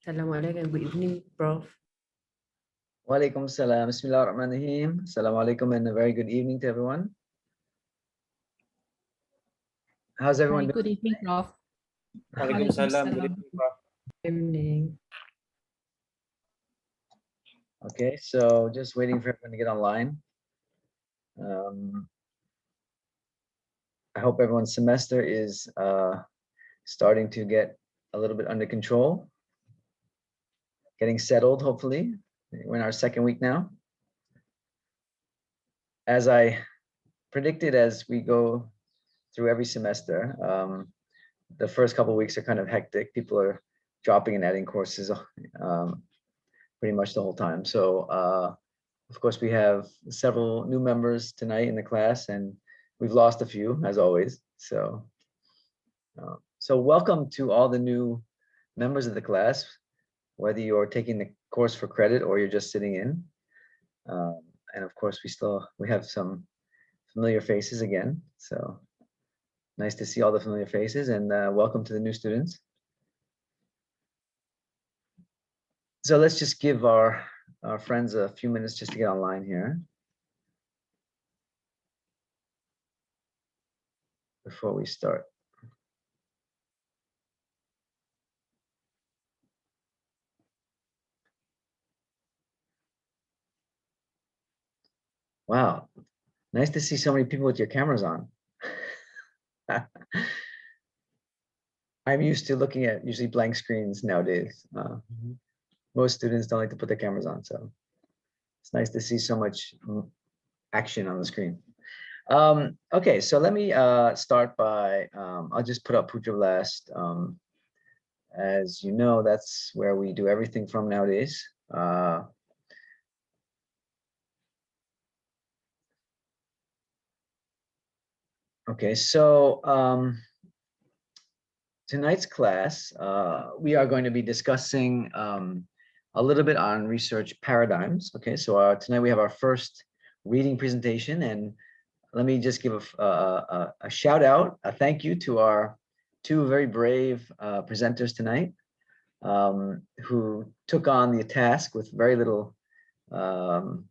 Assalamualaikum. Good evening, Prof. Walaikum salam. Bismillahirrahmanirrahim. Assalamu alaikum and a very good evening to everyone. How's everyone doing? Good evening, Prof. Walaikum salam. Good evening, Prof. Evening. Okay, so just waiting for everyone to get online. I hope everyone's semester is starting to get a little bit under control, getting settled, hopefully. We're in our second week now. As I predicted, as we go through every semester, the first couple of weeks are kind of hectic. People are dropping and adding courses pretty much the whole time. So of course, we have several new members tonight in the class, and we've lost a few, as always. So welcome to all the new members of the class, whether you're taking the course for credit or you're just sitting in. And of course, we have some familiar faces again. So nice to see all the familiar faces, and welcome to the new students. So let's just give our friends a few minutes just to get online here before we start. Wow, nice to see so many people with your cameras on. I'm used to looking at usually blank screens nowadays. Most students don't like to put their cameras on, so it's nice to see so much action on the screen. Okay, so let me start by, I'll just put up Puja Blast. As you know, that's where we do everything from nowadays. Okay, so tonight's class, we are going to be discussing a little bit on research paradigms. Okay, so tonight we have our first reading presentation, and let me just give a shout out, a thank you to our two very brave presenters tonight, who took on the task with very little, very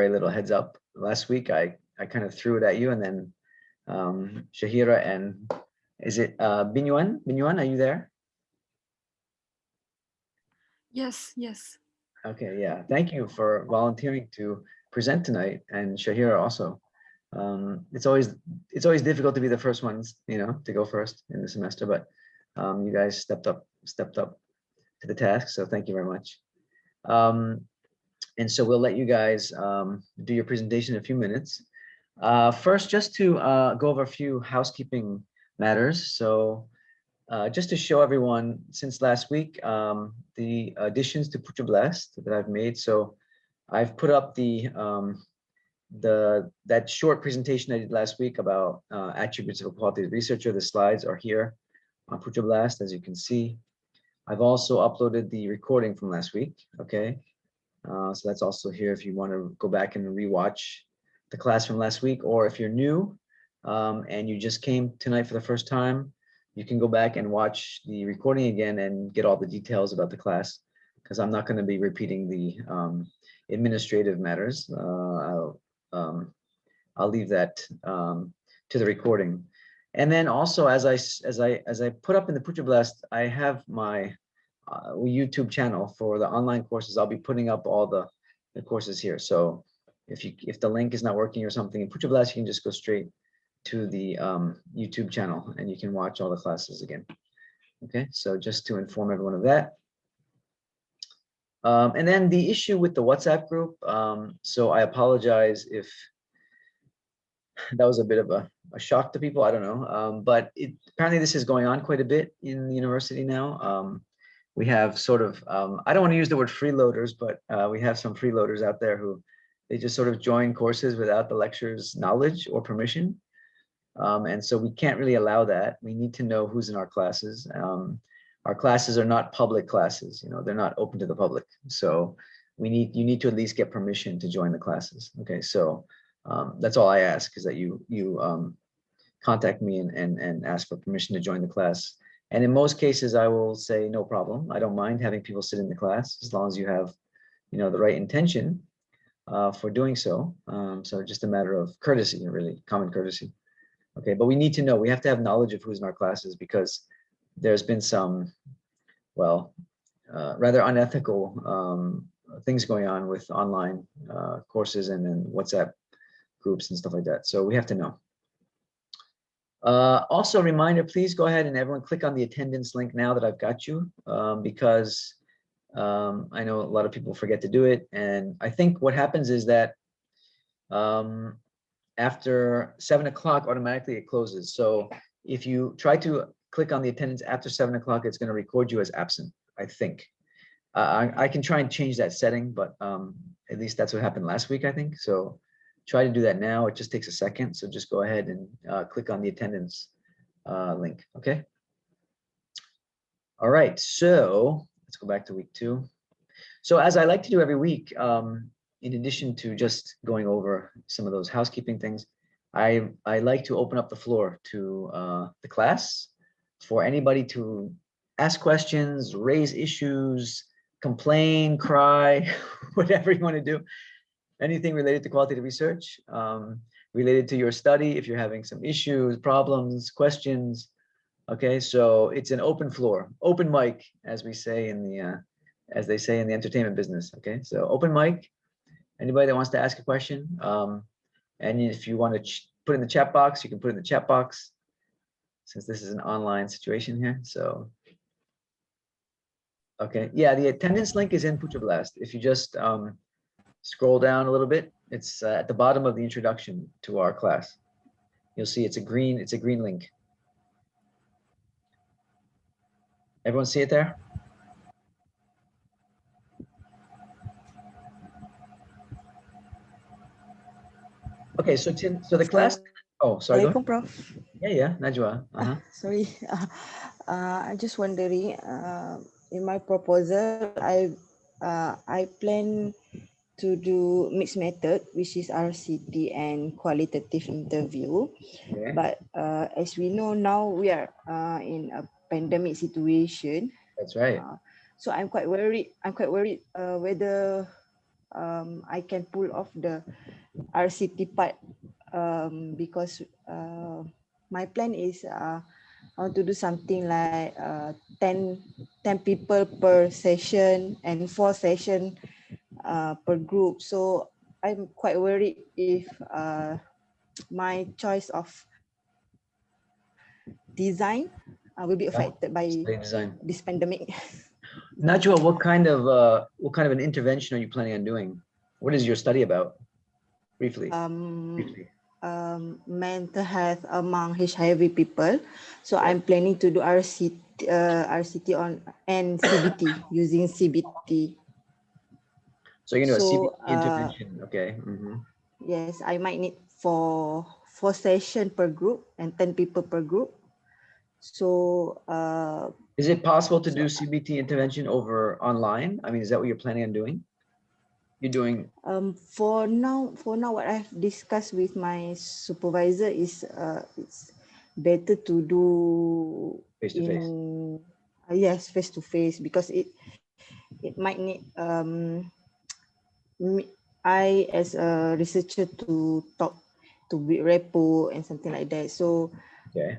little heads up. Last week, I kind of threw it at you, and then Shahira and is it Binyuan? Binyuan, are you there? Yes. Okay, yeah. Thank you for volunteering to present tonight, and Shahira also. It's always difficult to be the first ones, to go first in the semester, but you guys stepped up to the task, so thank you very much. And so we'll let you guys do your presentation in a few minutes. First, just to go over a few housekeeping matters. So just to show everyone, since last week, the additions to Puja Blast that I've made. So I've put up that short presentation I did last week about attributes of a qualitative researcher. The slides are here on Puja Blast, as you can see. I've also uploaded the recording from last week. Okay, so that's also here if you want to go back and rewatch the class from last week, or if you're new and you just came tonight for the first time, you can go back and watch the recording again and get all the details about the class, because I'm not going to be repeating the administrative matters. I'll leave that to the recording. And then also, as I put up in the Puja Blast, I have my YouTube channel for the online courses. I'll be putting up all the courses here. So if the link is not working or something in Puja Blast, you can just go straight to the YouTube channel and you can watch all the classes again. Okay, so just to inform everyone of that. And then the issue with the WhatsApp group. So I apologize if that was a bit of a shock to people. I don't know, but apparently this is going on quite a bit in the university now. We have sort of, I don't want to use the word freeloaders, but we have some freeloaders out there who they just sort of join courses without the lecturer's knowledge or permission. And so we can't really allow that. We need to know who's in our classes. Our classes are not public classes, they're not open to the public. So you need to at least get permission to join the classes. Okay, so that's all I ask, is that you contact me and ask for permission to join the class. And in most cases, I will say, no problem. I don't mind having people sit in the class as long as you have, the right intention for doing so. So just a matter of courtesy, really, common courtesy. Okay, but we need to know, we have to have knowledge of who's in our classes because there's been some, well, rather unethical things going on with online courses and then WhatsApp groups and stuff like that. So we have to know. Also a reminder, please go ahead and everyone click on the attendance link now that I've got you, because I know a lot of people forget to do it. And I think what happens is that after 7 o'clock, automatically it closes. So if you try to click on the attendance after 7 o'clock, it's going to record you as absent, I think. I can try and change that setting, but at least that's what happened last week, I think. So try to do that now. It just takes a second. So just go ahead and click on the attendance link. Okay. All right. So let's go back to week 2. So as I like to do every week, in addition to just going over some of those housekeeping things, I like to open up the floor to the class for anybody to ask questions, raise issues, complain, cry, whatever you want to do. Anything related to qualitative research, related to your study, if you're having some issues, problems, questions. Okay, so it's an open floor, open mic, as we say in the, as they say in the entertainment business. Okay, so open mic. Anybody that wants to ask a question, and if you want to put in the chat box, you can put it in the chat box, since this is an online situation here. So, okay, yeah, the attendance link is in Putrablast. If you just scroll down a little bit, it's at the bottom of the introduction to our class. You'll see it's a green link. Everyone see it there? Okay, so Tim, so the class. Oh, sorry. Go ahead. Prof. Yeah, Najwa. Sorry, I'm just wondering. In my proposal, I plan to do mixed method, which is RCT and qualitative interview. Okay. But as we know now, we are in a pandemic situation. That's right. So I'm quite worried. Whether I can pull off the RCT part, because my plan is I want to do something like 10 people per session and 4 sessions per group. So I'm quite worried if my choice of design will be affected by this pandemic. Najwa, what kind of an intervention are you planning on doing? What is your study about? Briefly. Mental health among HIV people. So I'm planning to do RCT on and CBT using CBT. So you're going to do a CBT intervention, okay? Yes, I might need 4 sessions per group and 10 people per group. So is it possible to do CBT intervention over online? I mean, is that what you're planning on doing? You're doing for now what I've discussed with my supervisor is it's better to do face to face. Yes, face to face, because it might need I as a researcher to talk to build rapport and something like that. So okay.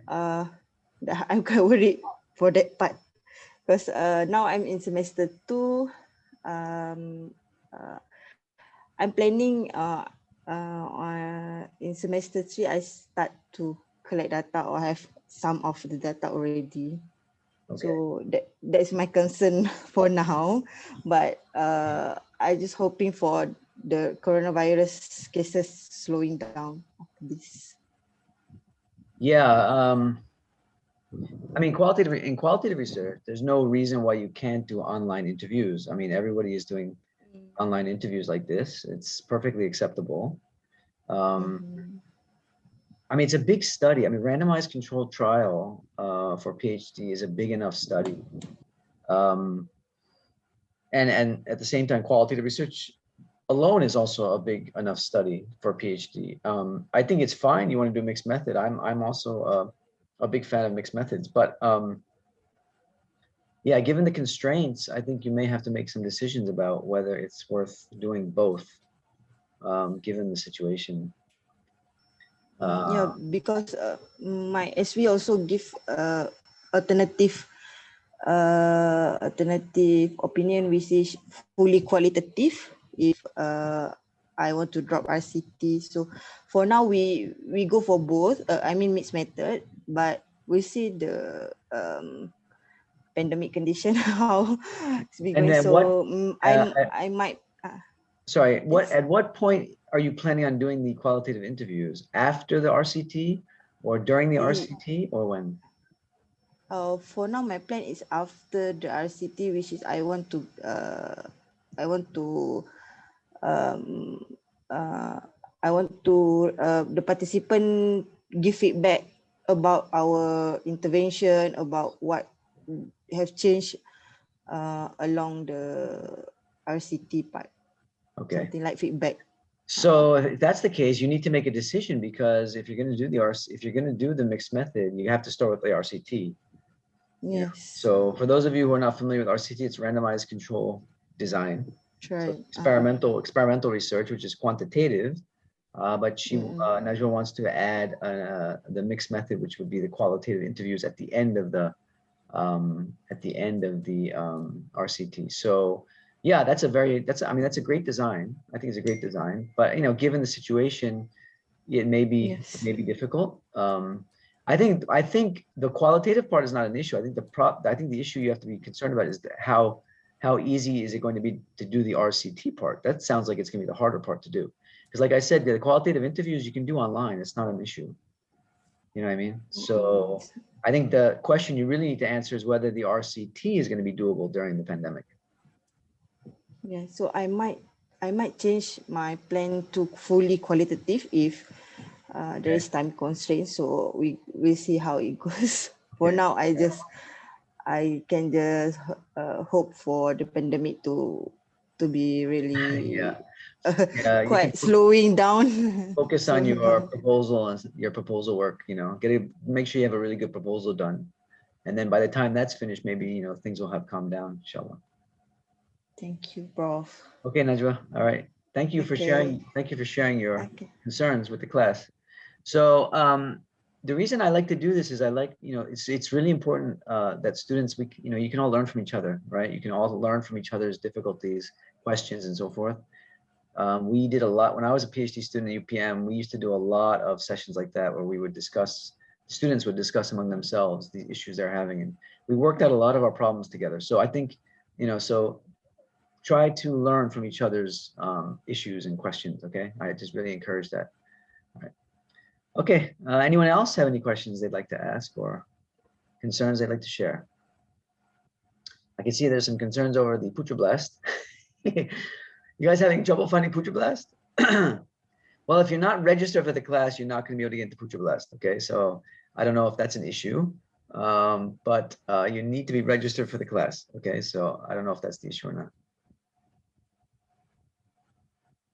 I'm quite worried for that part, because now I'm in semester 2. I'm planning in semester 3 I start to collect data or have some of the data already. Okay. So that's my concern for now, but I just hoping for the coronavirus cases slowing down after this. Yeah, I mean, in qualitative research, there's no reason why you can't do online interviews. I mean, everybody is doing online interviews like this. It's perfectly acceptable. I mean, it's a big study. I mean, randomized controlled trial for PhD is a big enough study. And at the same time, qualitative research alone is also a big enough study for PhD. I think it's fine. You want to do mixed method. I'm also a big fan of mixed methods, but yeah, given the constraints, I think you may have to make some decisions about whether it's worth doing both, given the situation. Yeah, because my SW also give alternative opinion, which is fully qualitative if I want to drop RCT. So for now we go for both, I mean mixed method, but we see the pandemic condition how it's been And going. then So what, I might sorry, yes. at what point are you planning on doing the qualitative interviews? After the RCT or during the RCT or when? For now, my plan is after the RCT, which is I want to um, the participant give feedback about our intervention, about what have changed along the RCT part. Okay. Something like feedback. So if that's the case, you need to make a decision, because if you're going to do if you're going to do the mixed method, you have to start with the RCT. Yes. So for those of you who are not familiar with RCT, it's randomized control design. Right. So experimental research, which is quantitative, but Najwa wants to add the mixed method, which would be the qualitative interviews at the end of the RCT. So yeah, that's a great design. I think it's a great design, but given the situation, it may be difficult. I think the qualitative part is not an issue. I think the issue you have to be concerned about is how easy is it going to be to do the RCT part? That sounds like it's going to be the harder part to do. Because like I said, the qualitative interviews you can do online. It's not an issue. You know what I mean? So I think the question you really need to answer is whether the RCT is going to be doable during the pandemic. Yeah, so I might change my plan to fully qualitative if there is time constraint. So we'll see how it goes. For now, I can just hope for the pandemic to be really quite slowing down. Focus on your proposal and your proposal work. Make sure you have a really good proposal done, and then by the time that's finished, maybe things will have calmed down. Inshallah. Thank you, Prof. Okay, Najwa. All right. Thank you for sharing. Thank you for sharing your concerns with the class. So the reason I like to do this is it's really important that students, you can all learn from each other, right? You can all learn from each other's difficulties, questions, and so forth. We did a lot when I was a PhD student at UPM. We used to do a lot of sessions like that where we would students would discuss among themselves the issues they're having, and we worked out a lot of our problems together. So I think, try to learn from each other's issues and questions. Okay, I just really encourage that. All right. Okay. Anyone else have any questions they'd like to ask or concerns they'd like to share? I can see there's some concerns over the Putra Blast. You guys having trouble finding Putra Blast? Well, if you're not registered for the class, you're not going to be able to get into Putra Blast. Okay, so I don't know if that's an issue, but you need to be registered for the class. Okay, so I don't know if that's the issue or not.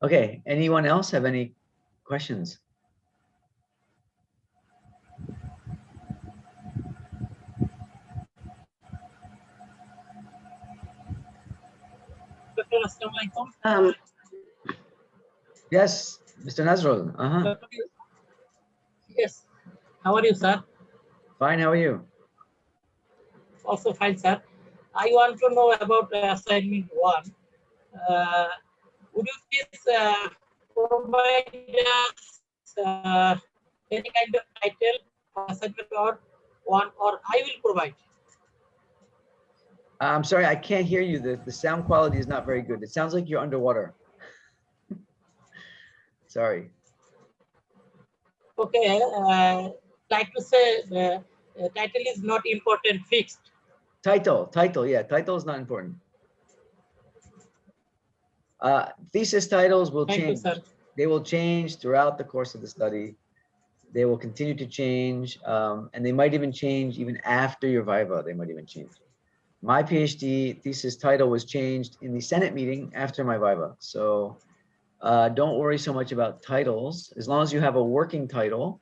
Okay, anyone else have any questions? Yes, Mr. Nazrul. Yes. How are you, sir? Fine. How are you? Also fine, sir. I want to know about assignment 1. Would you please provide us any kind of title for assignment 1, or I will provide? I'm sorry, I can't hear you. The sound quality is not very good. It sounds like you're underwater. Sorry. Okay, like to say the title is not important, fixed. Title, yeah, title is not important. Thesis titles will change. Thank you, sir. They will change throughout the course of the study. They will continue to change, and they might even change even after your viva. They might even change. My PhD thesis title was changed in the Senate meeting after my viva. So don't worry so much about titles. As long as you have a working title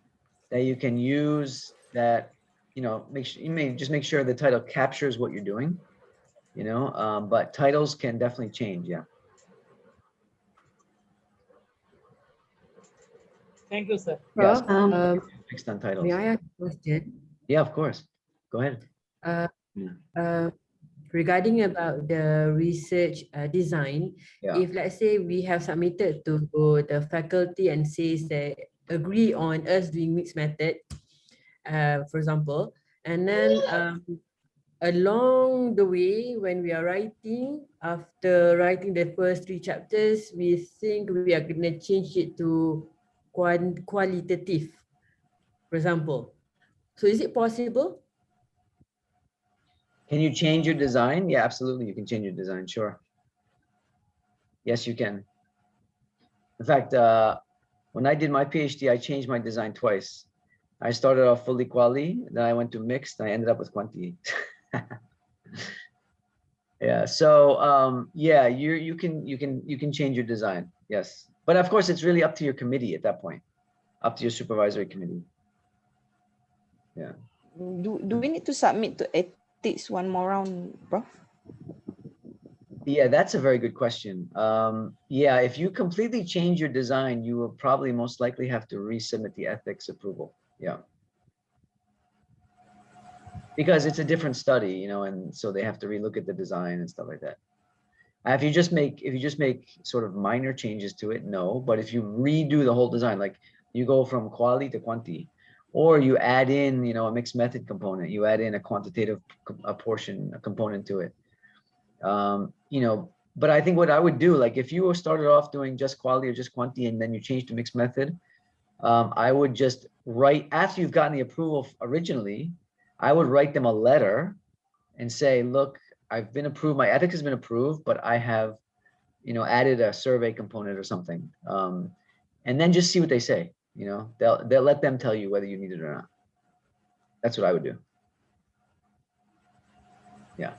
that you can use, that, make sure the title captures what you're doing. you know, but titles can definitely change. Yeah. Thank you, sir. Yes. Prof, Fixed on titles. may I ask a question? Yeah, of course. Go ahead. Uh, Yeah. Regarding about the research design, Yeah. if let's say we have submitted to the faculty and says that agree on us doing mixed method, for example, and then along the way when we are writing, after writing the first 3 chapters, we think we are going to change it to qualitative, for example. So is it possible? Can you change your design? Yeah, absolutely. You can change your design. Sure. Yes, you can. In fact, when I did my PhD, I changed my design twice. I started off fully quali, then I went to mixed, and I ended up with quanti. Yeah. So yeah, you can change your design. Yes, but of course, it's really up to your committee at that point, up to your supervisory committee. Yeah. Do we need to submit to ethics one more round, Prof? Yeah, that's a very good question. Yeah, if you completely change your design, you will probably most likely have to resubmit the ethics approval. Yeah. Because it's a different study, you know, and so they have to relook at the design and stuff like that. If you just make sort of minor changes to it, no. But if you redo the whole design, like you go from quali to quanti, or you add in, you know, a mixed method component, you add in a quantitative component to it. You know, but I think what I would do, like if you started off doing just quali or just quanti and then you changed to mixed method, I would just write, after you've gotten the approval originally, I would write them a letter and say, look, I've been approved, my ethics has been approved, but I have, you know, added a survey component or something. And then just see what they say, you know, they'll let them tell you whether you need it or not. That's what I would do. Yeah.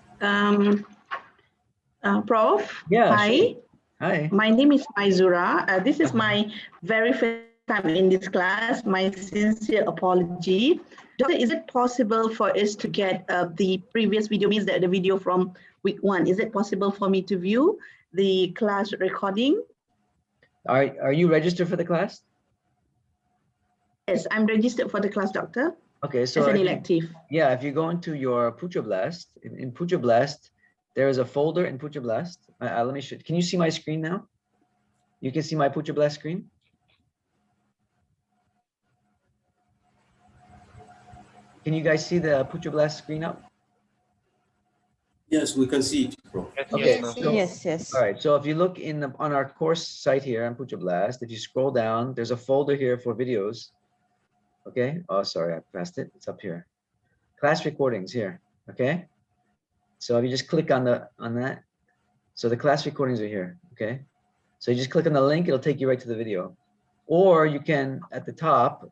Prof. Yeah. Hi. Sure. Hi. My name is Maizura. This is my very first time in this class. My sincere apology. Doctor, is it possible for us to get the previous video, means that the video from week 1? Is it possible for me to view the class recording? Are you registered for the class? Yes, I'm registered for the class, Doctor. Okay, so as an elective. Yeah, if you go into your Puja Blast, in Puja Blast, there is a folder in Puja Blast. Let me show. Can you see my screen now? You can see my Puja Blast screen. Can you guys see the Puja Blast screen up? Yes, we can see it, bro. Okay. Yes. All right. So if you look on our course site here on Puja Blast, if you scroll down, there's a folder here for videos. Okay. Oh, sorry, I passed it. It's up here. Class recordings here. Okay. So if you just click on that, so the class recordings are here. Okay. So you just click on the link, it'll take you right to the video. Or you can, at the top,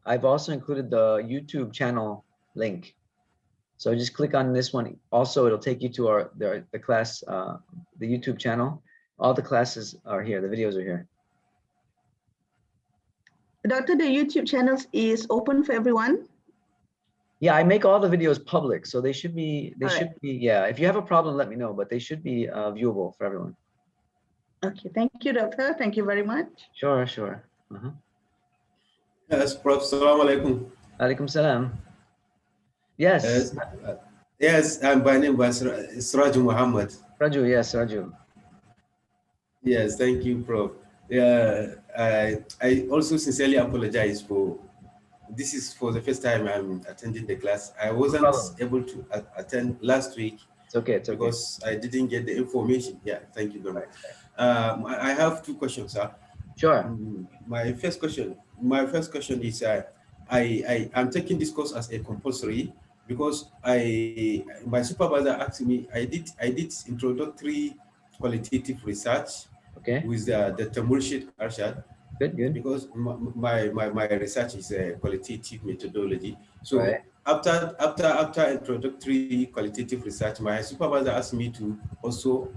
I've also included the YouTube channel link. So just click on this one. Also, it'll take you to the class, the YouTube channel. All the classes are here. The videos are here. Doctor, the YouTube channels is open for everyone? Yeah, I make all the videos public, so they should be, yeah. If you have a problem, let me know, but they should be viewable for everyone. Okay, thank you, Doctor. Thank you very much. Sure. Yes, Prof. Assalamu alaikum. Alaikum salam. Yes. Yes, my name was Raju Muhammad. Raju, yes, Raju. Yes, thank you, Prof. Yeah, I also sincerely apologize for this is for the first time I'm attending the class. I wasn't able to attend last week. It's okay. Because I didn't get the information. Yeah, thank you very much. I have 2 questions, sir. Sure. My first question is I'm taking this course as a compulsory because my supervisor asked me, I did introductory qualitative research with the Tamurshid Arshad. Good. Because my research is a qualitative methodology. So after introductory qualitative research, my supervisor asked me to also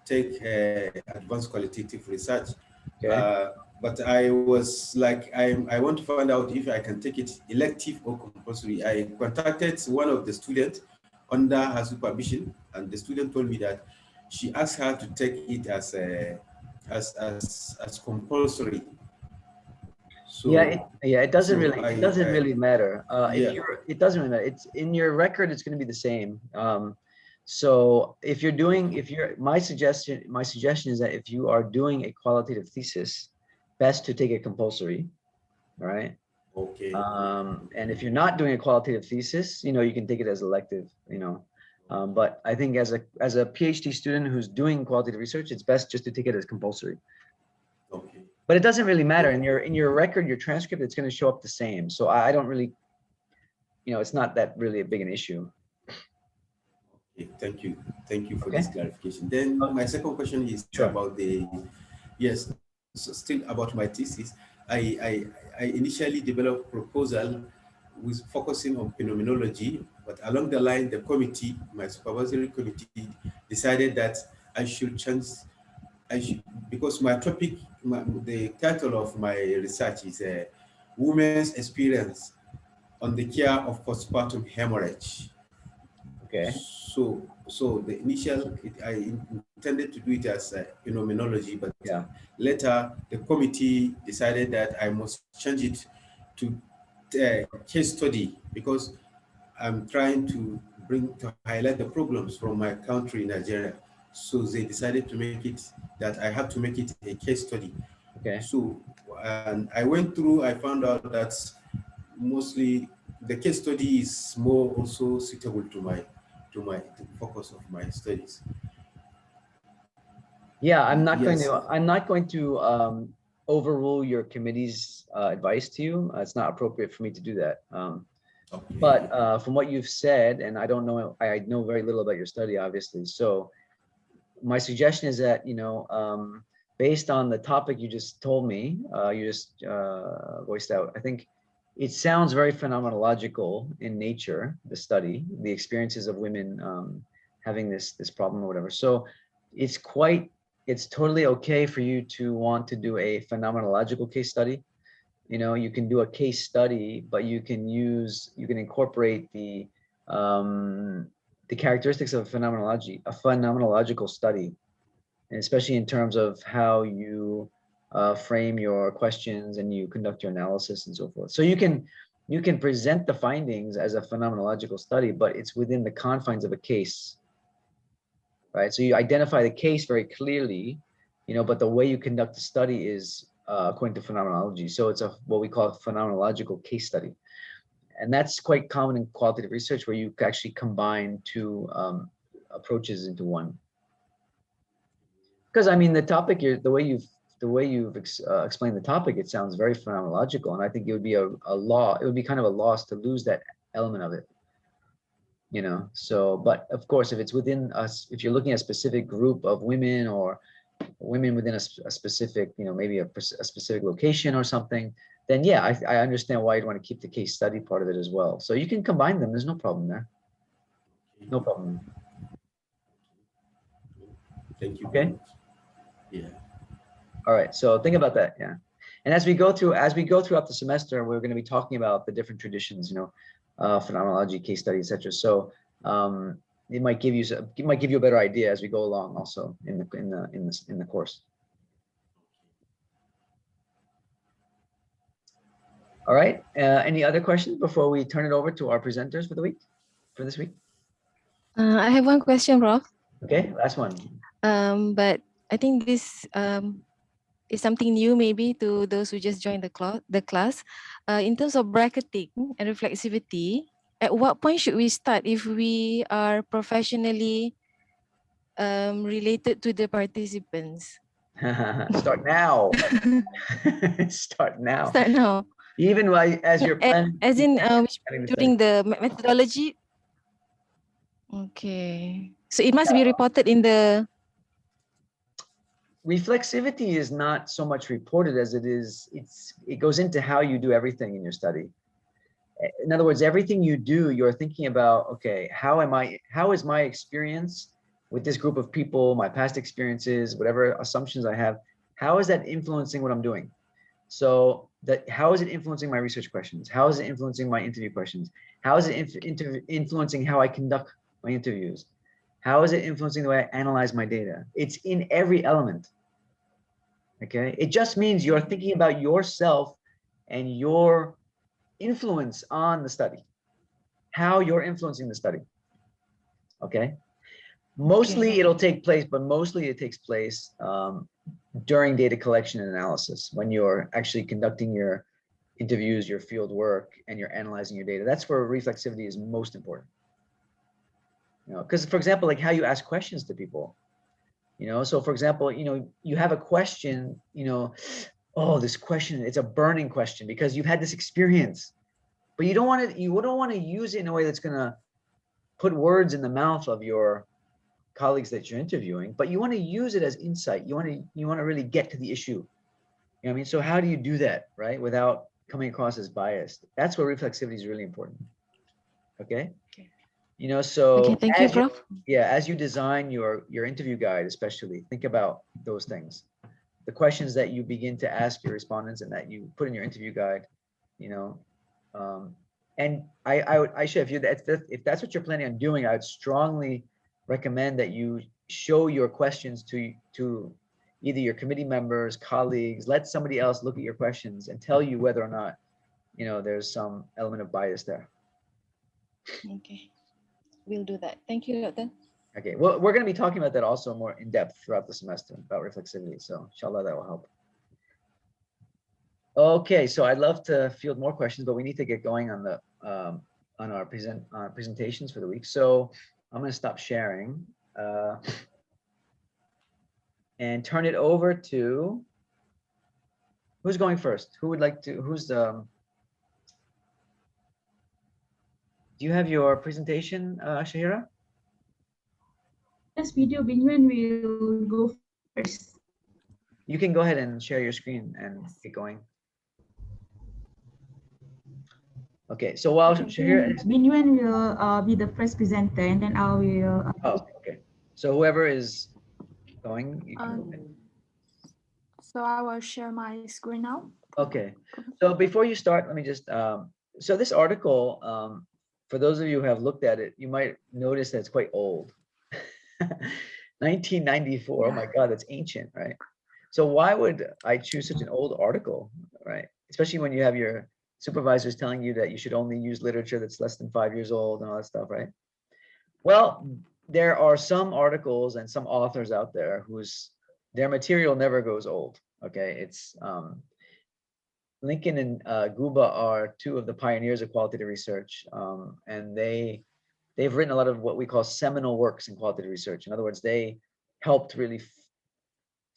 take advanced qualitative research. But I was like, I want to find out if I can take it elective or compulsory. I contacted one of the students under her supervision, and the student told me that she asked her to take it as compulsory. So it doesn't really matter. It doesn't really matter. It's in your record. It's going to be the same. So if my suggestion is that if you are doing a qualitative thesis, best to take it compulsory. All right. Okay. And if you're not doing a qualitative thesis, you can take it as elective. But I think as a PhD student who's doing qualitative research, it's best just to take it as compulsory. Okay. But it doesn't really matter. In your record, your transcript, it's going to show up the same. So I don't really, it's not that really a big an issue. Okay, thank you for this clarification. Then my second question is about so still about my thesis. I initially developed a proposal with focusing on phenomenology, but along the line, the committee, my supervisory committee, decided that I should change. Because my topic, the title of my research is Women's Experience on the Care of Postpartum Hemorrhage. Okay. So the initial, I intended to do it as phenomenology, but later the committee decided that I must change it to case study, because I'm trying to highlight the problems from my country, Nigeria. So they decided to make it that I have to make it a case study. Okay. So and I went through, I found out that mostly the case study is more also suitable to the focus of my studies. Yeah, I'm not going to overrule your committee's advice to you. It's not appropriate for me to do that. Okay. But from what you've said, and I know very little about your study, obviously. So my suggestion is that, based on the topic you just told me, you just voiced out, I think it sounds very phenomenological in nature, the study, the experiences of women having this problem or whatever. So it's totally okay for you to want to do a phenomenological case study. You can do a case study, but you can incorporate the characteristics of a phenomenological study, and especially in terms of how you frame your questions and you conduct your analysis and so forth. So you can present the findings as a phenomenological study, but it's within the confines of a case, right? So you identify the case very clearly, but the way you conduct the study is according to phenomenology. So it's what we call a phenomenological case study. And that's quite common in qualitative research, where you actually combine two approaches into one. Because I mean, the topic, the way you've explained the topic, it sounds very phenomenological, and I think it would be it would be kind of a loss to lose that element of it. So, but of course, if it's within us, if you're looking at a specific group of women or women within a specific, maybe a specific location or something, then yeah, I understand why you'd want to keep the case study part of it as well. So you can combine them. There's no problem there. No problem. Thank you. Okay. Yeah. All right. So think about that. Yeah. And as we go throughout the semester, we're going to be talking about the different traditions, phenomenology, case study, etc. So it might give you a better idea as we go along, also in the course. All right. Any other questions before we turn it over to our presenters for this week? I have one question, Prof. Okay, last one. But I think this is something new maybe to those who just joined the class. In terms of bracketing and reflexivity, at what point should we start if we are professionally related to the participants? Start now. Start now. Start now. Even as you're planning. As in during the methodology. Okay. So it must be reported in the. Reflexivity is not so much reported as it goes into how you do everything in your study. In other words, everything you do, you're thinking about, okay, how is my experience with this group of people, my past experiences, whatever assumptions I have, how is that influencing what I'm doing? So how is it influencing my research questions? How is it influencing my interview questions? How is it influencing how I conduct my interviews? How is it influencing the way I analyze my data? It's in every element. Okay, it just means you're thinking about yourself and your influence on the study, how you're influencing the study. Okay, mostly it'll take place, but mostly it takes place during data collection and analysis, when you're actually conducting your interviews, your field work, and you're analyzing your data. That's where reflexivity is most important. You know, because for example, like how you ask questions to people. You know, so for example, you know, you have a question, you know, oh, this question, it's a burning question because you've had this experience, but you don't want to use it in a way that's going to put words in the mouth of your colleagues that you're interviewing, but you want to use it as insight. You want to really get to the issue. You know what I mean? So how do you do that, right? Without coming across as biased. That's where reflexivity is really important. Okay. You know, so okay, thank you, Prof. As you design your interview guide, especially think about those things, the questions that you begin to ask your respondents and that you put in your interview guide, you know, and I should, if that's what you're planning on doing, I would strongly recommend that you show your questions to either your committee members, colleagues, let somebody else look at your questions and tell you whether or not, you know, there's some element of bias there. Okay, we'll do that. Thank you, Doctor. Okay, well, we're going to be talking about that also more in depth throughout the semester about reflexivity. So inshallah, that will help. Okay, so I'd love to field more questions, but we need to get going on the on our presentations for the week. So I'm going to stop sharing and turn it over to who's going first? Who would like to? Who's the? Do you have your presentation, Shahira? This video, Binyuan will go first. You can go ahead and share your screen and get going. Okay, so while Shahira is... Binyuan will be the first presenter, and then I will... Oh, okay. So whoever is going, you can go ahead. So I will share my screen now. Okay, so before you start, let me just... so this article, for those of you who have looked at it, you might notice that it's quite old. 1994, oh my God, that's ancient, right? So why would I choose such an old article, right? Especially when you have your supervisors telling you that you should only use literature that's less than 5 years old and all that stuff, right? Well, there are some articles and some authors out there whose their material never goes old, okay? It's Lincoln and Guba are two of the pioneers of qualitative research, and they've written a lot of what we call seminal works in qualitative research. In other words, they helped really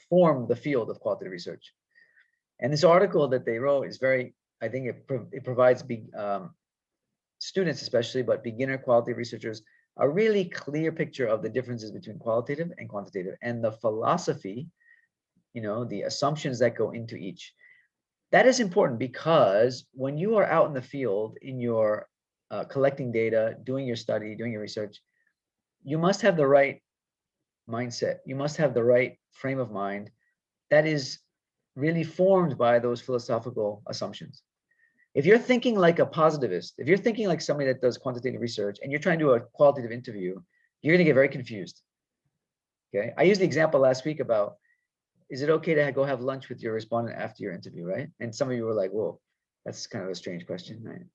form the field of qualitative research. And this article that they wrote is very, I think it provides students especially, but beginner qualitative researchers, a really clear picture of the differences between qualitative and quantitative and the philosophy, you know, the assumptions that go into each. That is important because when you are out in the field in your collecting data, doing your study, doing your research, you must have the right mindset. You must have the right frame of mind that is really formed by those philosophical assumptions. If you're thinking like a positivist, if you're thinking like somebody that does quantitative research and you're trying to do a qualitative interview, you're going to get very confused. Okay. I used the example last week about, is it okay to go have lunch with your respondent after your interview, right? And some of you were like, whoa, that's kind of a strange question, right?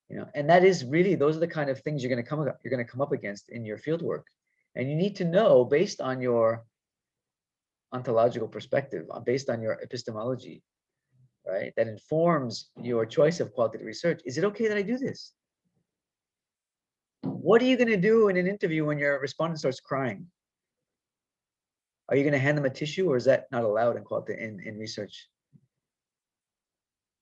You know, and that is really, those are the kind of things you're going to come up against in your field work. And you need to know, based on your ontological perspective, based on your epistemology, right, that informs your choice of qualitative research. Is it okay that I do this? What are you going to do in an interview when your respondent starts crying? Are you going to hand them a tissue, or is that not allowed in research?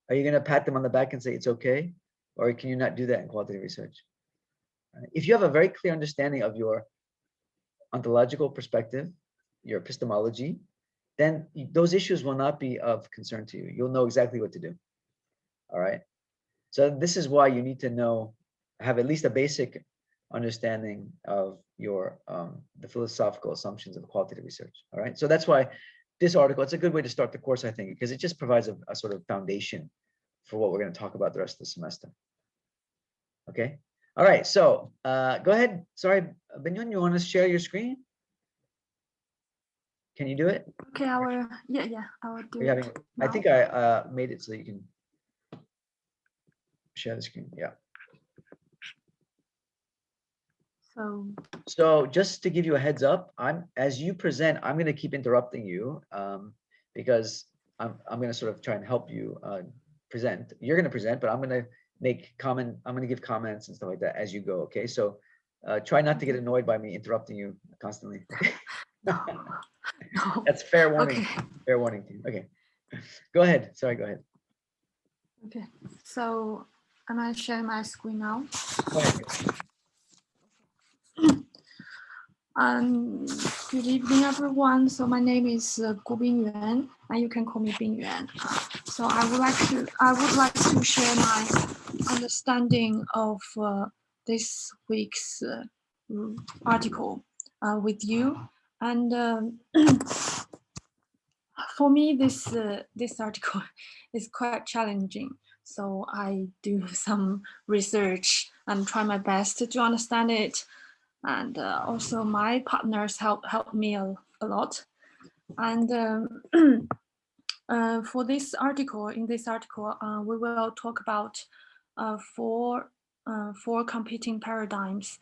Are you going to pat them on the back and say it's okay? Or can you not do that in qualitative research? Right? If you have a very clear understanding of your ontological perspective, your epistemology, then those issues will not be of concern to you. You'll know exactly what to do. All right. So this is why you need to have at least a basic understanding of your the philosophical assumptions of qualitative research. All right. So that's why this article, it's a good way to start the course, I think, because it just provides a sort of foundation for what we're going to talk about the rest of the semester. Okay. All right, so go ahead. Sorry, Benyon, you want to share your screen? Can you do it? Okay, I will. Yeah, I will do Are you having, it. I now. think I made it so you can share the screen. Yeah. So just to give you a heads up, as you present, I'm going to keep interrupting you because I'm going to sort of try and help you present. You're going to present, but I'm going to I'm going to give comments and stuff like that as you go. Okay. So try not to get annoyed by me interrupting you constantly. No. That's fair warning. Okay. Fair warning to you. Okay. Go ahead. Sorry, go ahead. Okay. So am I sharing my screen now? Go ahead. Good evening, everyone. So my name is Gu Bingyuan, and you can call me Bingyuan. So I would like to share my understanding of this week's article with you. And for me, this article is quite challenging. So I do some research and try my best to understand it. And also my partners help me a lot. And for this article, we will talk about four competing paradigms.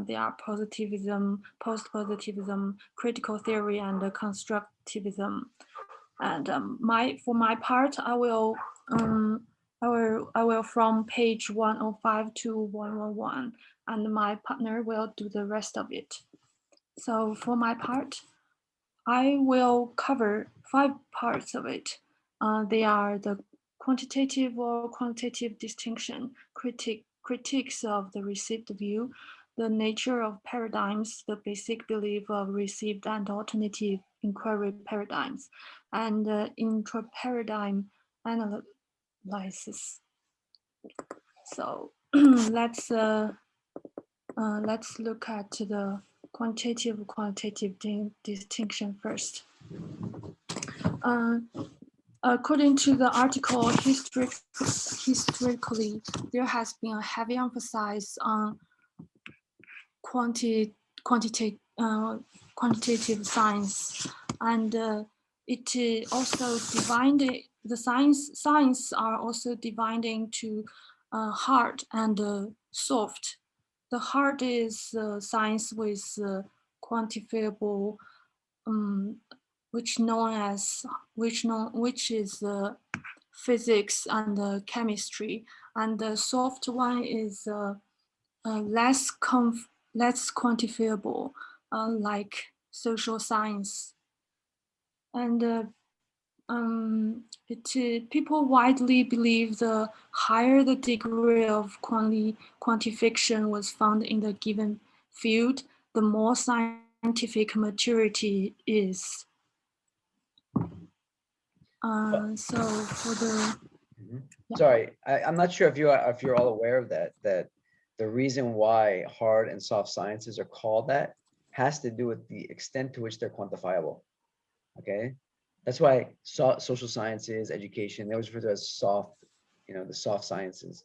They are positivism, post-positivism, critical theory, and constructivism. And for my part, I will from page 105 to 111, and my partner will do the rest of it. So for my part, I will cover 5 parts of it. They are the quantitative or qualitative distinction, critiques of the received view, the nature of paradigms, the basic belief of received and alternative inquiry paradigms, and intra-paradigm analysis. So let's look at the qualitative distinction first. According to the article, historically, there has been a heavy emphasis on quantitative science, and it also divided the science are also divided into hard and soft. The hard is science with quantifiable, which is physics and chemistry, and the soft one is less quantifiable, like social science. And people widely believe the higher the degree of quantification was found in the given field, the more scientific maturity is. So for the Sorry, I'm not sure if you're all aware of that the reason why hard and soft sciences are called that has to do with the extent to which they're quantifiable. Okay, that's why social sciences, education, they always refer to as soft, the soft sciences,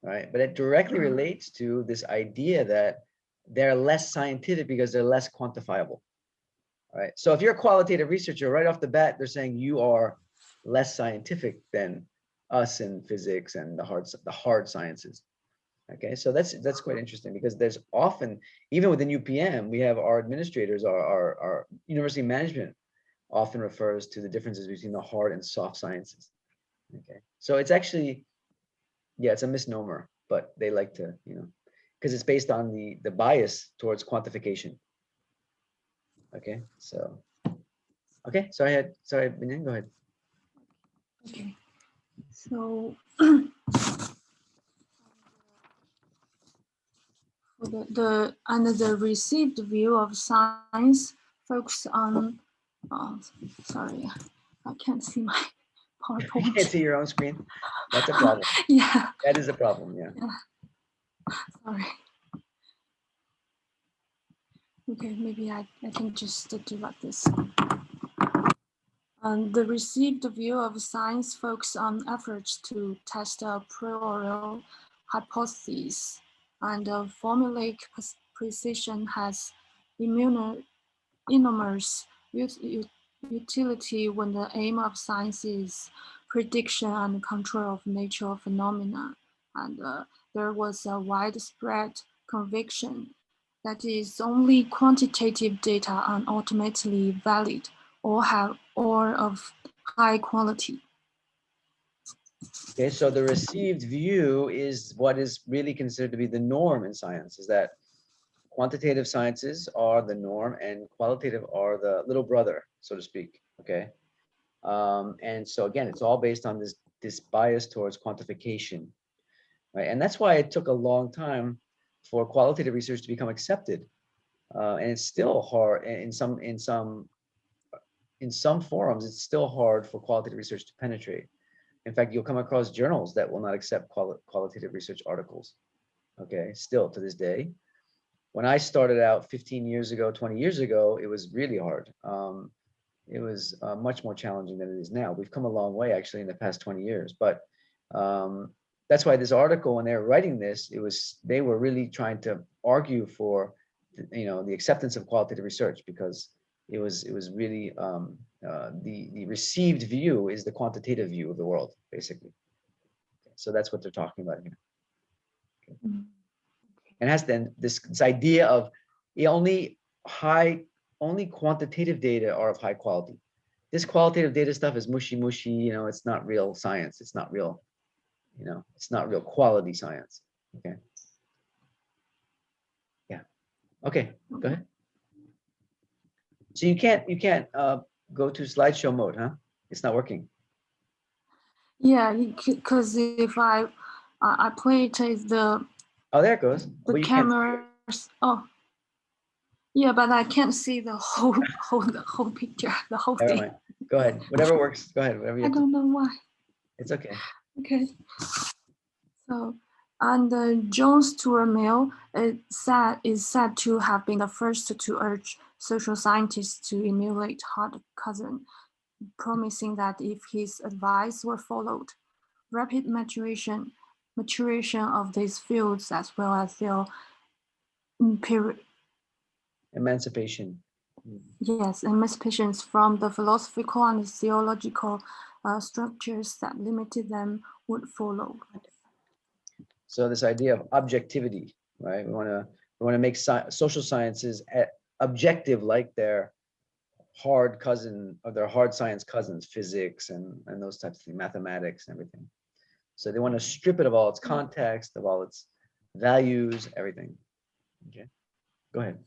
right? But it directly relates to this idea that they're less scientific because they're less quantifiable. All right. So if you're a qualitative researcher, right off the bat, they're saying you are less scientific than us in physics and the hard sciences. Okay, so that's quite interesting because there's often, even within UPM, we have our administrators, our university management often refers to the differences between the hard and soft sciences. Okay, so it's actually, yeah, it's a misnomer, but they like to, because it's based on the bias towards quantification. Okay, so, okay, sorry, Binyan, go ahead. Okay, so the received view of science focus on, sorry, I can't see my PowerPoint. You can't see your own screen. That's a problem. Yeah. That is a problem, yeah. Sorry. Okay, maybe I can just do like this. The received view of science focuses on efforts to test a priori hypotheses and formulaic precision has enormous utility when the aim of science is prediction and control of natural phenomena. And there was a widespread conviction that is only quantitative data are ultimately valid or of high quality. Okay, so the received view is what is really considered to be the norm in science, is that quantitative sciences are the norm and qualitative are the little brother, so to speak, okay? And so again, it's all based on this bias towards quantification, right? And that's why it took a long time for qualitative research to become accepted. And it's still hard in some forums, it's still hard for qualitative research to penetrate. In fact, you'll come across journals that will not accept qualitative research articles, okay, still to this day. When I started out 15 years ago, 20 years ago, it was really hard. It was much more challenging than it is now. We've come a long way actually in the past 20 years, but that's why this article, when they were writing this, they were really trying to argue for, the acceptance of qualitative research, because it was really the received view is the quantitative view of the world, basically. So that's what they're talking about here. Okay. And has then this idea of only quantitative data are of high quality. This qualitative data stuff is mushy, it's not real science. It's not real, it's not real quality science. Okay. Yeah. Okay, go ahead. So you can't go to slideshow mode, huh? It's not working. Yeah, because if I play it as the there it goes. The cameras. Oh, yeah, but I can't see the whole picture, the whole Never thing. mind. Go ahead. Whatever works. Go ahead. Whatever you I don't know why. It's okay. Okay. So, and John Stuart Mill is said to have been the first to urge social scientists to emulate Hart Cousin, promising that if his advice were followed, rapid maturation of these fields as well as their emancipation. Yes, emancipations from the philosophical and theological structures that limited them would follow. So this idea of objectivity, right? We want to make social sciences objective, like their hard cousin or their hard science cousins, physics and those types of things, mathematics and everything. So they want to strip it of all its context, of all its values, everything. Okay, go ahead.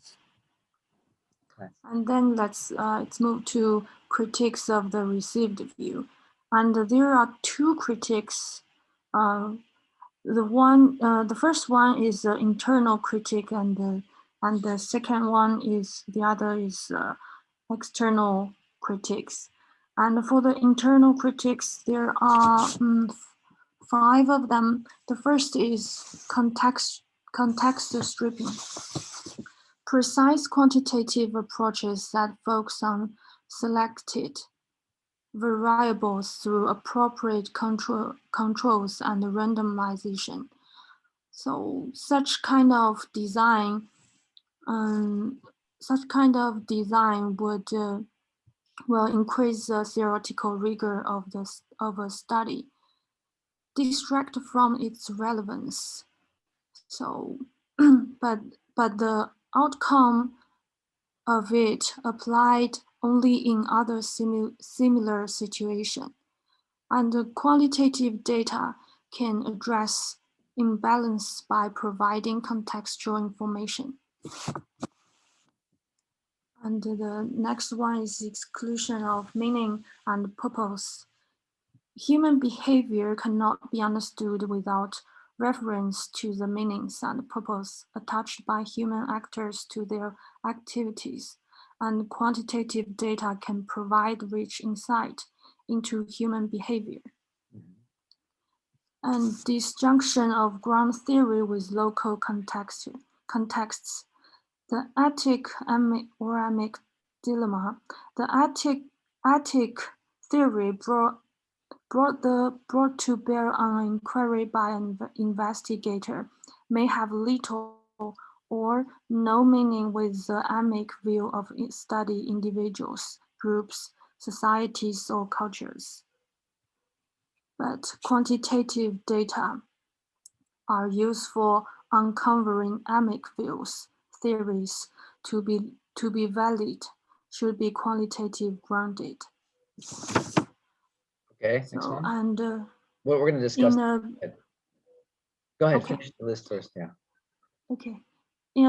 And then let's move to critiques of the received view. And there are two critiques. The first one is the internal critique, and the second one is external critiques. And for the internal critiques, there are 5 of them. The first is context stripping. Precise quantitative approaches that focus on selected variables through appropriate controls and randomization. So such kind of design would will increase the theoretical rigor of a study, distract from its relevance. So, but the outcome of it applied only in other similar situation, and the qualitative data can address imbalance by providing contextual information. And the next one is exclusion of meaning and purpose. Human behavior cannot be understood without reference to the meanings and purpose attached by human actors to their activities, and quantitative data can provide rich insight into human behavior. And disjunction of ground theory with local contexts. The Emic dilemma. The Attic theory brought to bear on inquiry by an investigator may have little or no meaning with the Emic view of study individuals, groups, societies, or cultures. But quantitative data are used for uncovering Emic views. Theories to be valid should be qualitative grounded. Okay, next So, one. and What we're going to discuss. Go ahead, okay. finish the list first. Yeah. Okay. In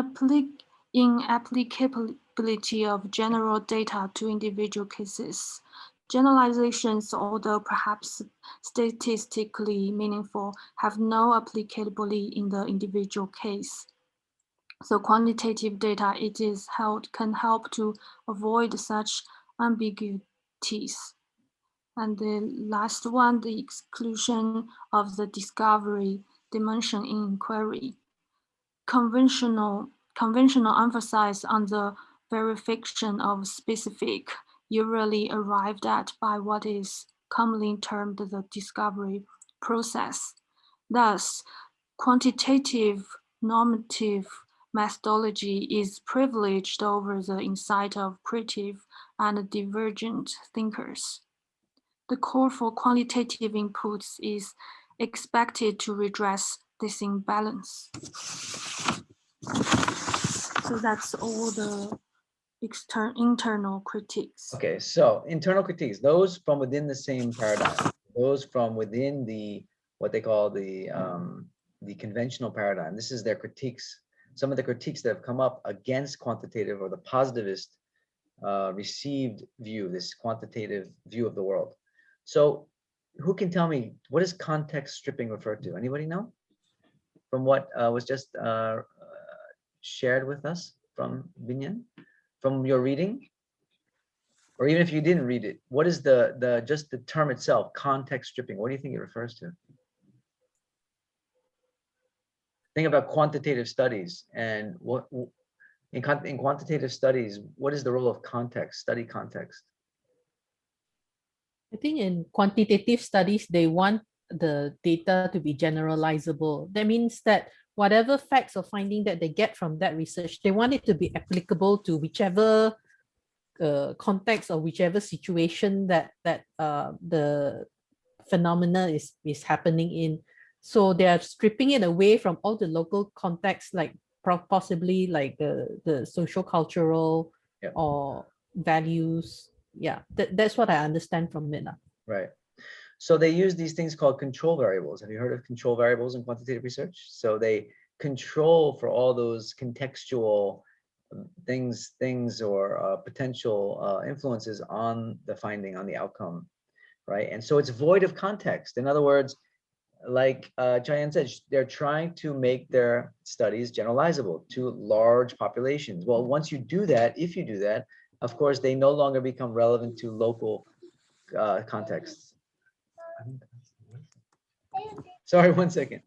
applicability of general data to individual cases, generalizations, although perhaps statistically meaningful, have no applicability in the individual case. So quantitative data, it is held, can help to avoid such ambiguities. And the last one, the exclusion of the discovery dimension in inquiry. Conventional emphasis on the verification of specific, usually arrived at by what is commonly termed the discovery process. Thus, quantitative normative methodology is privileged over the insight of creative and divergent thinkers. The call for qualitative inputs is expected to redress this imbalance. So that's all the internal critiques. Okay, so internal critiques, those from within the same paradigm, those from within the, what they call the conventional paradigm. This is their critiques, some of the critiques that have come up against quantitative or the positivist received view, this quantitative view of the world. So who can tell me, what does context stripping refer to? Anybody know? From what was just shared with us from Binyan, from your reading? Or even if you didn't read it, what is the just the term itself, context stripping? What do you think it refers to? Think about quantitative studies, and what in quantitative studies, what is the role of context, study context? I think in quantitative studies, they want the data to be generalizable. That means that whatever facts or finding that they get from that research, they want it to be applicable to whichever context or whichever situation that the phenomena is happening in. So they are stripping it away from all the local contexts, like possibly like the social cultural or values. Yeah, that's what I understand from it. Right. So they use these things called control variables. Have you heard of control variables in quantitative research? So they control for all those contextual things or potential influences on the finding, on the outcome, right? And so it's void of context. In other words, like Chayan said, they're trying to make their studies generalizable to large populations. Well, once you do that, if you do that, of course, they no longer become relevant to local contexts. Sorry, 1 second.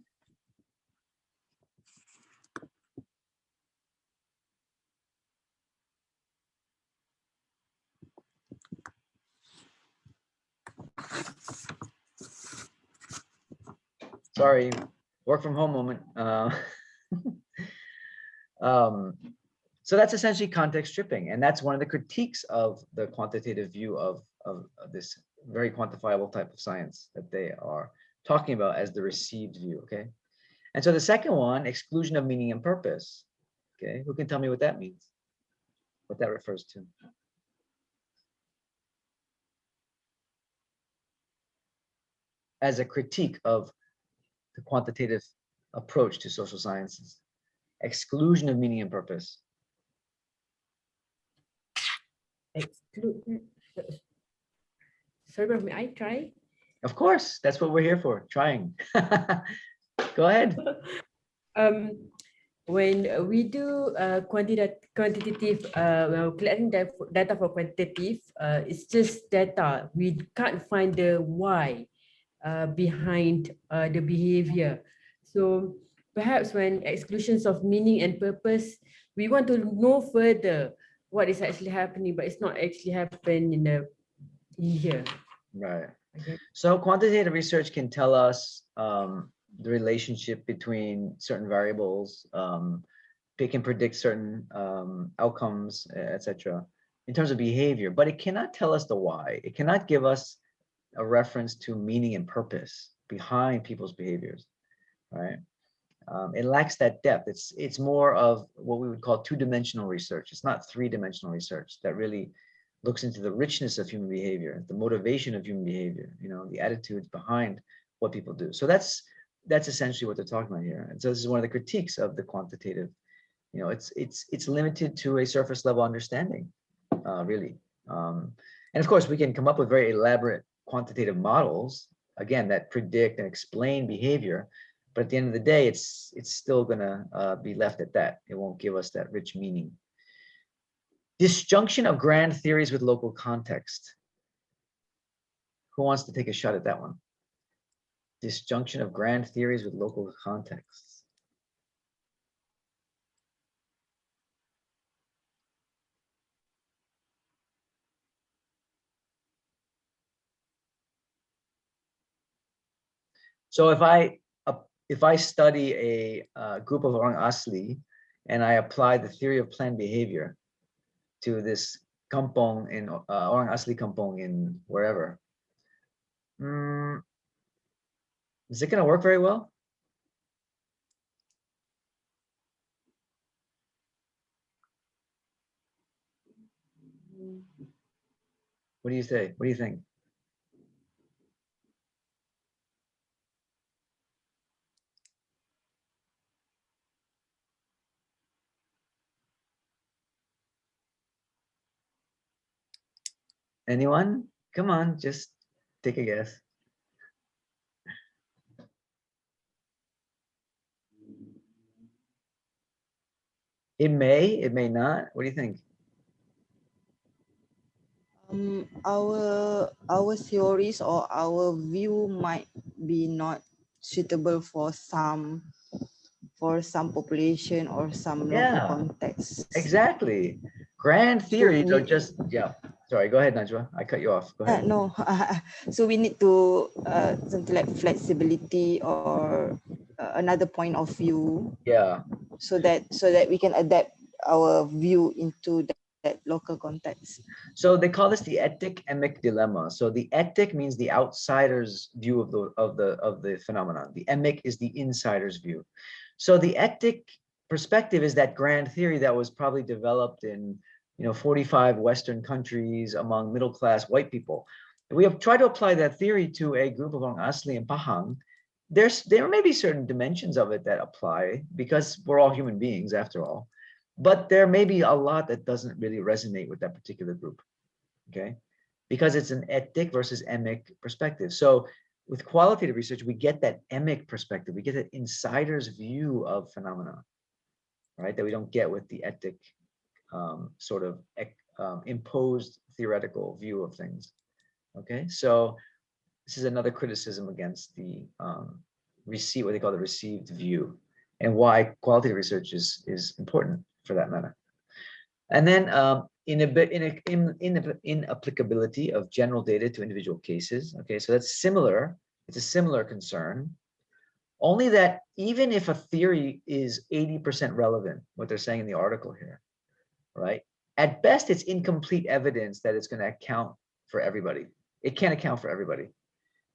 Sorry, work from home moment. So that's essentially context stripping, and that's one of the critiques of the quantitative view of this very quantifiable type of science that they are talking about as the received view. Okay, and so the second one, exclusion of meaning and purpose. Okay, who can tell me what that means? What that refers to? As a critique of the quantitative approach to social sciences, exclusion of meaning and purpose. Sorry, may I try? Of course, that's what we're here for, trying. Go ahead. When we do quantitative, well, collecting data for quantitative, it's just data. We can't find the why behind the behavior. So perhaps when exclusions of meaning and purpose, we want to know further what is actually happening, but it's not actually happening in here. Right. Okay. So quantitative research can tell us the relationship between certain variables. It can predict certain outcomes, etc. in terms of behavior, but it cannot tell us the why. It cannot give us a reference to meaning and purpose behind people's behaviors, right? It lacks that depth. It's more of what we would call two-dimensional research. It's not three-dimensional research that really looks into the richness of human behavior, the motivation of human behavior, you know, the attitudes behind what people do. So that's essentially what they're talking about here. And so this is one of the critiques of the quantitative. You know, it's limited to a surface level understanding, really. And of course, we can come up with very elaborate quantitative models, again, that predict and explain behavior. But at the end of the day, it's still gonna be left at that. It won't give us that rich meaning. Disjunction of grand theories with local context. Who wants to take a shot at that one? Disjunction of grand theories with local contexts. So if I study a group of orang asli and I apply the theory of planned behavior to this kampong in orang asli kampong in wherever, is it going to work very well? What do you say? What do you think? Anyone? Come on, just take a guess. It may not. What do you think? Our theories or our view might be not suitable for some population or some local context. Exactly. Grand theories are just, yeah. Sorry, go ahead, Najwa. I cut you off. Go ahead. No, so we need to something like flexibility or another point of view. Yeah. So that we can adapt our view into that local context. So they call this the etic emic dilemma. So the etic means the outsider's view of the phenomenon. The emic is the insider's view. So the etic perspective is that grand theory that was probably developed in 45 Western countries among middle-class white people. We have tried to apply that theory to a group of orang asli in Pahang. There may be certain dimensions of it that apply because we're all human beings after all, but there may be a lot that doesn't really resonate with that particular group, okay? Because it's an etic versus emic perspective. So with qualitative research, we get that emic perspective, we get that insider's view of phenomena, right? That we don't get with the etic sort of imposed theoretical view of things, okay? So this is another criticism against the what they call the received view, and why qualitative research is important for that matter. And then inapplicability of general data to individual cases. Okay, so that's similar. It's a similar concern. Only that even if a theory is 80% relevant, what they're saying in the article here, right? At best, it's incomplete evidence that it's going to account for everybody. It can't account for everybody,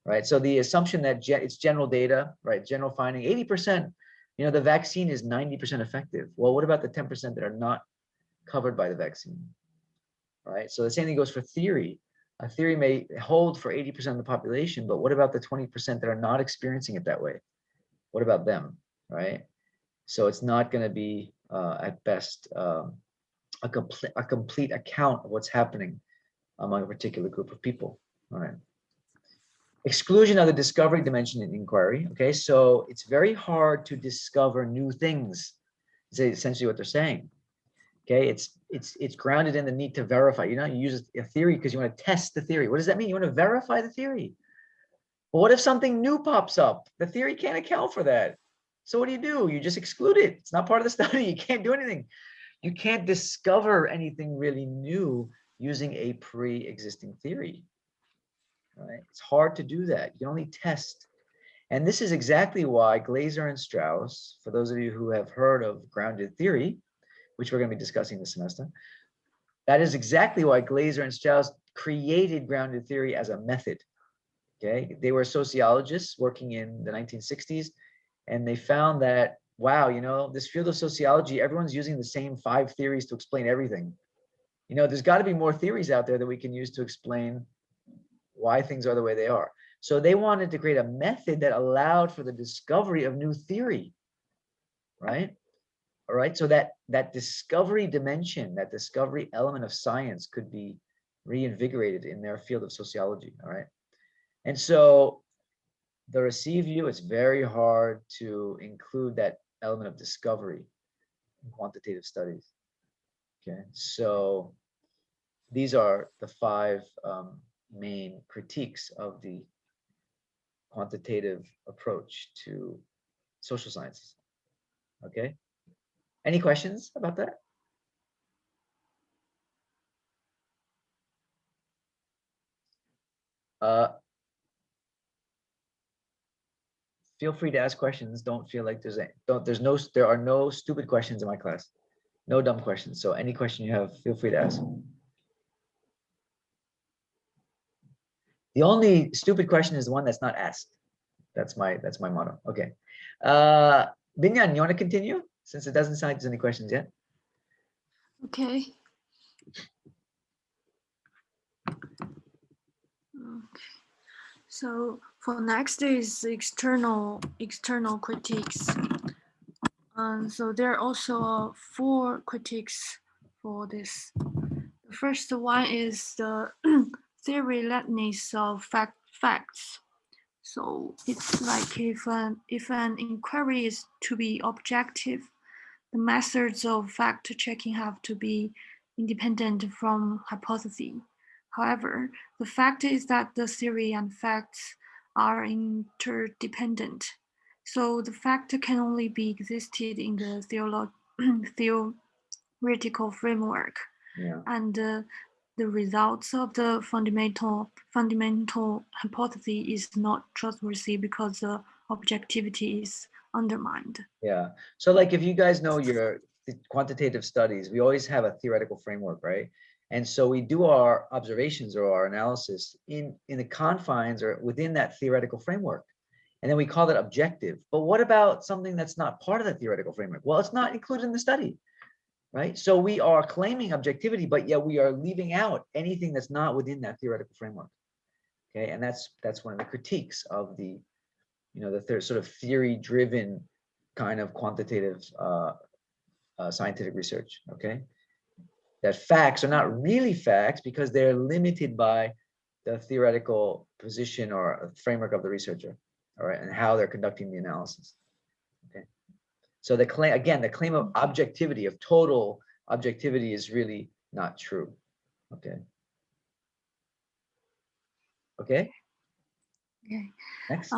right? So the assumption that it's general data, right? General finding, 80%, the vaccine is 90% effective. Well, what about the 10% that are not covered by the vaccine, right? So the same thing goes for theory. A theory may hold for 80% of the population, but what about the 20% that are not experiencing it that way? What about them, right? So it's not going to be at best a complete account of what's happening among a particular group of people. All right. Exclusion of the discovery dimension in inquiry. Okay, so it's very hard to discover new things. Is essentially what they're saying. Okay, it's grounded in the need to verify. You use a theory because you want to test the theory. What does that mean? You want to verify the theory. Well, what if something new pops up? The theory can't account for that. So what do? You just exclude it. It's not part of the study. You can't do anything. You can't discover anything really new using a pre-existing theory. Right? It's hard to do that. You can only test. And this is exactly why Glaser and Strauss, for those of you who have heard of grounded theory, which we're going to be discussing this semester, that is exactly why Glaser and Strauss created grounded theory as a method. Okay, they were sociologists working in the 1960s, and they found that, wow, you know, this field of sociology, everyone's using the same 5 theories to explain everything. You know, there's got to be more theories out there that we can use to explain why things are the way they are. So they wanted to create a method that allowed for the discovery of new theory, right? All right, so that discovery dimension, that discovery element of science could be reinvigorated in their field of sociology, all right? And so the received view, it's very hard to include that element of discovery in quantitative studies, okay? So these are the 5 main critiques of the quantitative approach to social sciences, okay? Any questions about that? Feel free to ask questions. Don't feel like there are no stupid questions in my class. No dumb questions. So any question you have, feel free to ask. The only stupid question is the one that's not asked. That's my motto. Okay. Binyan, you want to continue? Since it doesn't sound like there's any questions yet. Okay. So for next is external critiques. So there are also 4 critiques for this. The first one is the theory-lessness of facts. So it's like if an inquiry is to be objective, the methods of fact-checking have to be independent from hypotheses. However, the fact is that the theory and facts are interdependent. So the fact can only be existed in the theoretical framework. Yeah. And the results of the fundamental hypothesis is not trustworthy because the objectivity is undermined. Yeah. So like if you guys know your quantitative studies, we always have a theoretical framework, right? And so we do our observations or our analysis in the confines or within that theoretical framework. And then we call that objective. But what about something that's not part of that theoretical framework? Well, it's not included in the study, right? So we are claiming objectivity, but yet we are leaving out anything that's not within that theoretical framework. Okay, and that's one of the critiques of the, you know, the sort of theory-driven kind of quantitative scientific research. Okay, that facts are not really facts because they're limited by the theoretical position or framework of the researcher, all right, and how they're conducting the analysis. Okay, so the claim, again, the claim of objectivity, of total objectivity, is really not true. Okay. Okay. Okay. Next.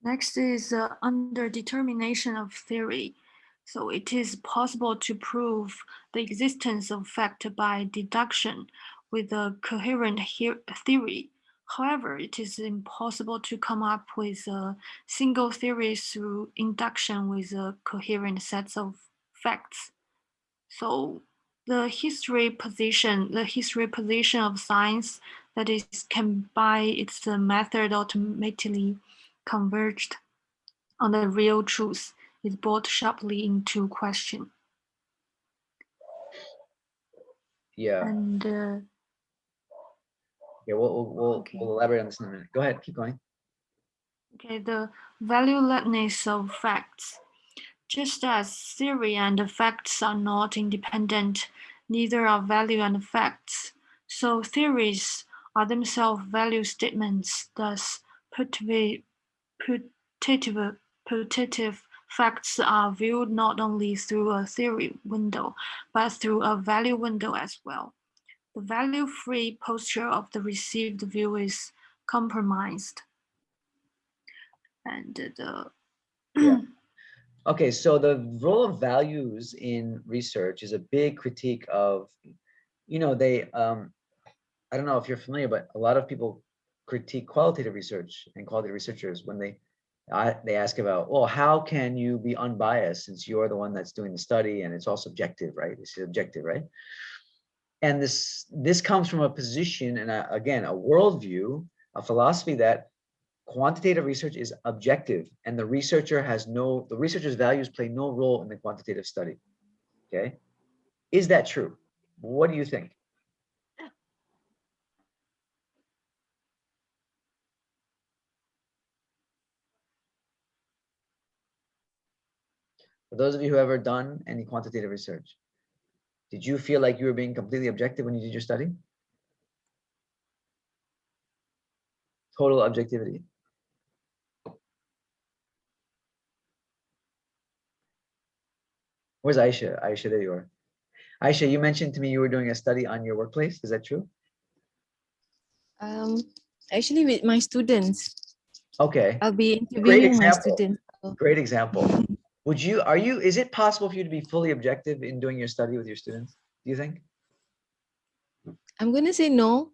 Next is under determination of theory. So it is possible to prove the existence of fact by deduction with a coherent theory. However, it is impossible to come up with a single theory through induction with a coherent set of facts. So the history position of science, that is, can by its method ultimately converged on the real truth, is brought sharply into question. Yeah. And yeah, we'll elaborate on this in a minute. Go ahead, keep going. Okay, the valuelessness of facts. Just as theory and facts are not independent, neither are value and facts. So theories are themselves value statements. Thus, putative facts are viewed not only through a theory window, but through a value window as well. The value-free posture of the received view is compromised. And the yeah. Okay, so the role of values in research is a big critique of, you know, they, I don't know if you're familiar, but a lot of people critique qualitative research and qualitative researchers when they ask about, well, how can you be unbiased since you're the one that's doing the study and it's all subjective, right? This is objective, right? And this comes from a position and again, a worldview, a philosophy that quantitative research is objective and the researcher's values play no role in the quantitative study. Okay. Is that true? What do you think? For those of you who have ever done any quantitative research, did you feel like you were being completely objective when you did your study? Total objectivity. Where's Aisha? Aisha, there you are. Aisha, you mentioned to me you were doing a study on your workplace. Is that true? Actually, with my students. Okay. I'll be interviewing my students. Great example. Is it possible for you to be fully objective in doing your study with your students? Do you think? I'm going to say no.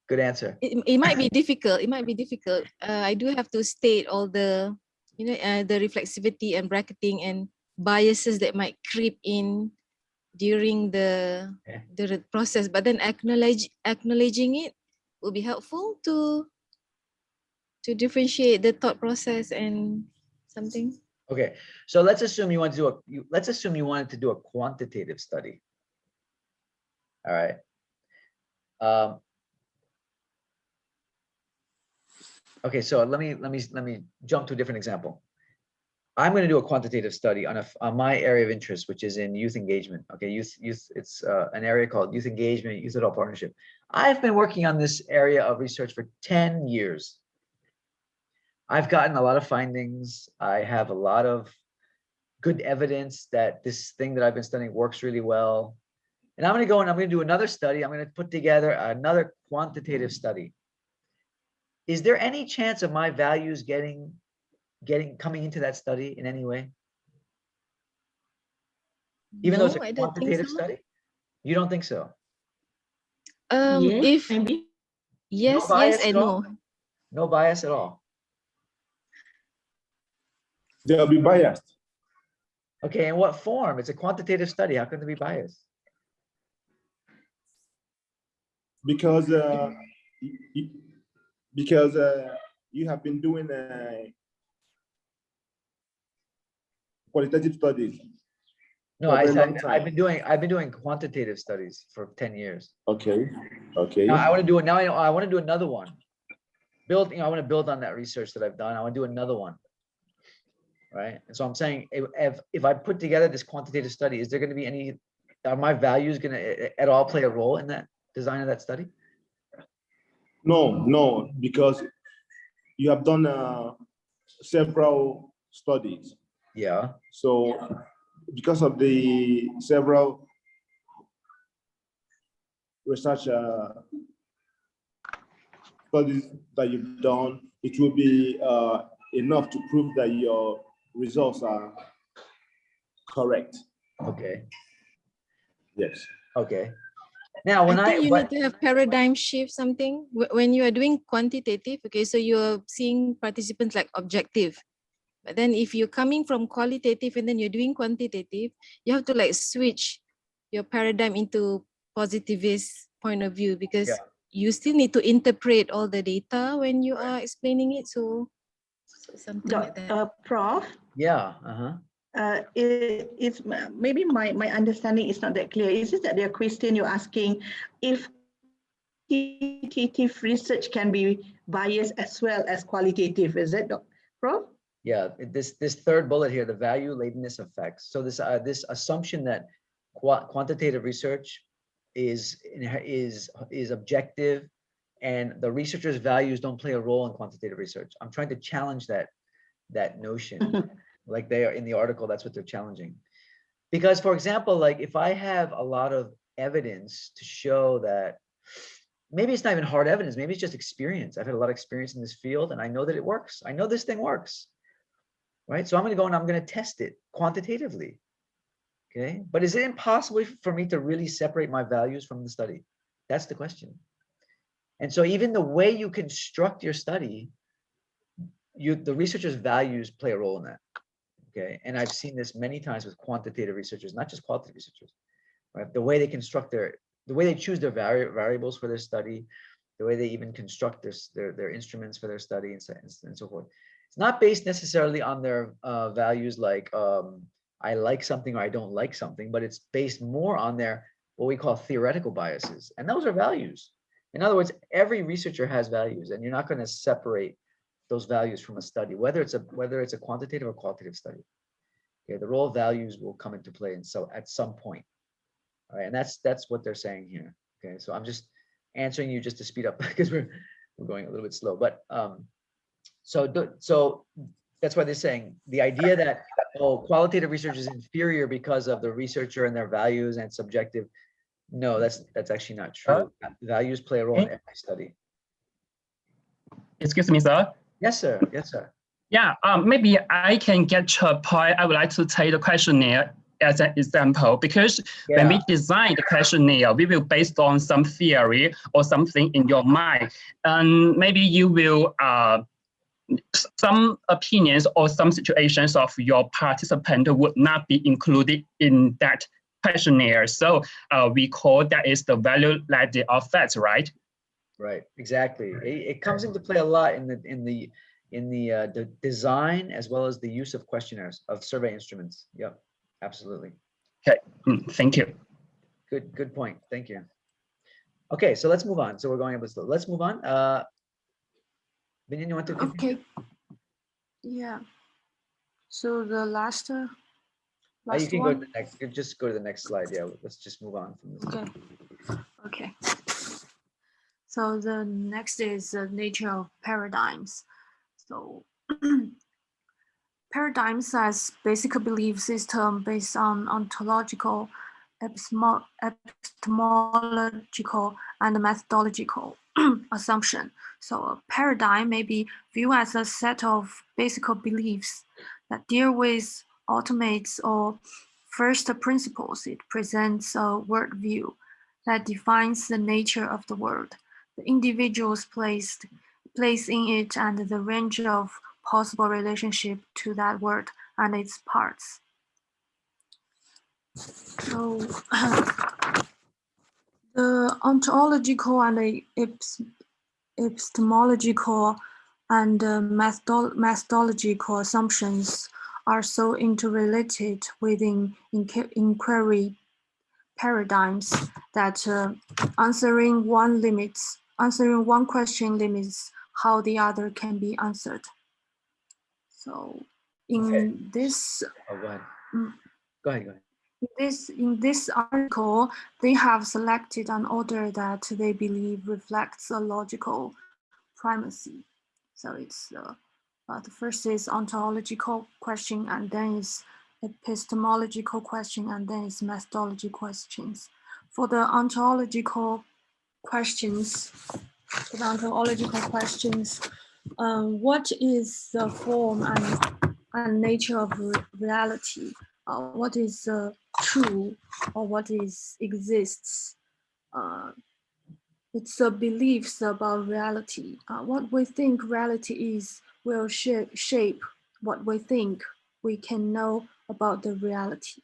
Good answer. It might be difficult. It might be difficult. I do have to state all the, the reflexivity and bracketing and biases that might creep in during the process. But then acknowledging it will be helpful to differentiate the thought process and something. Okay, so let's assume you wanted to do a quantitative study. All right. Okay, so let me jump to a different example. I'm going to do a quantitative study on my area of interest, which is in youth engagement. Okay, youth. It's an area called youth engagement, youth adult partnership. I've been working on this area of research for 10 years. I've gotten a lot of findings. I have a lot of good evidence that this thing that I've been studying works really well. And I'm going to go and I'm going to do another study. I'm going to put together another quantitative study. Is there any chance of my values coming into that study in any way? Even though it's a quantitative study? You don't think so? If maybe. Yes, yes and no. No bias at all. They'll be biased. Okay, in what form? It's a quantitative study. How can there be bias? Because you have been doing qualitative studies. No, I've been doing quantitative studies for 10 years. Okay. Okay. Now I want to do it. Now I want to do another one. I want to build on that research that I've done. I want to do another one. Right. And so I'm saying if I put together this quantitative study, is there going to be are my values going to at all play a role in that design of that study? No, because you have done several studies. Yeah. So because of the several research studies that you've done, it will be enough to prove that your results are correct. Okay. Yes. Okay. Now, when I think you need to have paradigm shift something when you are doing quantitative. Okay, so you're seeing participants like objective, but then if you're coming from qualitative and then you're doing quantitative, you have to like switch your paradigm into positivist point of view because you still need to interpret all the data when you are explaining it. So something like that. Prof. Yeah. It's maybe my understanding is not that clear. Is it that the question you're asking if quantitative research can be biased as well as qualitative? Is that, Prof? Yeah. This third bullet here, the value latentness effects. So this assumption that quantitative research is objective and the researcher's values don't play a role in quantitative research. I'm trying to challenge that notion. Like they are in the article, that's what they're challenging. Because for example, like if I have a lot of evidence to show that, maybe it's not even hard evidence, maybe it's just experience. I've had a lot of experience in this field and I know that it works. I know this thing works, right? So I'm going to go and I'm going to test it quantitatively. Okay. But is it impossible for me to really separate my values from the study? That's the question. And so even the way you construct your study, the researcher's values play a role in that. Okay, and I've seen this many times with quantitative researchers, not just qualitative researchers, right? The way they construct the way they choose their variables for their study, the way they even construct their instruments for their study and so forth. It's not based necessarily on their values like I like something or I don't like something, but it's based more on their what we call theoretical biases, and those are values. In other words, every researcher has values, and you're not going to separate those values from a study, whether it's a quantitative or qualitative study. Okay, the role of values will come into play, and so at some point, all right, and that's what they're saying here. Okay, so I'm just answering you just to speed up because we're going a little bit slow, but so that's why they're saying the idea that qualitative research is inferior because of the researcher and their values and subjective. No, that's actually not true. Values play a role in every study. Excuse me, sir. Yes, sir. Yes, sir. Yeah, maybe I can get to a point. I would like to take the questionnaire as an example, because when we design the questionnaire, we will based on some theory or something in your mind, and maybe you will some opinions or some situations of your participant would not be included in that questionnaire. So we call that is the value-added effect, right? Right, exactly. It comes into play a lot in the design as well as the use of questionnaires, of survey instruments. Yep, absolutely. Okay, thank you. Good point. Thank you. Okay, so let's move on. So we're going a bit slow. Let's move on. Binian, you want to continue? Okay. Yeah. So the last You can go to the next. You can just go to the next slide. Yeah, let's just move on from this. Okay. Okay. So the next is the nature of paradigms. So paradigms as basic belief system based on ontological, epistemological, and methodological assumption. So a paradigm may be viewed as a set of basic beliefs that deal with ultimates or first principles. It presents a worldview that defines the nature of the world, the individual's place in it, and the range of possible relationship to that world and its parts. So the ontological and epistemological and methodological assumptions are so interrelated within inquiry paradigms that answering one question limits how the other can be answered. So in this, Go ahead. In this article, they have selected an order that they believe reflects a logical primacy. So it's the first is ontological question, and then is epistemological question, and then is methodology questions. For the ontological questions, what is the form and nature of reality? What is true, or what is exists? It's the beliefs about reality. What we think reality is will shape what we think we can know about the reality.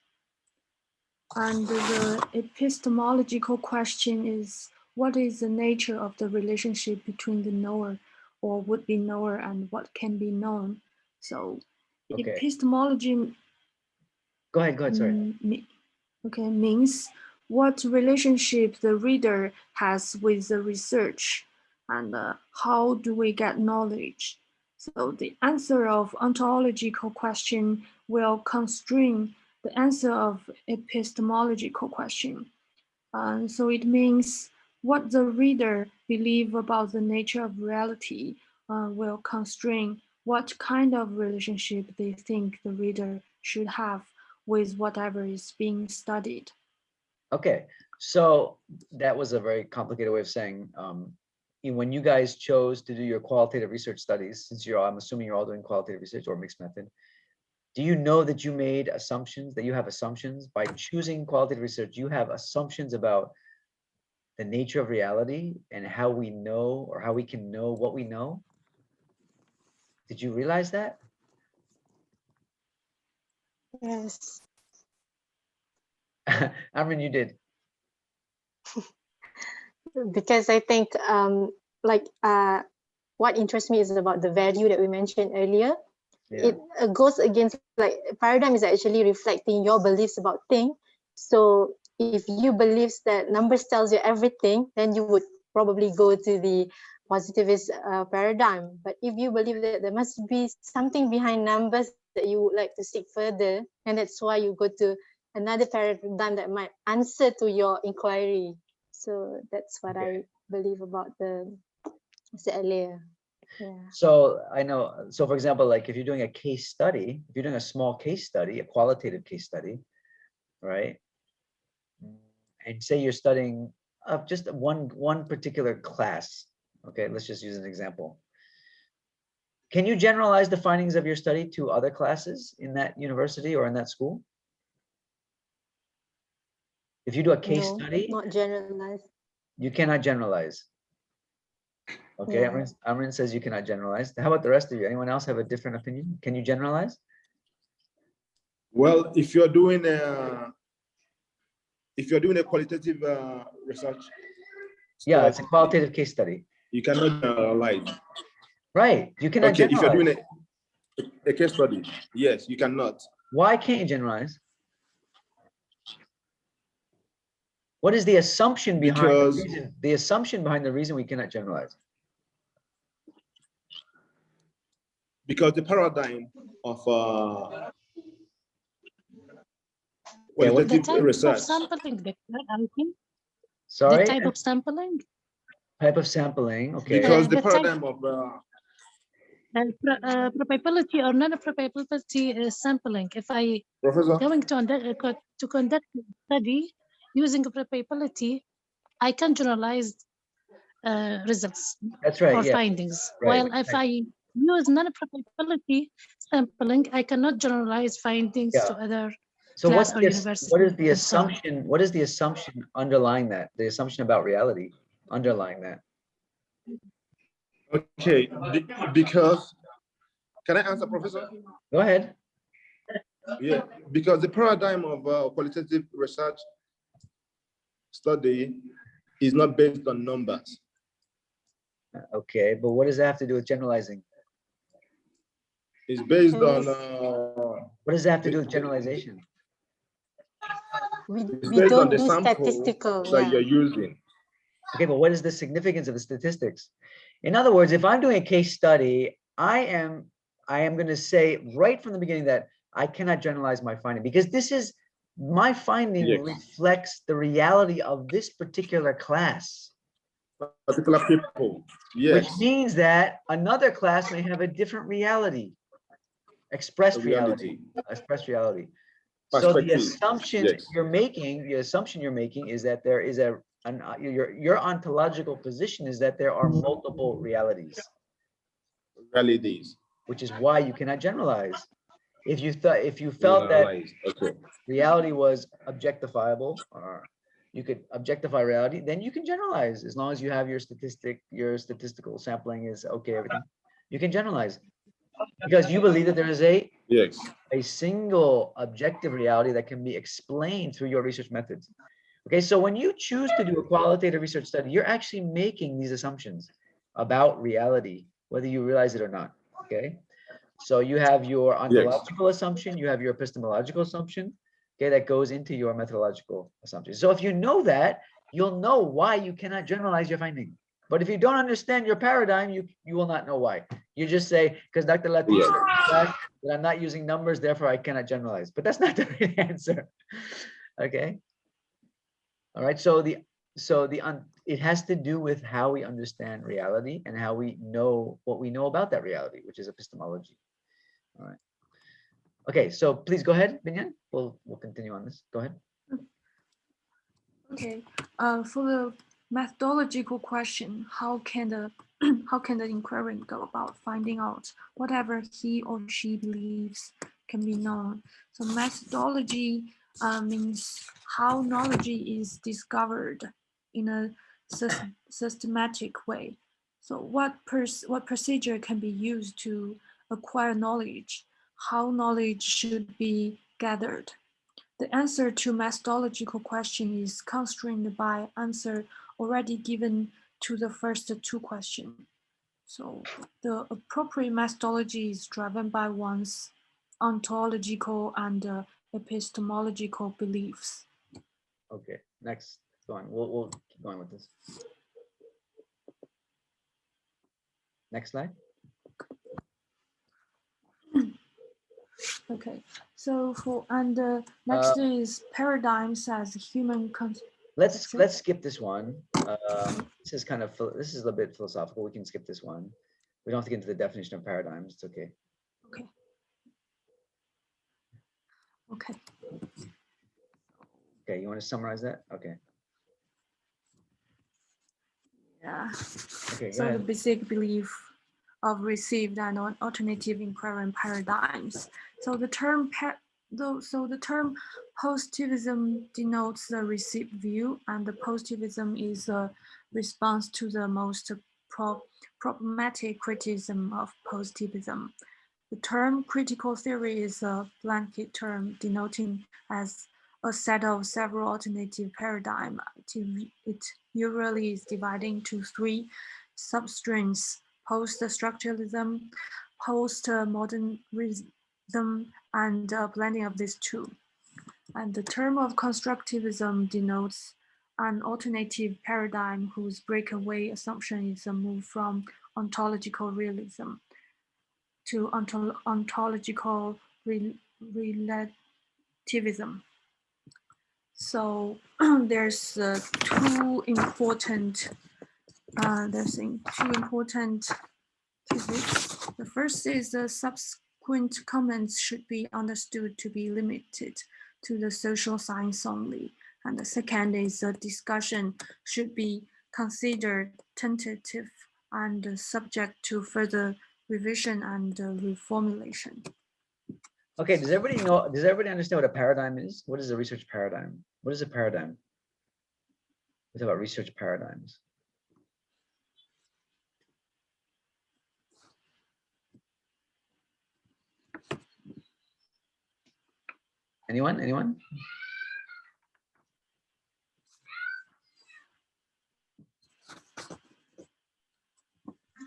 And the epistemological question is, what is the nature of the relationship between the knower or would-be knower and what can be known? So epistemology Go ahead, sorry. Okay, means what relationship the reader has with the research and how do we get knowledge. So the answer of ontological question will constrain the answer of epistemological question. So it means what the reader believe about the nature of reality will constrain what kind of relationship they think the reader should have with whatever is being studied. Okay, so that was a very complicated way of saying, when you guys chose to do your qualitative research studies, since I'm assuming you're all doing qualitative research or mixed method, do you know that you made assumptions, that you have assumptions by choosing qualitative research? You have assumptions about the nature of reality and how we know, or how we can know what we know? Did you realize that? Yes. Amrin, you did. Because I think what interests me is about the value that we mentioned earlier. Yeah. It goes against, like, paradigm is actually reflecting your beliefs about things. So if you believe that numbers tells you everything, then you would probably go to the positivist paradigm. But if you believe that there must be something behind numbers that you would like to seek further, and that's why you go to another paradigm that might answer to your inquiry. So that's what I believe about the earlier. Yeah. So I know, so for example, like if you're doing a case study, if you're doing a small case study, a qualitative case study, right? And say you're studying just one particular class. Okay, let's just use an example. Can you generalize the findings of your study to other classes in that university or in that school? If you do a case study, not generalized. You cannot generalize. Okay, Yeah. Amrin says you cannot generalize. How about the rest of you? Anyone else have a different opinion? Can you generalize? Well, if you're doing a qualitative research, yeah, it's a qualitative case study. You cannot generalize. Right, you cannot generalize. If you're doing a case study, yes, you cannot. Why can't you generalize? What is the assumption behind the assumption behind the reason we cannot generalize? Because the paradigm of qualitative research. Sampling, Sorry? The type of sampling. Type of sampling, okay. Because the paradigm of probability or non-probability sampling. If I Professor? going to conduct a study using a probability, I can generalize results. That's right, or yeah. findings. Right, While if I use non-probability sampling, I cannot generalize findings to other So class or university. what is the assumption? What is the assumption underlying that? The assumption about reality underlying that? Okay, because can I answer, Professor? Go ahead. Yeah, because the paradigm of qualitative research study is not based on numbers. Okay, but what does that have to do with generalizing? It's based on. What does that have to do with generalization? We based on don't the do sample statistical. that you're using. Okay, but what is the significance of the statistics? In other words, if I'm doing a case study, I am going to say right from the beginning that I cannot generalize my finding, because this is my finding reflects the reality of this particular class. Particular people, yes. Which means that another class may have a different reality, expressed reality. So the assumption you're making, is that there is your ontological position is that there are multiple realities. Which is why you cannot generalize. If you felt that reality was objectifiable, or you could objectify reality, then you can generalize as long as you have your statistical sampling is okay, everything. You can generalize because you believe that there is a single objective reality that can be explained through your research methods. Okay, so when you choose to do a qualitative research study, you're actually making these assumptions about reality, whether you realize it or not. Okay, so you have your ontological assumption, you have your epistemological assumption, okay, that goes into your methodological assumption. So if you know that, you'll know why you cannot generalize your finding. But if you don't understand your paradigm, you will not know why. You just say, because Dr. Latif said that I'm not using numbers, therefore I cannot generalize. But that's not the right answer. Okay. All right. So it has to do with how we understand reality and how we know what we know about that reality, which is epistemology. All right. Okay, so please go ahead, Binyan. We'll continue on this. Go ahead. Okay. For the methodological question, how can the inquiry go about finding out whatever he or she believes can be known? So methodology means how knowledge is discovered in a systematic way. So what procedure can be used to acquire knowledge? How knowledge should be gathered? The answer to methodological question is constrained by answer already given to the first two questions. So the appropriate methodology is driven by one's ontological and epistemological beliefs. Okay, next, go on. We'll keep going with this. Next slide. Okay, so next is paradigms as human. Let's skip this one. This is this is a bit philosophical. We can skip this one. We don't have to get into the definition of paradigms. It's okay. Okay. Okay. Okay, you want to summarize that? Okay. Yeah. Okay, So the basic belief of received and alternative inquiry paradigms. So the term positivism denotes the received view, and the positivism is a response to the most problematic criticism of positivism. The term critical theory is a blanket term denoting as a set of several alternative paradigms. It usually is divided into three substrains: post-structuralism, post-modernism, and a blending of these two. And the term of constructivism denotes an alternative paradigm whose breakaway assumption is a move from ontological realism to ontological relativism. So there's two important physics. The first is the subsequent comments should be understood to be limited to the social science only. And the second is the discussion should be considered tentative and subject to further revision and reformulation. Okay, does everybody understand what a paradigm is? What is a research paradigm? What is a paradigm? We talk about research paradigms. Anyone?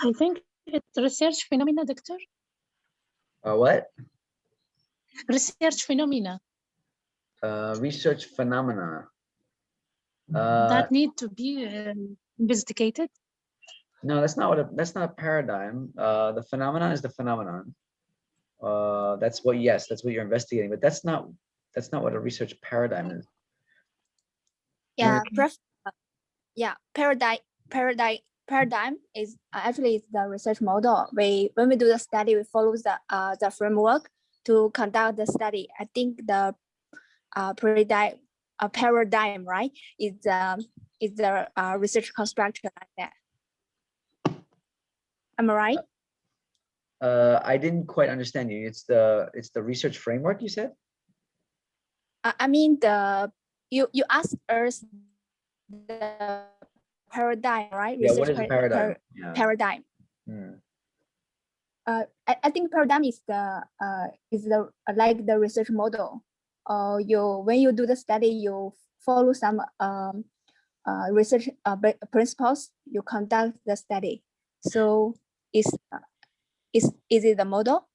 I think it's research phenomena, Doctor. What? Research phenomena. Research phenomena. That need to be investigated. No, that's not a paradigm. The phenomenon is the phenomenon. That's what you're investigating, but that's not what a research paradigm is. Yeah, paradigm is actually the research model. When we do the study, we follow the framework to conduct the study. I think the paradigm, right, is the research construction like that. Am I right? I didn't quite understand you. It's the research framework you said? I mean you asked us the paradigm, right? Yeah, what is a paradigm? Paradigm. I think paradigm is the like the research model. When you do the study, you follow some research principles. You conduct the study. So is it the model?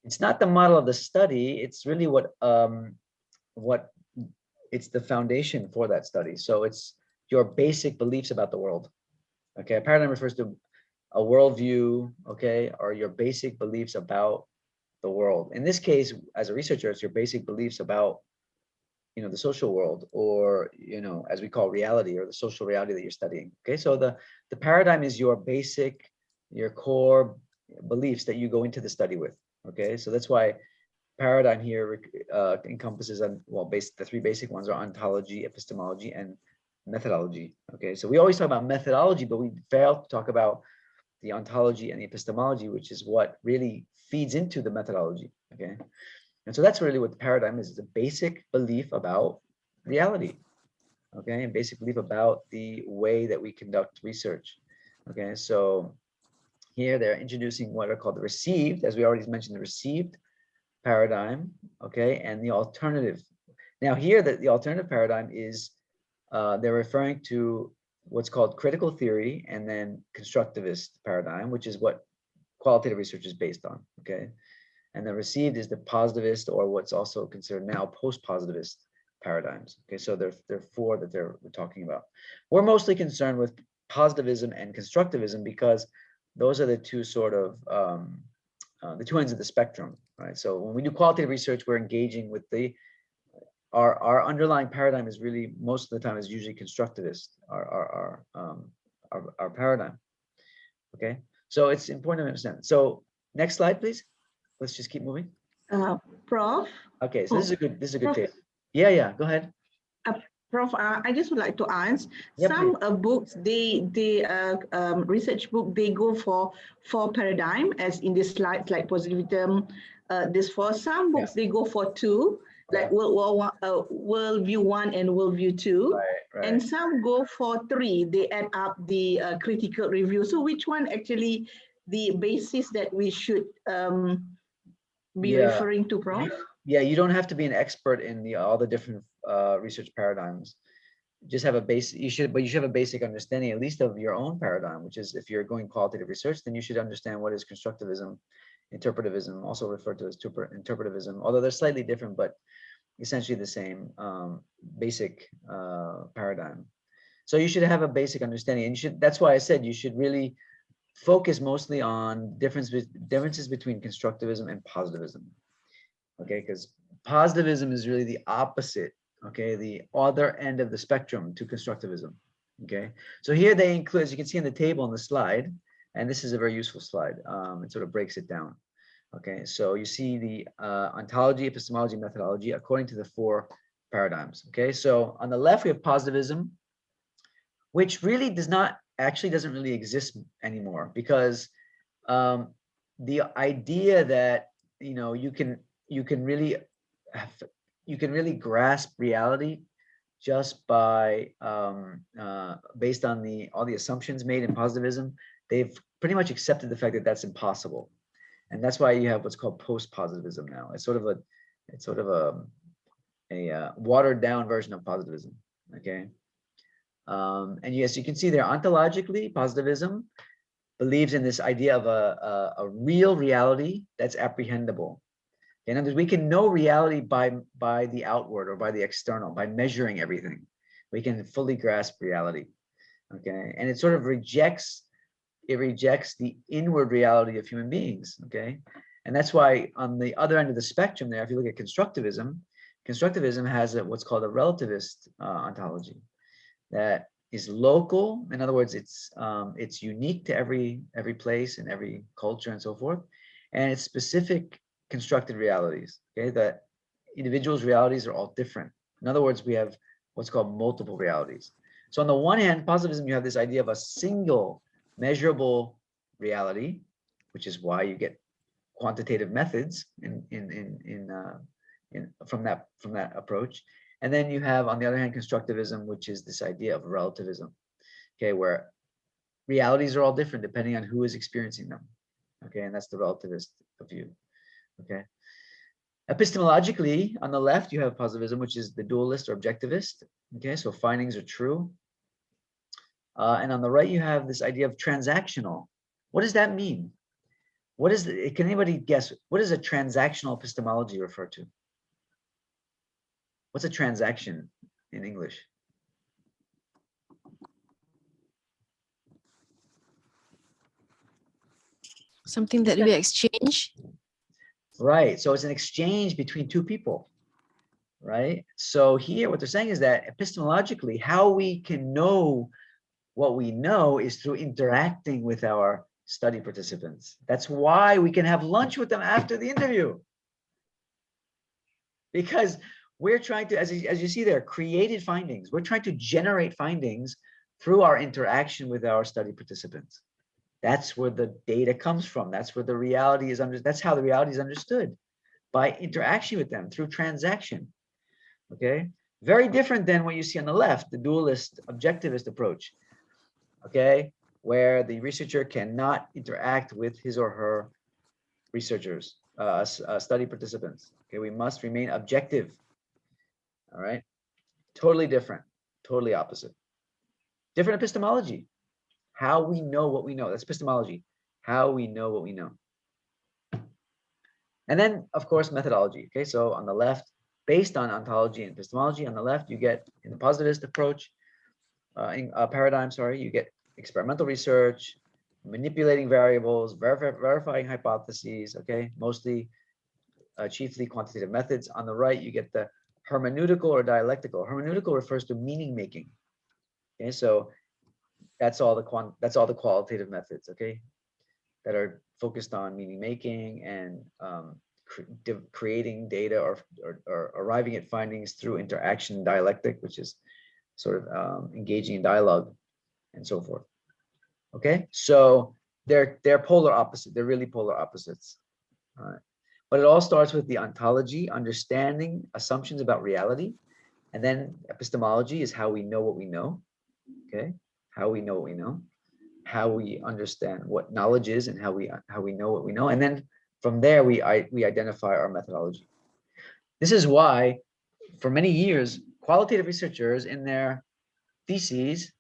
It's not the model of the study. It's really what it's the foundation for that study. So it's your basic beliefs about the world. Okay, a paradigm refers to a worldview, okay, or your basic beliefs about the world. In this case, as a researcher, it's your basic beliefs about, the social world, or, as we call reality, or the social reality that you're studying. Okay, so the paradigm is your core beliefs that you go into the study with. Okay, so that's why paradigm here encompasses the three basic ones are ontology, epistemology, and methodology. Okay, so we always talk about methodology, but we fail to talk about the ontology and the epistemology, which is what really feeds into the methodology. Okay, and so that's really what the paradigm is. It's a basic belief about reality. okay, and basic belief about the way that we conduct research. Okay, so here they're introducing what are called the received, as we already mentioned, the received paradigm, okay, and the alternative. Now here, the alternative paradigm is, they're referring to what's called critical theory and then constructivist paradigm, which is what qualitative research is based on, okay? And the received is the positivist, or what's also considered now post-positivist paradigms. Okay, so there are four that we're talking about. We're mostly concerned with positivism and constructivism because those are the two sort of the two ends of the spectrum, right? So when we do qualitative research, we're engaging with our underlying paradigm is really, most of the time, is usually constructivist, our paradigm. Okay, so it's important to understand. So next slide, please. Let's just keep moving. Prof. Okay, so this is a good Prof. tape. Yeah, go ahead. Prof, I just would like to ask, Yep, some books, research book, they go for paradigm, as in this slide, like positivism. This for some books, they go for two, like worldview 1 and worldview 2. Right. And some go for 3. They add up the critical review. So which one actually the basis that we should be referring to, Prof? Yeah, you don't have to be an expert in all the different research paradigms. Just have a base. You should have a basic understanding, at least, of your own paradigm. Which is, if you're going qualitative research, then you should understand what is constructivism, interpretivism, also referred to as interpretivism. Although they're slightly different, but essentially the same basic paradigm. So you should have a basic understanding, and that's why I said you should really focus mostly on differences between constructivism and positivism. Okay, because positivism is really the opposite, okay, the other end of the spectrum to constructivism. Okay, so here they include, as you can see in the table on the slide, and this is a very useful slide. It sort of breaks it down. Okay, so you see the ontology, epistemology, methodology according to the 4 paradigms. Okay, so on the left we have positivism, which really doesn't really exist anymore, because the idea that you can really grasp reality just by based on all the assumptions made in positivism, they've pretty much accepted the fact that that's impossible. And that's why you have what's called post-positivism now. It's sort of a watered down version of positivism. Okay, and yes, you can see there, ontologically, positivism believes in this idea of a real reality that's apprehendable. In other words, we can know reality by the outward, or by the external, by measuring everything. We can fully grasp reality. Okay, and it sort of rejects the inward reality of human beings. Okay, and that's why on the other end of the spectrum there, if you look at constructivism has what's called a relativist ontology that is local. In other words, it's unique to every place and every culture and so forth, and it's specific constructed realities. Okay, that individuals' realities are all different. In other words, we have what's called multiple realities. So on the one hand, positivism, you have this idea of a single measurable reality, which is why you get quantitative methods from that approach. And then you have, on the other hand, constructivism, which is this idea of relativism, okay, where realities are all different depending on who is experiencing them. Okay, and that's the relativist view. Okay, epistemologically, on the left, you have positivism, which is the dualist or objectivist. Okay, so findings are true. And on the right, you have this idea of transactional. What does that mean? Can anybody guess, what does a transactional epistemology refer to? What's a transaction in English? Something that we exchange. Right, so it's an exchange between two people, right? So here, what they're saying is that epistemologically, how we can know what we know is through interacting with our study participants. That's why we can have lunch with them after the interview. Because we're trying to, as you see there, created findings. We're trying to generate findings through our interaction with our study participants. That's where the data comes from. That's where the reality is that's how the reality is understood, by interaction with them through transaction. Okay, Very different than what you see on the left, the dualist, objectivist approach, okay, where the researcher cannot interact with his or her researchers, study participants. Okay, we must remain objective. All right, totally different, totally opposite. Different epistemology, how we know what we know. That's epistemology, how we know what we know. And then, of course, methodology. Okay, so on the left, based on ontology and epistemology, on the left, you get in the positivist approach, paradigm, sorry, you get experimental research, manipulating variables, verifying hypotheses, okay, mostly, chiefly quantitative methods. On the right, you get the hermeneutical or dialectical. Hermeneutical refers to meaning making. Okay, so that's all the qualitative methods, okay, that are focused on meaning making and creating data or arriving at findings through interaction dialectic, which is sort of engaging in dialogue and so forth. Okay, so they're polar opposite. They're really polar opposites. All right. But it all starts with the ontology, understanding assumptions about reality, and then epistemology is how we know what we know. Okay, how we know what we know, how we understand what knowledge is, and how we know what we know, and then from there we identify our methodology. This is why, for many years, qualitative researchers in their theses,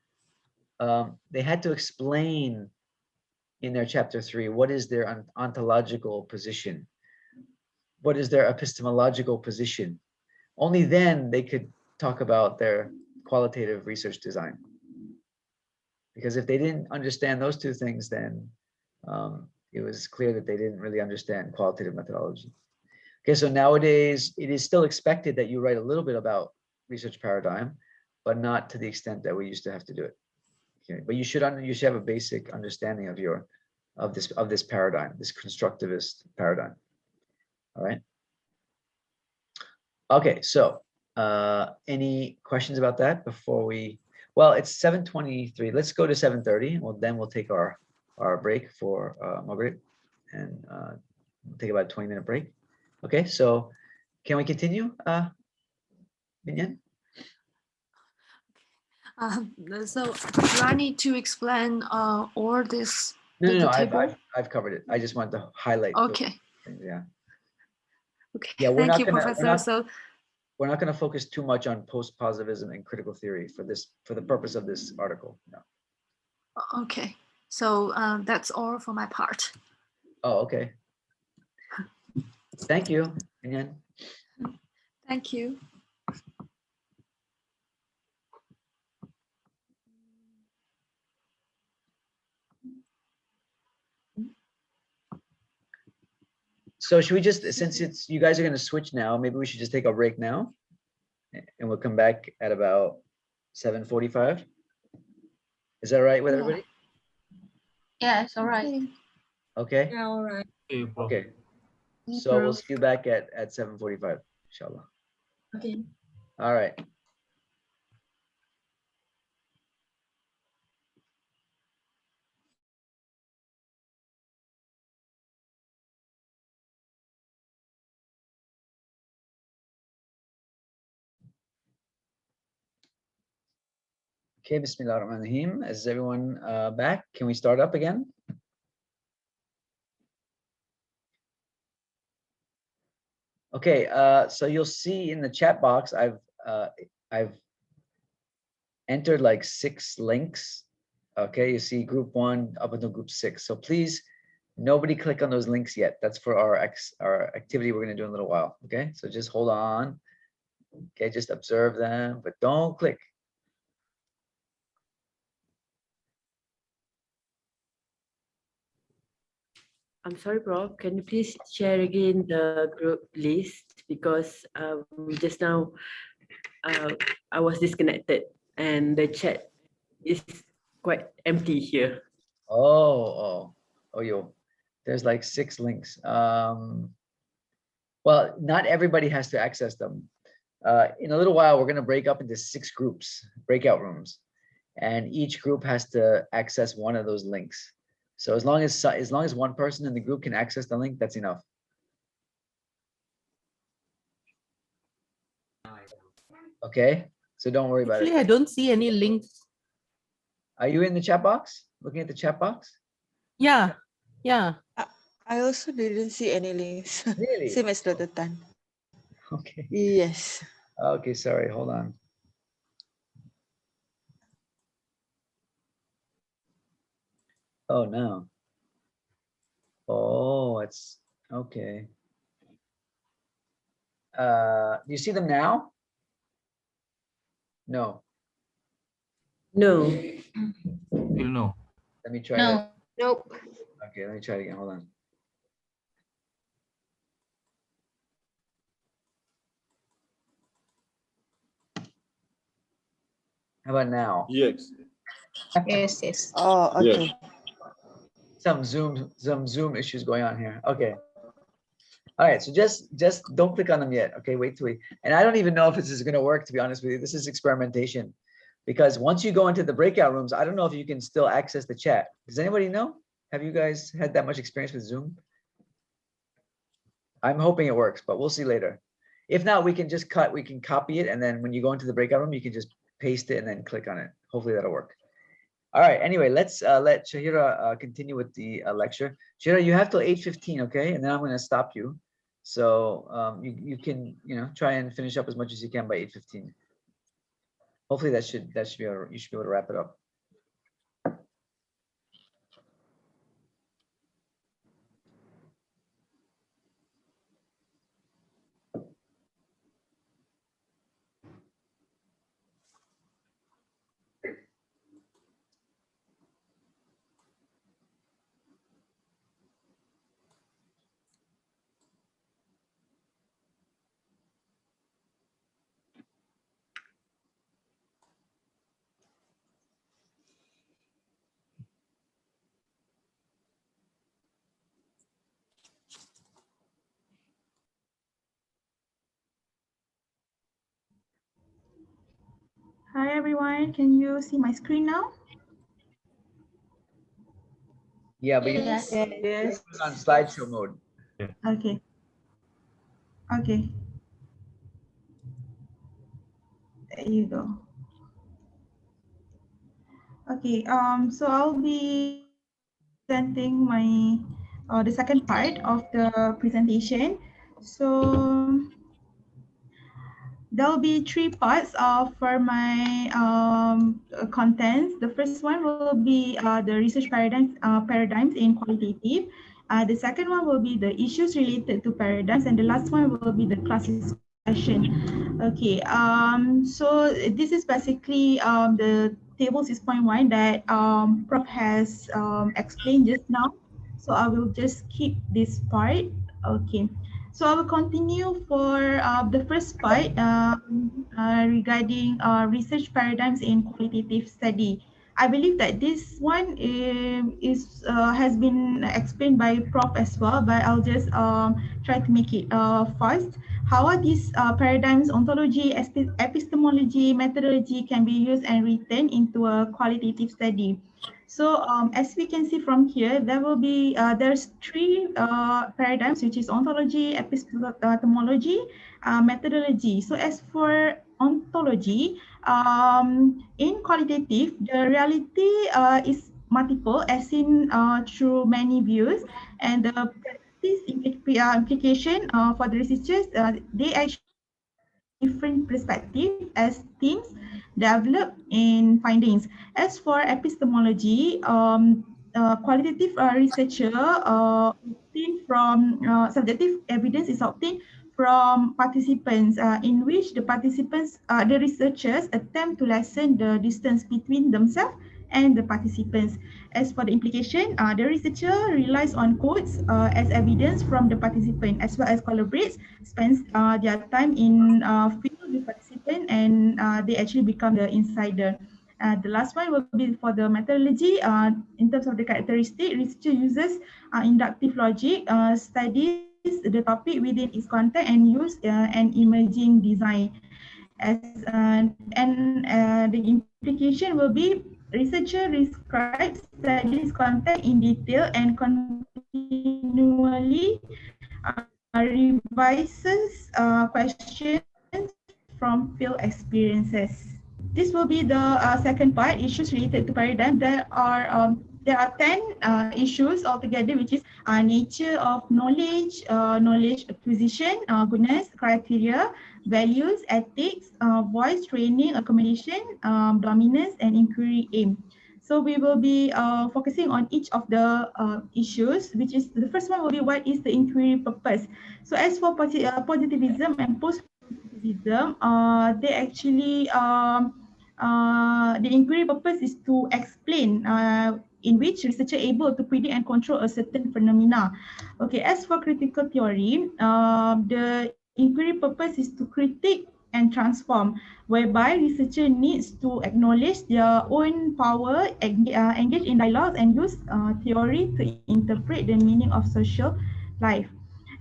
they had to explain in their chapter 3 what is their ontological position, what is their epistemological position. Only then they could talk about their qualitative research design. Because if they didn't understand those two things, then it was clear that they didn't really understand qualitative methodology. Okay, so nowadays it is still expected that you write a little bit about research paradigm, but not to the extent that we used to have to do it. Okay, but you should have a basic understanding of this paradigm, this constructivist paradigm. All right. Okay, so any questions about that before we? Well, it's 7:23. Let's go to 7:30. Well, then we'll take our break for Margaret, and take about a 20-minute break. Okay, so can we continue, Binyan? So do I need to explain all this? No, I've covered it. I just wanted to highlight. Okay. Yeah. Okay. Yeah, Thank you, Professor. We're not going to focus too much on post-positivism and critical theory for the purpose of this article. No. Okay. So that's all for my part. Oh, okay. Thank you, Binyan. Thank you. So should we just, since you guys are going to switch now, maybe we should just take a break now, and we'll come back at about 7:45. Is that right with everybody? Yeah, it's all right. Okay. Yeah, all right. Okay. So we'll see you back at 7:45, inshallah. Okay. All right. Okay, Bismillahirrahmanirrahim. Is everyone back? Can we start up again? Okay, so you'll see in the chat box, I've entered like 6 links. Okay, you see group 1 up until group 6. So please, nobody click on those links yet. That's for our activity we're gonna do in a little while. Okay, so just hold on. Okay, just observe them, but don't click. I'm sorry, Prof. Can you please share again the group list, because just now I was disconnected and the chat is quite empty here. Oh, yo, there's like 6 links. Well, not everybody has to access them. In a little while, we're gonna break up into 6 groups, breakout rooms, and each group has to access one of those links. So as long as one person in the group can access the link, that's enough. Okay, so don't worry about Actually, it. I don't see any links. Are you in the chat box? Looking at the chat box? Yeah, yeah. I also didn't see any links. Really? Same as Dr. Tan. Okay. Yes. Okay, sorry, hold on. Oh, no. Oh, it's okay. Do you see them now? No. No. Still no. Let me try No. that. Nope. Okay, let me try it again. Hold on. How about now? Yes. Yes, yes. Oh, okay. Yes. Some Zoom issues going on here. Okay. All right, so just don't click on them yet. Okay, wait till we, and I don't even know if this is going to work, to be honest with you. This is experimentation, because once you go into the breakout rooms, I don't know if you can still access the chat. Does anybody know? Have you guys had that much experience with Zoom? I'm hoping it works, but we'll see later. If not, we can just we can copy it, and then when you go into the breakout room, you can just paste it and then click on it. Hopefully that'll work. All right, anyway, let's let Shahira continue with the lecture. Shahira, you have till 8:15, okay? And then I'm going to stop you. So you can, try and finish up as much as you can by 8:15. Hopefully that should be you should be able to wrap it up. Hi everyone, can you see my screen now? Yeah, but Yes. you put it on slideshow mode. Okay. Okay. There you go. Okay. So I'll be presenting my the second part of the presentation. So there'll be three parts for my contents. The first one will be the research paradigms in qualitative. The second one will be the issues related to paradigms, and the last one will be the class discussion. Okay. So this is basically the table 6.1 that Prof has explained just now. So I will just skip this part. Okay. So I will continue for the first part regarding research paradigms in qualitative study. I believe that this one has been explained by Prof as well, but I'll just try to make it fast. How are these paradigms, ontology, epistemology, methodology can be used and written into a qualitative study? So as we can see from here, there will be there's three paradigms, which is ontology, epistemology, methodology. So as for ontology, in qualitative, the reality is multiple, as seen through many views, and the practice implication for the researchers, they actually different perspective as things develop in findings. As for epistemology, qualitative researcher obtain from subjective evidence is obtained from participants, in which the participants, the researchers attempt to lessen the distance between themselves and the participants. As for the implication, the researcher relies on quotes as evidence from the participant, as well as collaborates, spends their time in field with participant, and they actually become the insider. The last one will be for the methodology. In terms of the characteristic, researcher uses inductive logic, studies the topic within its context, and use an emerging design. The implication will be researcher describes studies content in detail and continually revises questions from field experiences. This will be the second part, issues related to paradigm. There are 10 issues altogether, which is nature of knowledge, knowledge acquisition, goodness, criteria, values, ethics, voice, training, accommodation, dominance, and inquiry aim. So we will be focusing on each of the issues, which is the first one will be what is the inquiry purpose. So as for positivism and post-positivism, they actually the inquiry purpose is to explain in which researcher able to predict and control a certain phenomena. Okay, as for critical theory, the inquiry purpose is to critique and transform, whereby researcher needs to acknowledge their own power, engage in dialogue, and use theory to interpret the meaning of social life.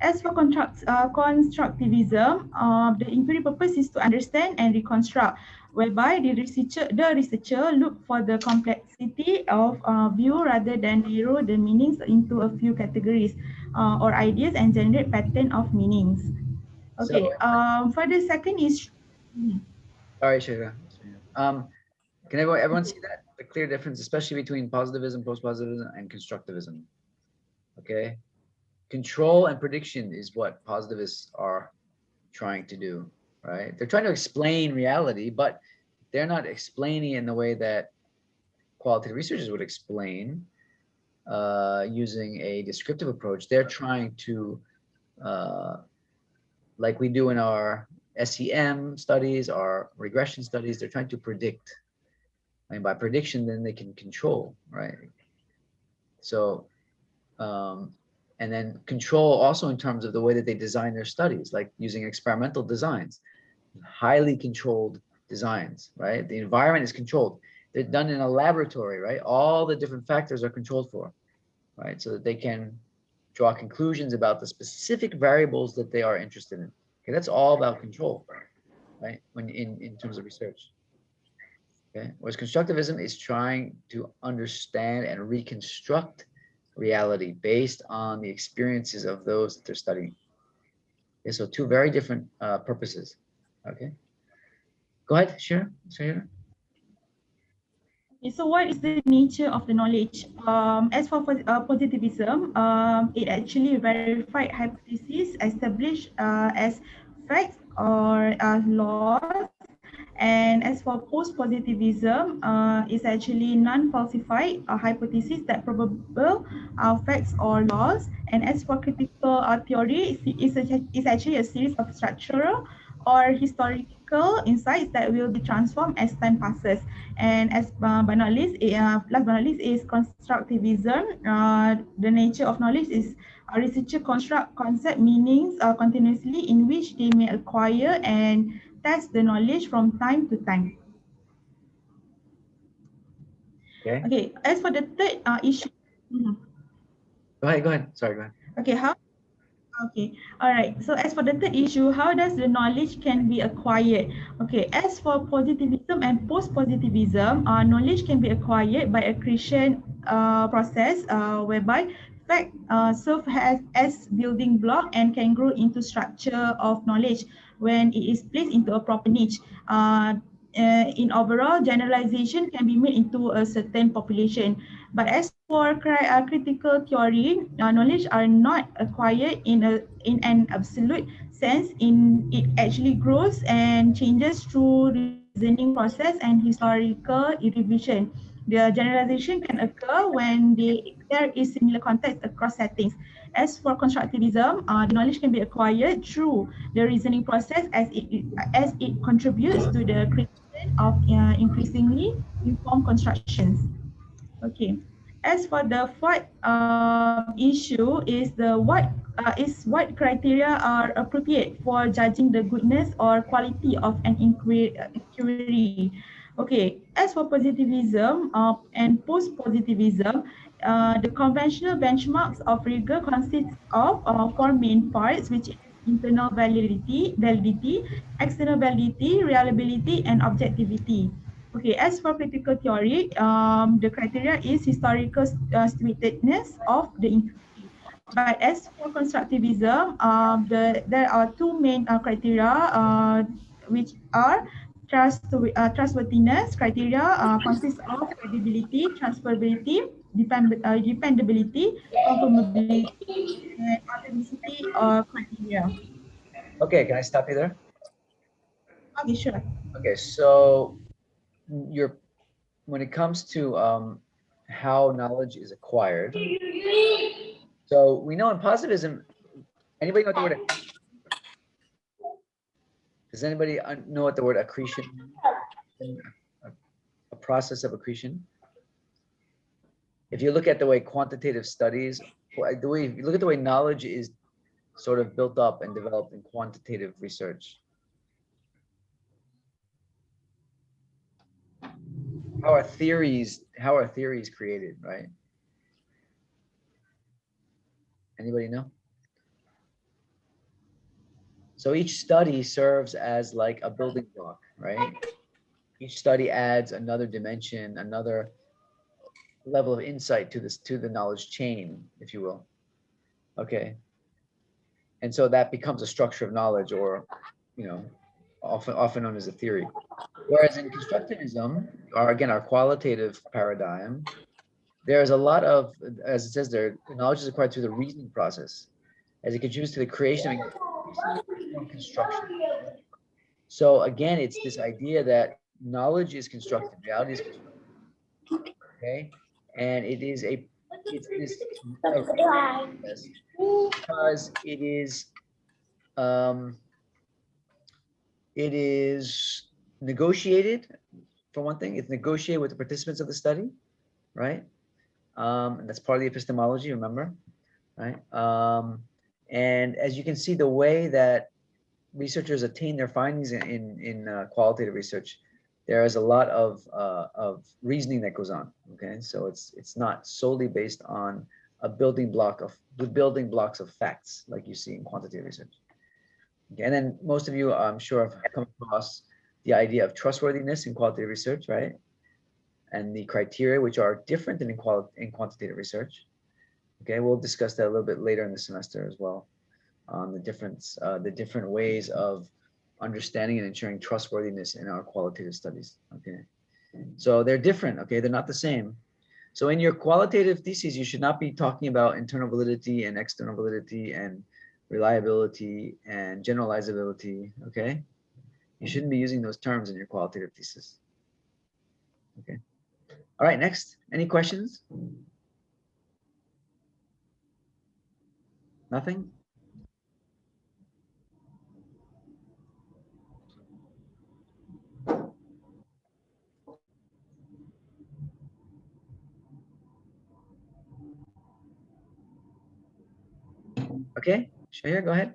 As for constructivism, the inquiry purpose is to understand and reconstruct, whereby the researcher look for the complexity of view rather than narrow the meanings into a few categories or ideas and generate pattern of meanings. Okay, for the second issue. Sorry, Shira. Can everyone see that? The clear difference, especially between positivism, post-positivism, and constructivism. Okay? Control and prediction is what positivists are trying to do, right? They're trying to explain reality, but they're not explaining it in the way that qualitative researchers would explain using a descriptive approach. They're trying to, like we do in our SEM studies, our regression studies, they're trying to predict. And by prediction, then they can control, right? So, and then control also in terms of the way that they design their studies, like using experimental designs, highly controlled designs, right? The environment is controlled. They're done in a laboratory, right? All the different factors are controlled for, right? So that they can draw conclusions about the specific variables that they are interested in. Okay, that's all about control, right? When in terms of research. Okay, whereas constructivism is trying to understand and reconstruct reality based on the experiences of those that they're studying. Okay, so two very different purposes. Okay, go ahead, Shira. Okay, so what is the nature of the knowledge? As for positivism, it actually verified hypotheses established as facts or laws. And as for post-positivism, it's actually non-falsified hypotheses that probable facts or laws. And as for critical theory, it's actually a series of structural or historical insights that will be transformed as time passes. And as last but not least is constructivism. The nature of knowledge is researchers construct concept meanings continuously in which they may acquire and test the knowledge from time to time. Okay. Okay. As for the third issue. Go ahead. Sorry, go ahead. Okay. Okay. All right. So as for the third issue, how does the knowledge can be acquired? Okay. As for positivism and post-positivism, knowledge can be acquired by accretion process, whereby fact serve as building block and can grow into structure of knowledge when it is placed into a proper niche. In overall, generalization can be made into a certain population. But as for critical theory, knowledge are not acquired in an absolute sense. It actually grows and changes through reasoning process and historical revision. The generalization can occur when there is similar context across settings. As for constructivism, the knowledge can be acquired through the reasoning process as it contributes to the creation of increasingly informed constructions. Okay. As for the fourth issue is what criteria are appropriate for judging the goodness or quality of an inquiry. Okay, as for positivism and post-positivism, the conventional benchmarks of rigor consists of four main parts, which is internal validity, external validity, reliability, and objectivity. Okay, as for critical theory, the criteria is historical statelessness of the inquiry. But as for constructivism, there are two main criteria, which are trustworthiness criteria consists of credibility, transferability, dependability, confirmability, and authenticity criteria. Okay, can I stop you there? Okay, sure. Okay, so when it comes to how knowledge is acquired, so we know in positivism, anybody know what the word accretion? Does anybody know what the word accretion is? A process of accretion? If you look at the way quantitative studies, if you look at the way knowledge is sort of built up and developed in quantitative research, how are theories created, right? Anybody know? So each study serves as like a building block, right? Each study adds another dimension, another level of insight to the knowledge chain, if you will. Okay. And so that becomes a structure of knowledge, or, you know, often known as a theory. Whereas in constructivism, our qualitative paradigm, there's a lot of, as it says there, knowledge is acquired through the reasoning process, as it contributes to the creation of construction. So again, it's this idea that knowledge is constructed, reality is constructed, okay? And it's this because it is negotiated, for one thing. It's negotiated with the participants of the study, right? And that's part of the epistemology, remember, right? And as you can see, the way that researchers attain their findings in qualitative research, there is a lot of reasoning that goes on. Okay, so it's not solely based on the building blocks of facts like you see in quantitative research. Okay, and then most of you, I'm sure, have come across the idea of trustworthiness in qualitative research, right? And the criteria, which are different than in quantitative research. Okay, we'll discuss that a little bit later in the semester as well, on the different ways of understanding and ensuring trustworthiness in our qualitative studies. Okay, so they're different. Okay, they're not the same. So in your qualitative theses, you should not be talking about internal validity and external validity and reliability and generalizability. Okay, you shouldn't be using those terms in your qualitative thesis. Okay. All right, next. Any questions? Nothing? Okay, Shahir, go ahead.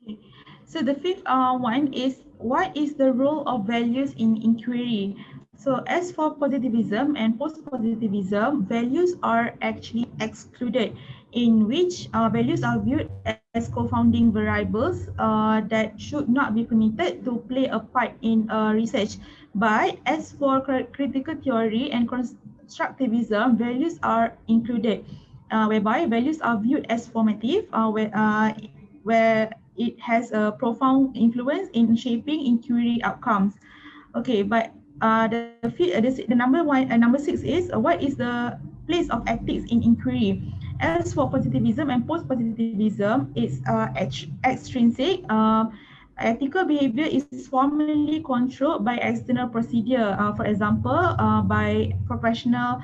Okay. So the fifth one is, what is the role of values in inquiry? So as for positivism and post-positivism, values are actually excluded, in which values are viewed as co-founding variables that should not be permitted to play a part in research. But as for critical theory and constructivism, values are included, whereby values are viewed as formative, where it has a profound influence in shaping inquiry outcomes. Okay, but the number 6 is, what is the place of ethics in inquiry? As for positivism and post-positivism, it's extrinsic. Ethical behavior is formally controlled by external procedure, for example, by professional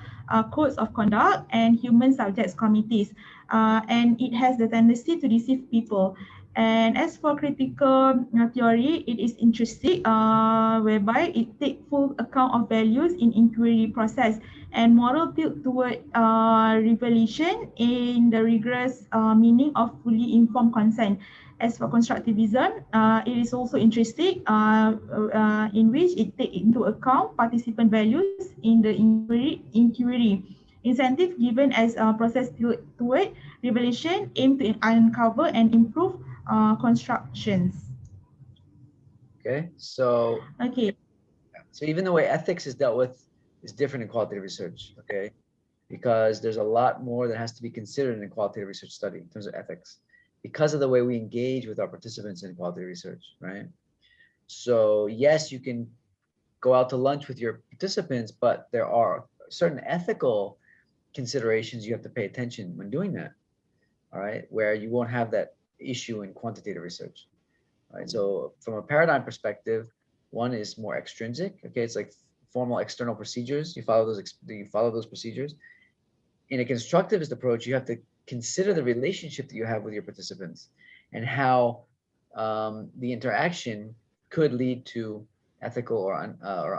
codes of conduct and human subjects committees, and it has the tendency to deceive people. And as for critical theory, it is intrinsic, whereby it takes full account of values in inquiry process and moral tilt toward revelation in the rigorous meaning of fully informed consent. As for constructivism, it is also intrinsic, in which it takes into account participant values in the inquiry. Incentive given as a process toward revelation aim to uncover and improve constructions. Okay, so okay. So even the way ethics is dealt with is different in qualitative research. Okay, because there's a lot more that has to be considered in a qualitative research study in terms of ethics, because of the way we engage with our participants in qualitative research, right? So yes, you can go out to lunch with your participants, but there are certain ethical considerations you have to pay attention when doing that, all right, where you won't have that issue in quantitative research, right? So from a paradigm perspective, one is more extrinsic, okay, it's like formal external procedures, you follow those procedures. In a constructivist approach, you have to consider the relationship that you have with your participants and how the interaction could lead to ethical or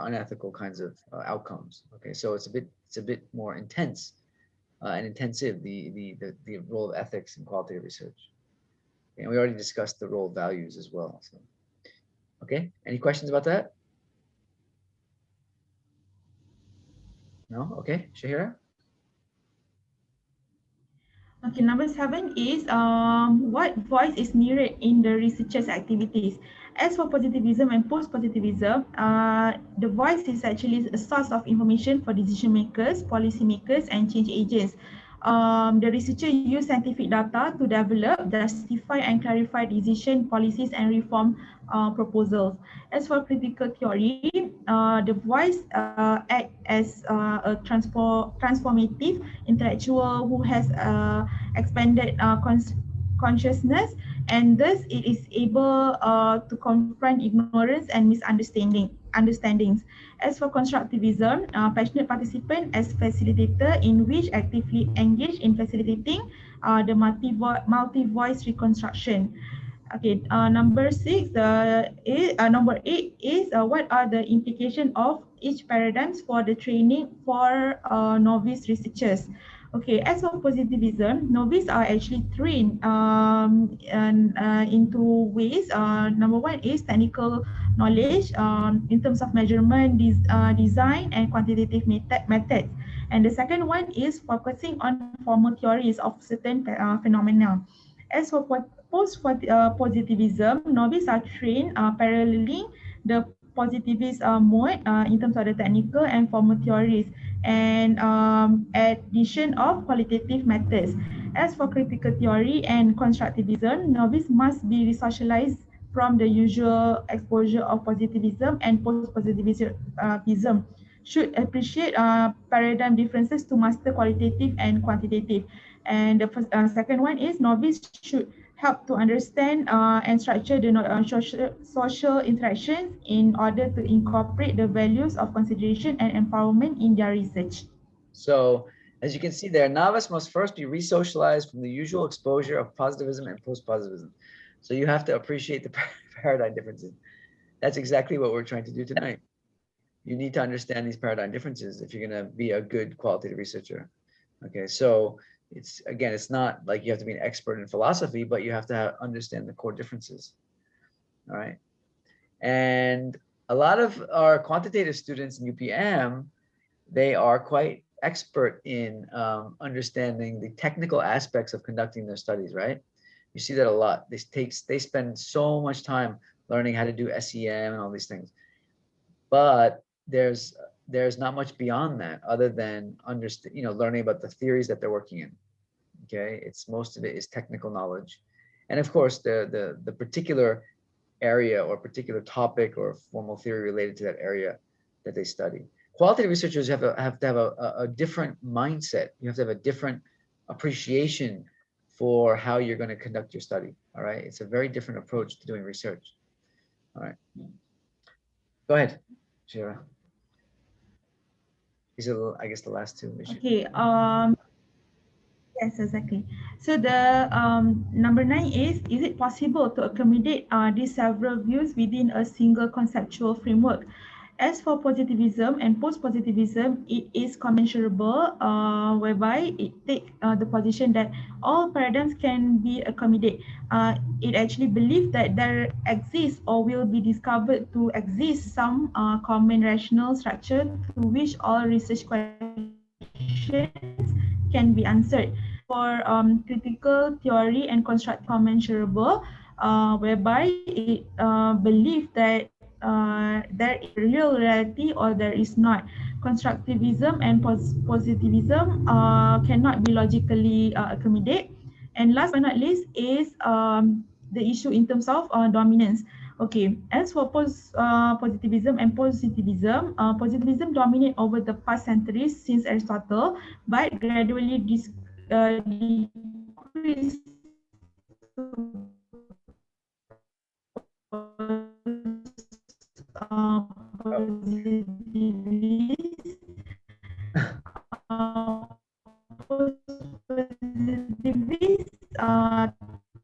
unethical kinds of outcomes. Okay, so it's a bit more intense and intensive, the role of ethics in qualitative research. And we already discussed the role of values as well. So, okay, any questions about that? No? Okay, Shahira? Okay, number 7 is what voice is needed in the researcher's activities. As for positivism and post-positivism, the voice is actually a source of information for decision makers, policy makers, and change agents. The researcher use scientific data to develop, justify, and clarify decision, policies, and reform proposals. As for critical theory, the voice act as a transformative intellectual who has expanded consciousness, and thus it is able to confront ignorance and understandings. As for constructivism, passionate participant as facilitator in which actively engage in facilitating the multi-voice reconstruction. Okay, number 8 is what are the implications of each paradigms for the training for novice researchers. Okay, as for positivism, novice are actually trained in two ways. Number 1 is technical knowledge in terms of measurement, design, and quantitative methods. And the second one is focusing on formal theories of certain phenomena. As for post-positivism, novices are trained paralleling the positivist mode in terms of the technical and formal theories, and addition of qualitative methods. As for critical theory and constructivism, novice must be resocialized from the usual exposure of positivism and post-positivism. Should appreciate paradigm differences to master qualitative and quantitative. And the second one is novice should help to understand and structure the social interactions in order to incorporate the values of consideration and empowerment in their research. So as you can see there, novice must first be re-socialized from the usual exposure of positivism and post-positivism. So you have to appreciate the paradigm differences. That's exactly what we're trying to do tonight. You need to understand these paradigm differences if you're going to be a good qualitative researcher. Okay, so it's not like you have to be an expert in philosophy, but you have to understand the core differences. All right. And a lot of our quantitative students in UPM, they are quite expert in understanding the technical aspects of conducting their studies, right? You see that a lot. They spend so much time learning how to do SEM and all these things. But there's not much beyond that other than learning about the theories that they're working in. Okay, most of it is technical knowledge, and of course the particular area or particular topic or formal theory related to that area that they study. Qualitative researchers have to have a different mindset. You have to have a different appreciation for how you're going to conduct your study. All right, it's a very different approach to doing research. All right, go ahead, Shira. These are, I guess, the last two issues. Okay. Yes, exactly. So the number 9 is it possible to accommodate these several views within a single conceptual framework? As for positivism and post-positivism, it is commensurable, whereby it takes the position that all paradigms can be accommodated. It actually believes that there exists or will be discovered to exist some common rational structure to which all research questions can be answered. For critical theory and construct commensurable, whereby it believes that there is real reality or there is not. Constructivism and positivism cannot be logically accommodated. And last but not least is the issue in terms of dominance. Okay, as for positivism and positivism, positivism dominate over the past centuries since Aristotle, but gradually decreased positivists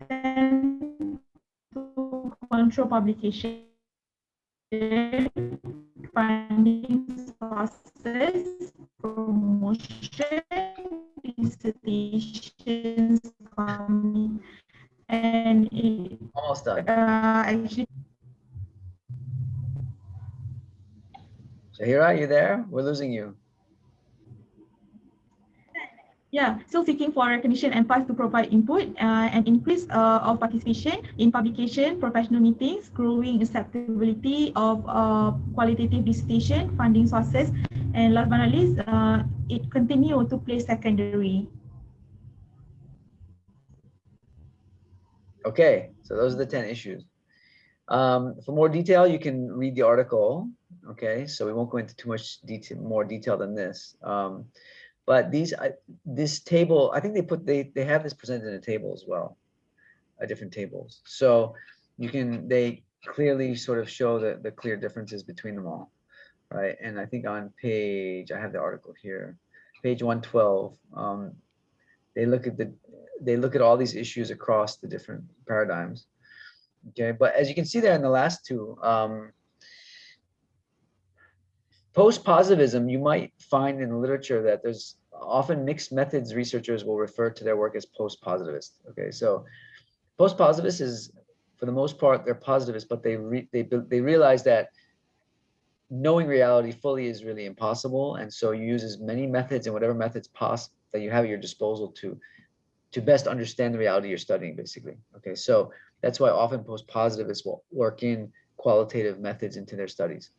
tend to control publication, funding sources, promotion, dissertations, and it Almost done. actually. Shahira, are you there? We're losing you. Yeah, still seeking for recognition and paths to provide input and increase of participation in publication, professional meetings, growing acceptability of qualitative dissertation, funding sources, and last but not least, it continue to play secondary. Okay, so those are the 10 issues. For more detail, you can read the article. Okay, so we won't go into too much detail, more detail than this. But this table, I think they have this presented in a table as well, different tables. So they clearly sort of show the clear differences between them all, right? And I think on page, I have the article here, page 112. They look at all these issues across the different paradigms. Okay, but as you can see there in the last two, post-positivism, you might find in the literature that there's often mixed methods researchers will refer to their work as post-positivist. Okay, so post-positivist is, for the most part, they're positivist, but they realize that knowing reality fully is really impossible, and so you use as many methods and whatever methods possible that you have at your disposal to best understand the reality you're studying, basically. Okay, so that's why often post-positivists will work in qualitative methods into their studies.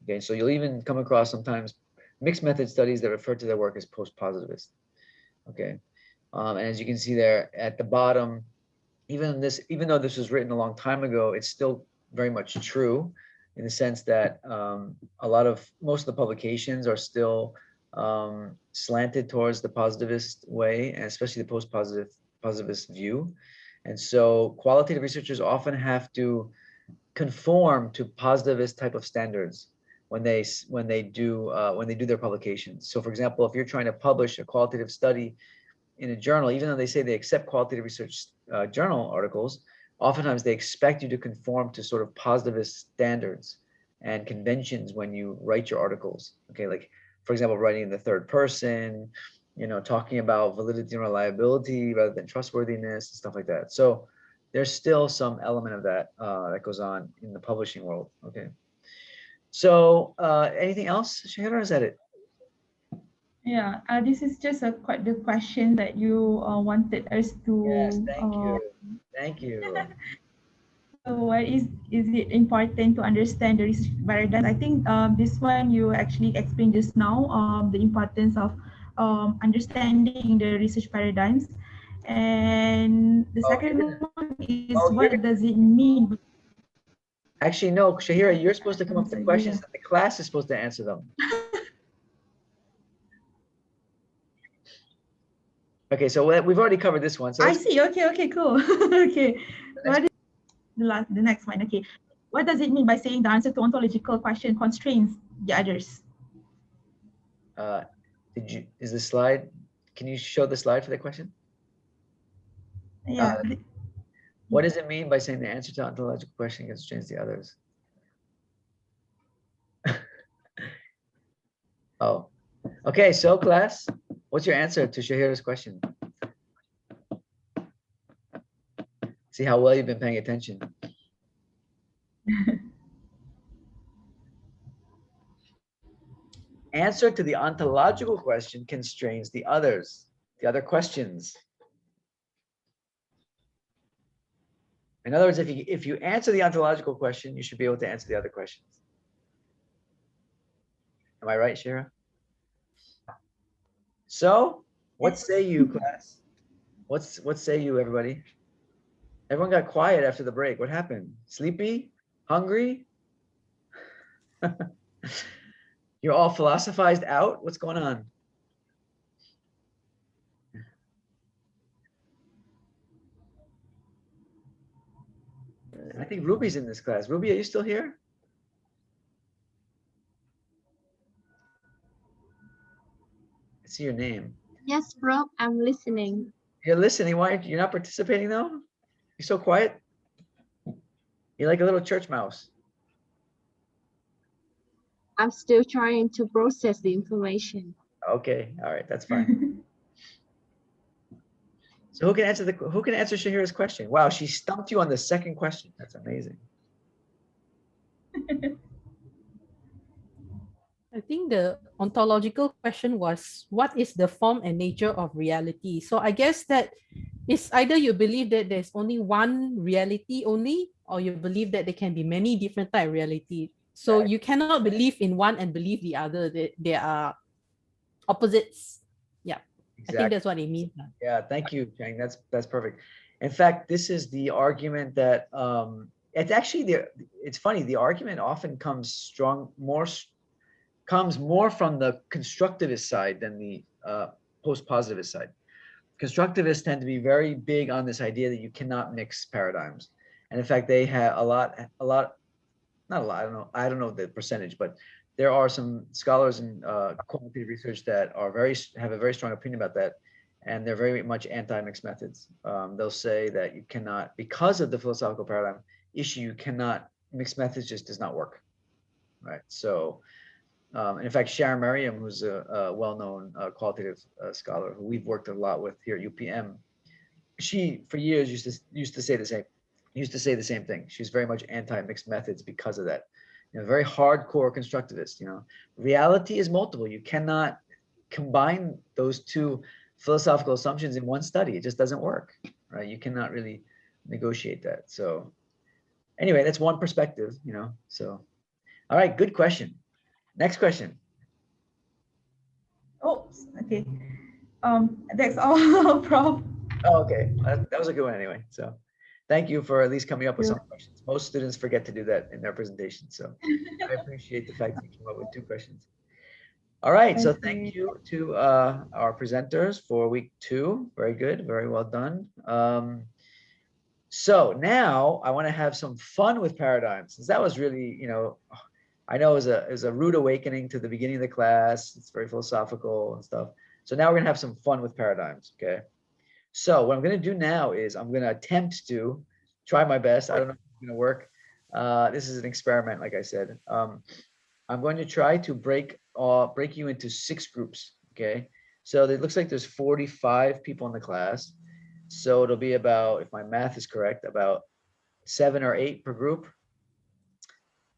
Okay, so you'll even come across sometimes mixed method studies that refer to their work as post-positivist. Okay, and as you can see there at the bottom, even though this was written a long time ago, it's still very much true in the sense that most of the publications are still slanted towards the positivist way, and especially the post-positivist view. And so qualitative researchers often have to conform to positivist type of standards when they do their publications. So for example, if you're trying to publish a qualitative study in a journal, even though they say they accept qualitative research journal articles, oftentimes they expect you to conform to sort of positivist standards and conventions when you write your articles. Okay, like for example, writing in the third person, talking about validity and reliability rather than trustworthiness and stuff like that. So there's still some element of that that goes on in the publishing world. Okay. So anything else, Shahira, or is that it? Yeah, this is just quite the question that you wanted us to. Yes, thank you. Thank you. So why is it important to understand the research paradigm? I think this one you actually explained just now, the importance of understanding the research paradigms. And the second one is what does it mean? Actually, no, Shahira, you're supposed to come up with questions and the class is supposed to answer them. Okay, so we've already covered this one. So I see. Okay, cool. Okay. What is the next one? Okay. What does it mean by saying the answer to ontological question constrains the others? Is the slide, can you show the slide for the question? Yeah. What does it mean by saying the answer to ontological question constrains the others? Oh, okay. So class, what's your answer to Shahira's question? See how well you've been paying attention. Answer to the ontological question constrains the others, the other questions. In other words, if you answer the ontological question, you should be able to answer the other questions. Am I right, Shahira? So, what say you, class? What say you, everybody? Everyone got quiet after the break. What happened? Sleepy? Hungry? You're all philosophized out? What's going on? I think Ruby's in this class. Ruby, are you still here? I see your name. Yes, Rob, I'm listening. You're listening. Why aren't you not participating though? You're so quiet. You're like a little church mouse. I'm still trying to process the information. Okay, all right, that's fine. So who can answer Shahira's question? Wow, she stumped you on the second question. That's amazing. I think the ontological question was, what is the form and nature of reality? So I guess that it's either you believe that there's only one reality only, or you believe that there can be many different type of reality. So you cannot believe in one and believe the other. They are opposites. Yeah, exactly. I think that's what it means. Yeah, thank you, Chang. That's perfect. In fact, this is the argument that it's actually it's funny. The argument often comes more from the constructivist side than the post-positivist side. Constructivists tend to be very big on this idea that you cannot mix paradigms, and in fact, they have not a lot. I don't know the percentage, but there are some scholars in quantitative research that have a very strong opinion about that, and they're very much anti-mixed methods. They'll say that you cannot, because of the philosophical paradigm issue, you cannot, mixed methods just does not work, right? So, and in fact, Sharon Merriam, who's a well-known qualitative scholar who we've worked a lot with here at UPM, she for years used to say the same thing. She's very much anti-mixed methods because of that. Very hardcore constructivist. Reality is multiple. You cannot combine those two philosophical assumptions in one study. It just doesn't work, right? You cannot really negotiate that. So anyway, that's one perspective, So, all right, good question. Next question. Oh, okay. That's all, Prof. Oh, okay. That was a good one anyway. So thank you for at least coming up with some questions. Most students forget to do that in their presentation. So I appreciate the fact that you came up with 2 questions. All right. So thank you to our presenters for week 2. Very good. Very well done. So now I want to have some fun with paradigms, since that was really, I know it was a rude awakening to the beginning of the class. It's very philosophical and stuff. So now we're going to have some fun with paradigms. Okay. So what I'm going to do now is I'm going to attempt to try my best. I don't know if it's going to work. This is an experiment, like I said. I'm going to try to break you into 6 groups. Okay. So it looks like there's 45 people in the class. So it'll be about, if my math is correct, about 7 or 8 per group.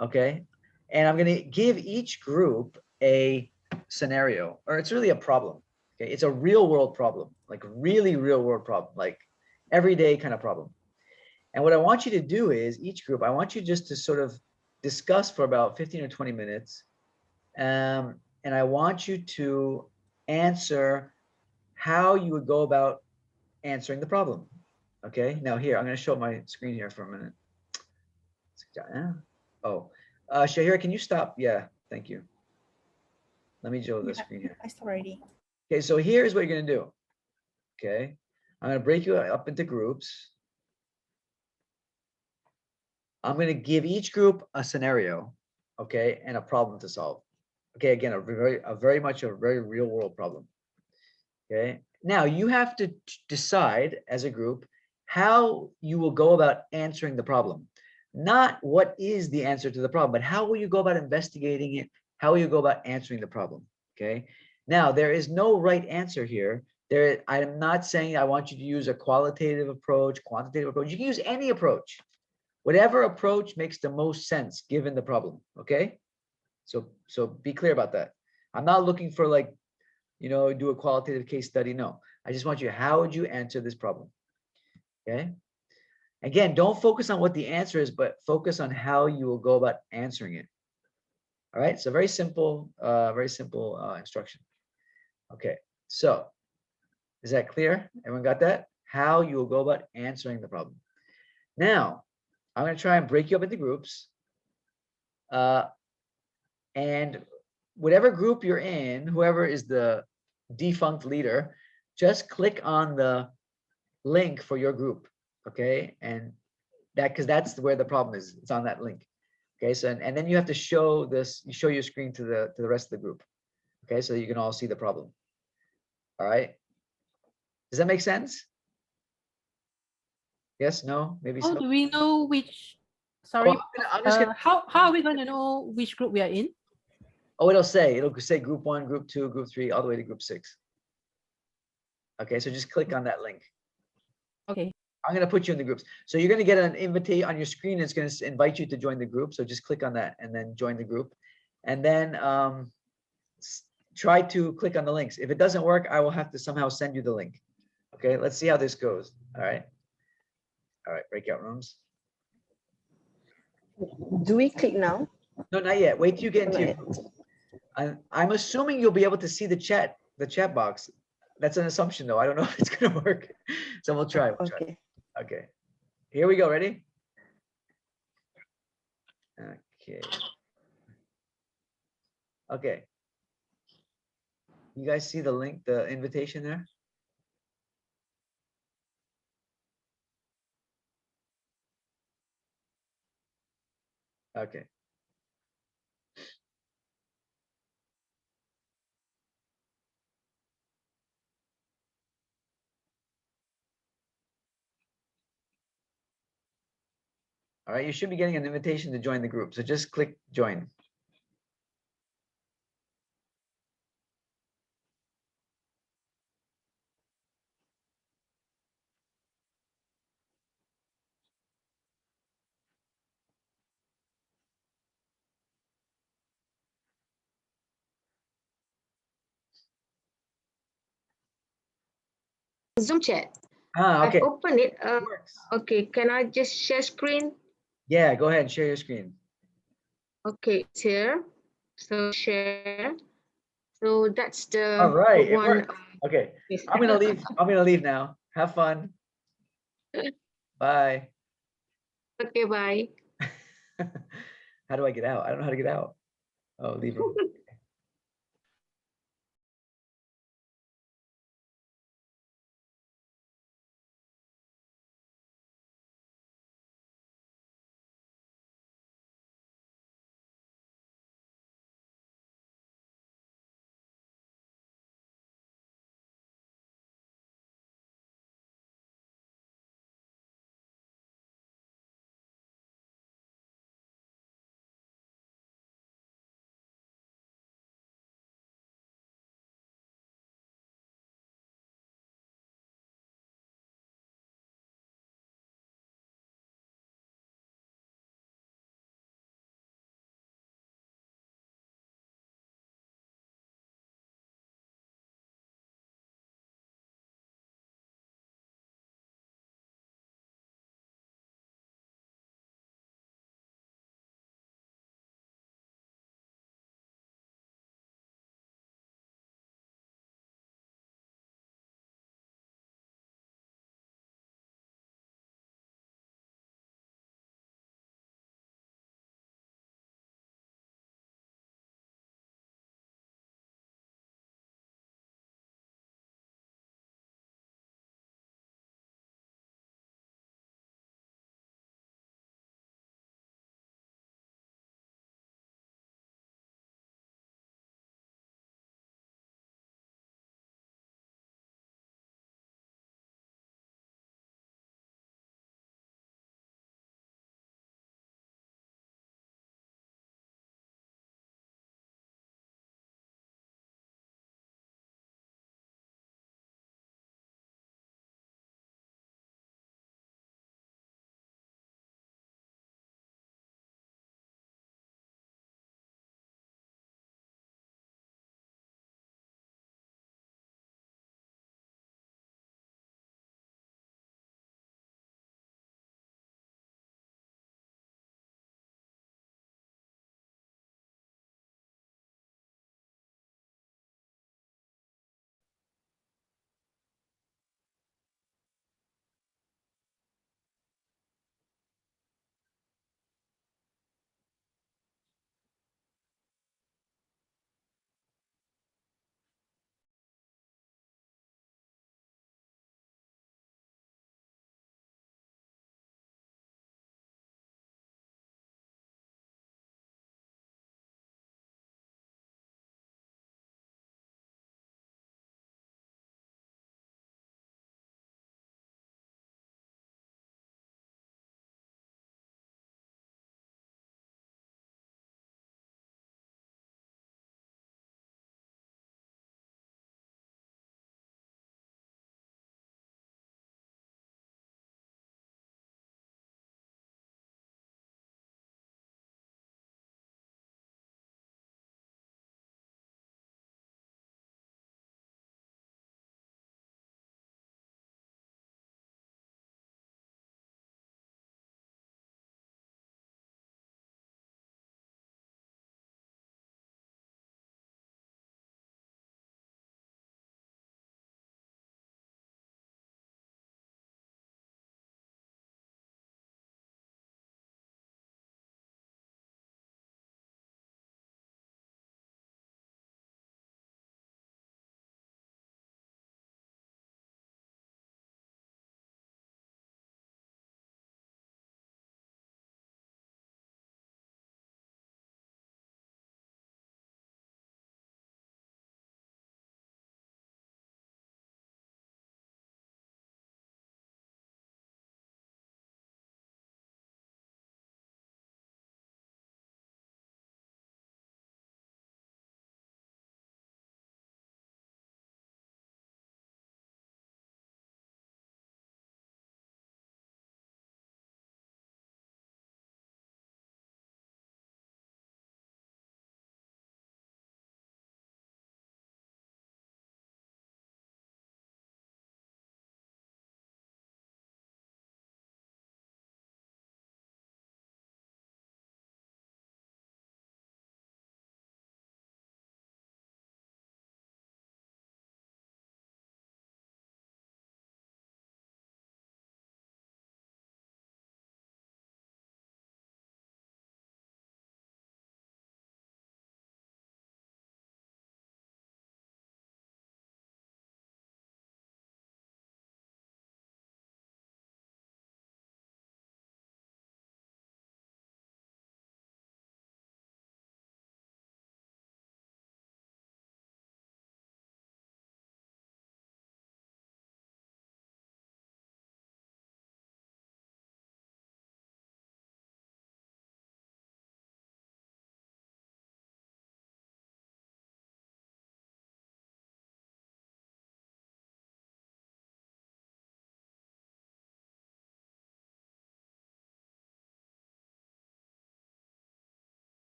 Okay. And I'm going to give each group a scenario, or it's really a problem. Okay. It's a real world problem, like really real world problem, like everyday kind of problem. And what I want you to do is each group, I want you just to sort of discuss for about 15 or 20 minutes. And I want you to answer how you would go about answering the problem. Okay. Now here, I'm going to show my screen here for a minute. Oh, Shahira, can you stop? Yeah, thank you. Let me show the screen here. I stopped already. Okay, so here's what you're going to do. Okay, I'm going to break you up into groups. I'm going to give each group a scenario, okay, and a problem to solve. Okay, again, a very real world problem. Okay, now you have to decide as a group how you will go about answering the problem. Not what is the answer to the problem, but how will you go about investigating it? How will you go about answering the problem? Okay. Now, there is no right answer here. I'm not saying I want you to use a qualitative approach, quantitative approach. You can use any approach. Whatever approach makes the most sense given the problem. Okay. So be clear about that. I'm not looking for do a qualitative case study. No, I just want you, how would you answer this problem? Okay. Again, don't focus on what the answer is, but focus on how you will go about answering it. All right. So very simple instruction. Okay. So is that clear? Everyone got that? How you will go about answering the problem. Now, I'm going to try and break you up into groups. And whatever group you're in, whoever is the defunct leader, just click on the link for your group, okay? And that, because that's where the problem is. It's on that link. Okay, so and then you have to show this, you show your screen to the rest of the group. Okay, so you can all see the problem. All right. Does that make sense? Yes, no, maybe How so. do we know which, sorry, I'm just gonna, how are we going to know which group we are in? oh, it'll say group 1, group 2, group 3, all the way to group 6. Okay, so just click on that link. Okay. I'm going to put you in the groups. So you're going to get an invitation on your screen. It's going to invite you to join the group. So just click on that and then join the group. And then try to click on the links. If it doesn't work, I will have to somehow send you the link. Okay, let's see how this goes. All right. All right, breakout rooms. Do we click now? No, not yet. Wait till you get into your groups. I'm assuming you'll be able to see the chat box. That's an assumption though. I don't know if it's going to work. So we'll try. Okay. Okay, here we go. Ready? Okay. Okay. You guys see the link, the invitation there? Okay. All right, you should be getting an invitation to join the group. So just click join. Zoom chat. Okay. I've opened it. Okay, can I just share screen? Yeah, go ahead and share your screen. Okay, it's here. So share. So that's the All right, it one. worked. Okay, I'm gonna leave. I'm gonna leave now. Have fun. Bye. Okay, bye. How do I get out? I don't know how to get out. Oh, leave room.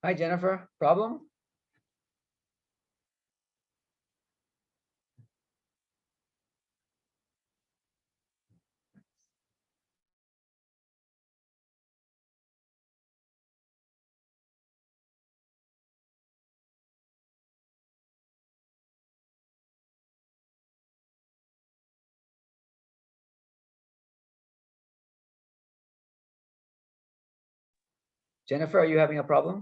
Hi, Jennifer. Problem? Jennifer, are you having a problem?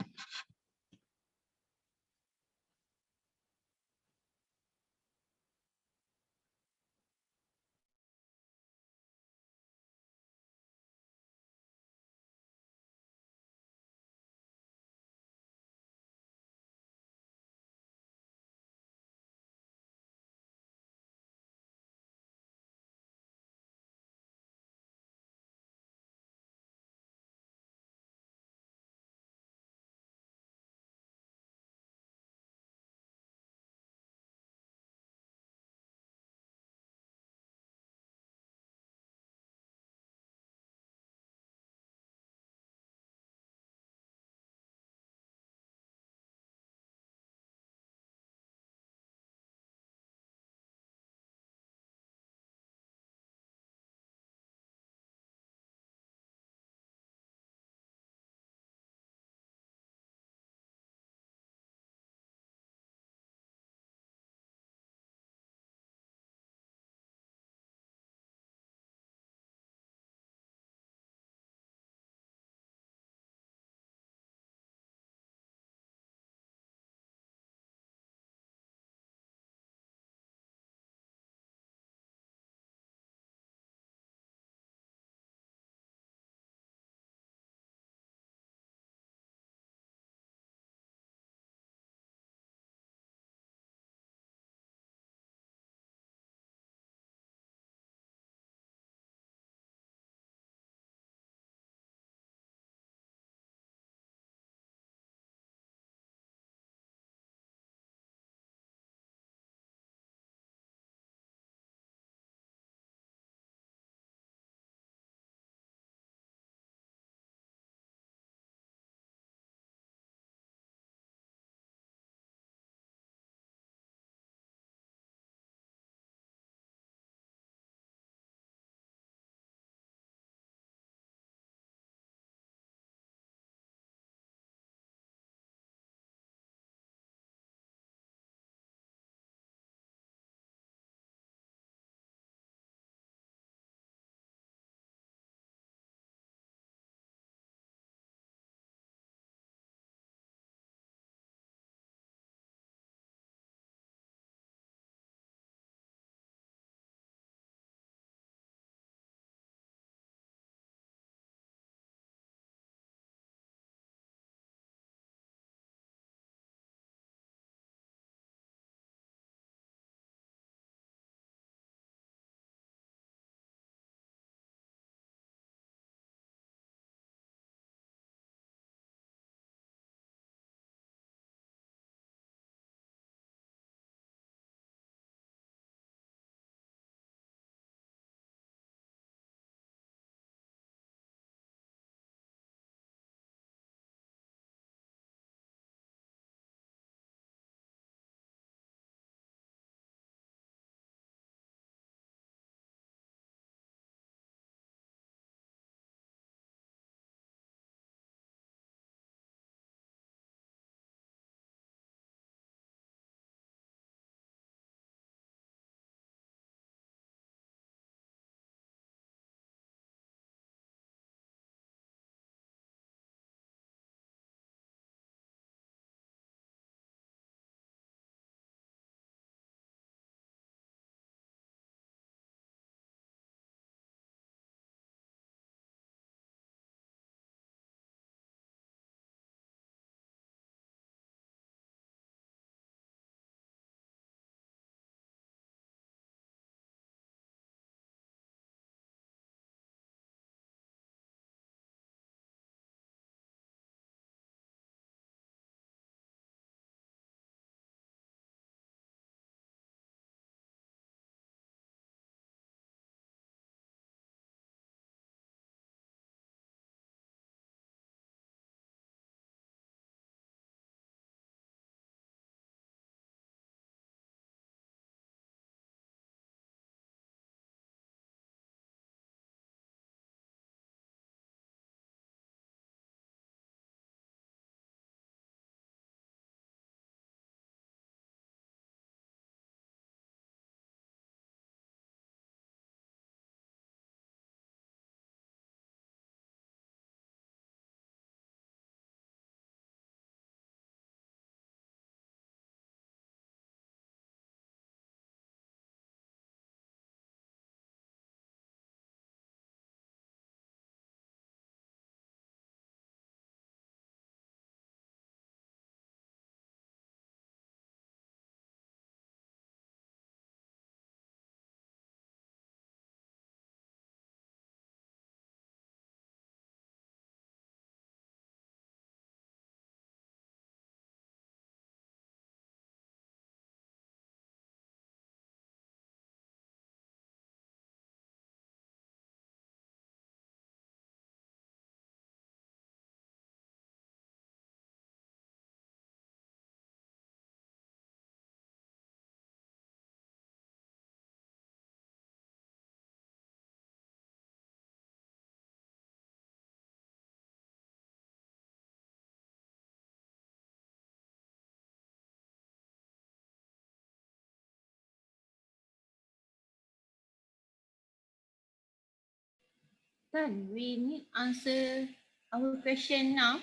Then we need answer our question now.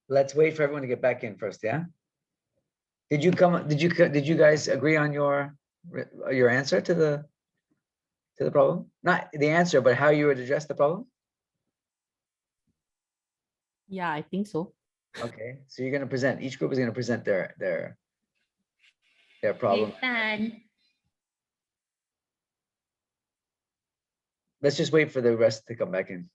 Let's wait for everyone to get back in first, yeah? Did you guys agree on your answer to the problem? Not the answer, but how you would address the problem? Yeah, I think so. Okay, so you're going to present, each group is going to present their problem. Let's just wait for the rest to come back in.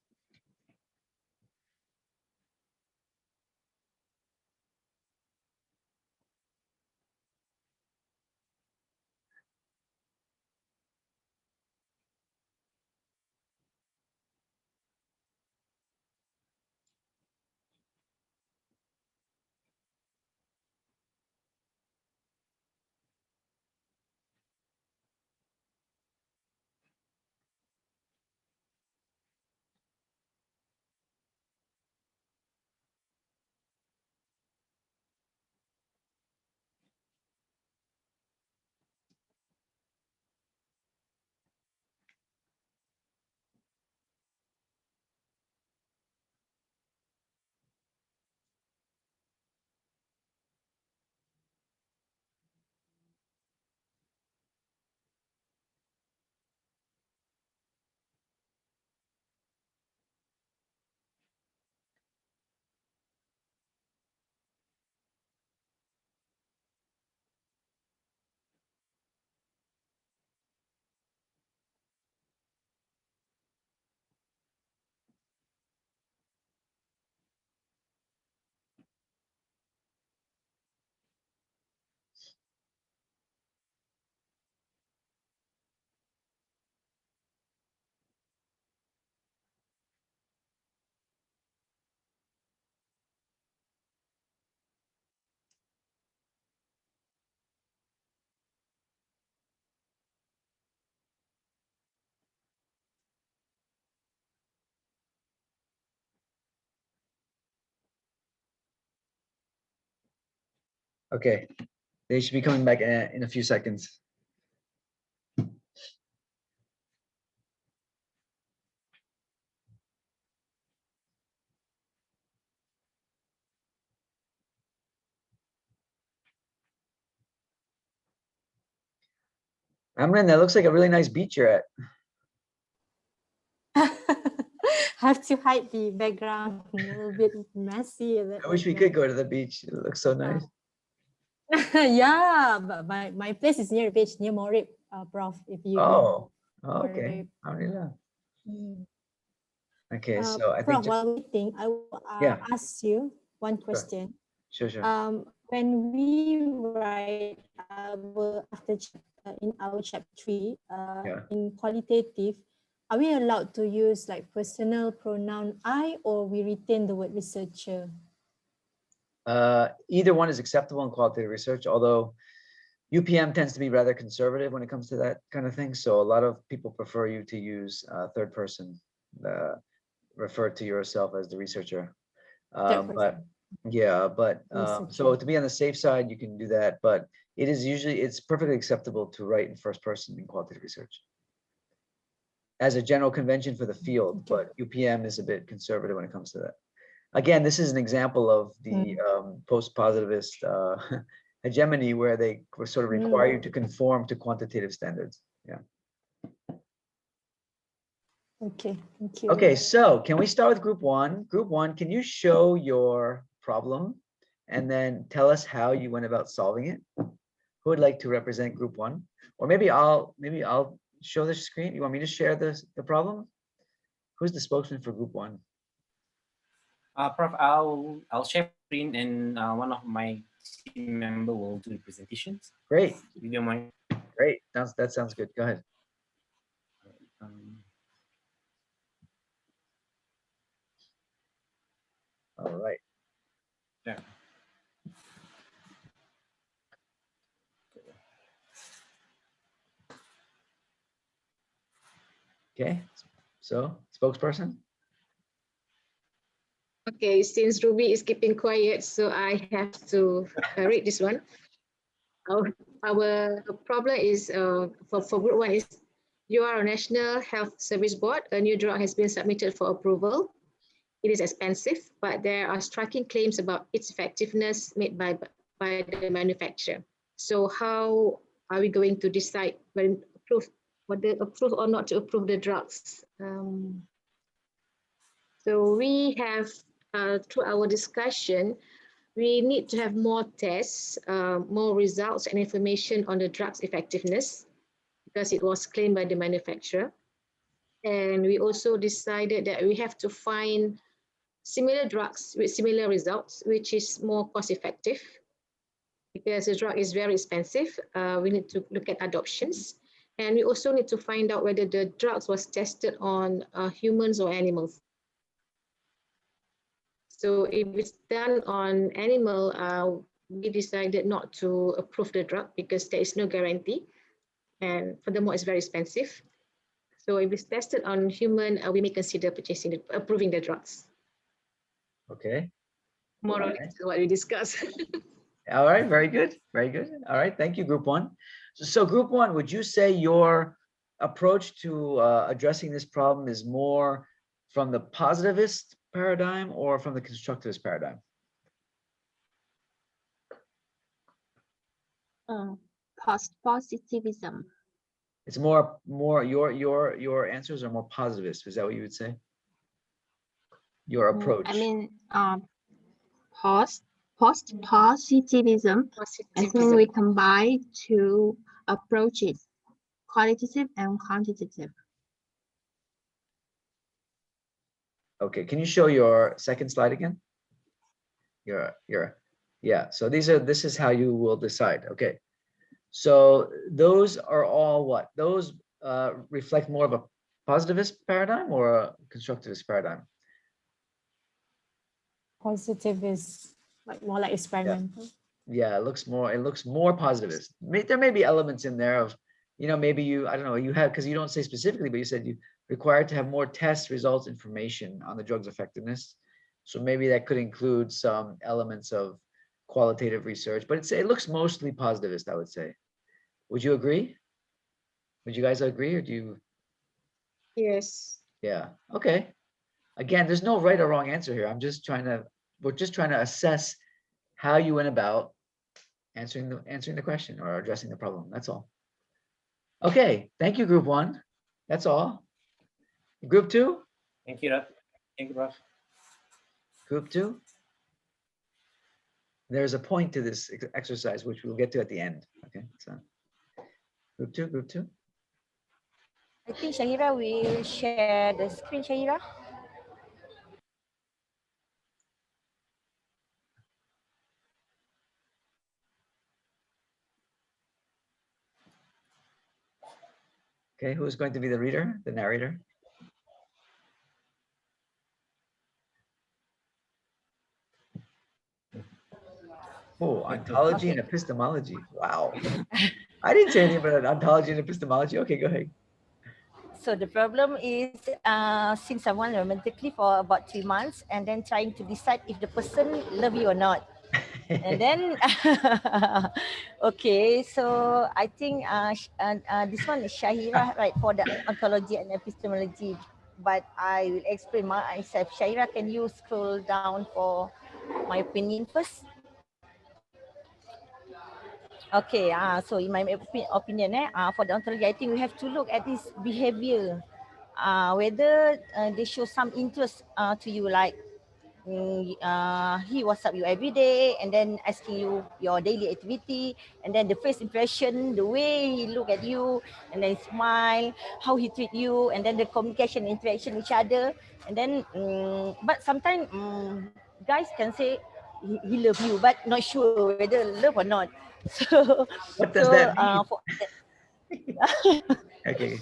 Okay, they should be coming back in a few seconds. Amran, that looks like a really nice beach you're at. Have to hide the background, a little bit messy. I wish we could go to the beach. It looks so nice. Yeah, but my place is near the beach, near Morib, Prof. If you okay. Okay, so I Prof, think while waiting, I will ask you one question. Sure. When we write after in our chapter 3, in qualitative, are we allowed to use like personal pronoun I, or we retain the word researcher? Either one is acceptable in qualitative research, although UPM tends to be rather conservative when it comes to that kind of thing. So a lot of people prefer you to use third person, refer to yourself as the researcher. So to be on the safe side, you can do that, but it's perfectly acceptable to write in first person in qualitative research as a general convention for the field, but UPM is a bit conservative when it comes to that. Again, this is an example of the post-positivist hegemony, where they sort of require you to conform to quantitative standards. Yeah. Okay, thank you. Okay, so can we start with group one? Group one, can you show your problem and then tell us how you went about solving it? Who would like to represent group one? Or maybe I'll show the screen. You want me to share the problem? Who's the spokesman for group one? Prof, I'll share screen, and one of my team member will do the presentations. Great. If you don't mind. Great. That sounds good. Go ahead. All right. Yeah. Okay. So, spokesperson. Okay, since Ruby is keeping quiet, so I have to read this one. Our problem is for group one is You are a National Health Service Board. A new drug has been submitted for approval. It is expensive, but there are striking claims about its effectiveness made by the manufacturer. So how are we going to decide whether approve or not to approve the drugs? So we have, through our discussion, we need to have more tests, more results and information on the drug's effectiveness, because it was claimed by the manufacturer. And we also decided that we have to find similar drugs with similar results, which is more cost effective. Because the drug is very expensive, we need to look at adoptions. And we also need to find out whether the drugs was tested on humans or animals. So if it's done on animal, we decided not to approve the drug because there is no guarantee. And furthermore, it's very expensive. So if it's tested on human, we may consider approving the drugs. Okay. More or less what we discussed. All right, very good, very good. All right, thank you, Group 1. So Group 1, would you say your approach to addressing this problem is more from the positivist paradigm or from the constructivist paradigm? Positivism. It's more your answers are more positivist. Is that what you would say? Your approach. I mean, positivism. I think we combine two approaches, qualitative and quantitative. Okay, can you show your second slide again? Yeah, so this is how you will decide. Okay, so those are all what? Those reflect more of a positivist paradigm or a constructivist paradigm? Positive is more like experimental. Yeah, it looks more positivist. There may be elements in there of, maybe I don't know, you have, because you don't say specifically, but you said you required to have more test results information on the drug's effectiveness. So maybe that could include some elements of qualitative research, but it looks mostly positivist, I would say. Would you agree? Would you guys agree, or do you? Yes. Yeah, okay. Again, there's no right or wrong answer here. We're just trying to assess how you went about answering the question or addressing the problem. That's all. Okay, thank you, Group 1. That's all. Group 2? Thank you, Raf. Thank you, Raf. Group 2? There's a point to this exercise, which we'll get to at the end. Okay, so Group 2. I think Shahira will share the screen, Shahira. Okay, who's going to be the reader, the narrator? Oh, ontology and epistemology. Wow. I didn't say anything about ontology and epistemology. Okay, go ahead. So the problem is seeing someone romantically for about 3 months and then trying to decide if the person love you or not. And then, okay, so I think this one is Shahira, right, for the ontology and epistemology. But I will explain myself. Shahira, can you scroll down for my opinion first? Okay, so in my opinion, for the ontology, I think we have to look at this behavior, whether they show some interest to you, like he WhatsApp you every day and then asking you your daily activity, and then the first impression, the way he look at you and then smile, how he treat you, and then the communication, interaction with each other, and then but sometimes guys can say he love you but not sure whether love or not. So what does that mean? Okay.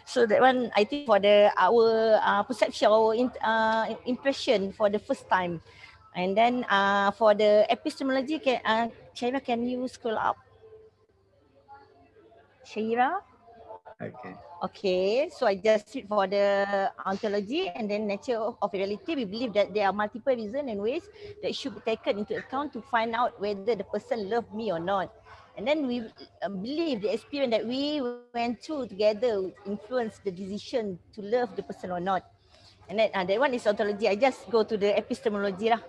So that one, I think for our perception or impression for the first time, and then for the epistemology, Shaira, can you scroll up? Shaira. Okay. Okay, so I just read for the ontology and then nature of reality. We believe that there are multiple reasons and ways that should be taken into account to find out whether the person loved me or not. And then we believe the experience that we went through together influenced the decision to love the person or not. And then that one is ontology. I just go to the epistemology lah.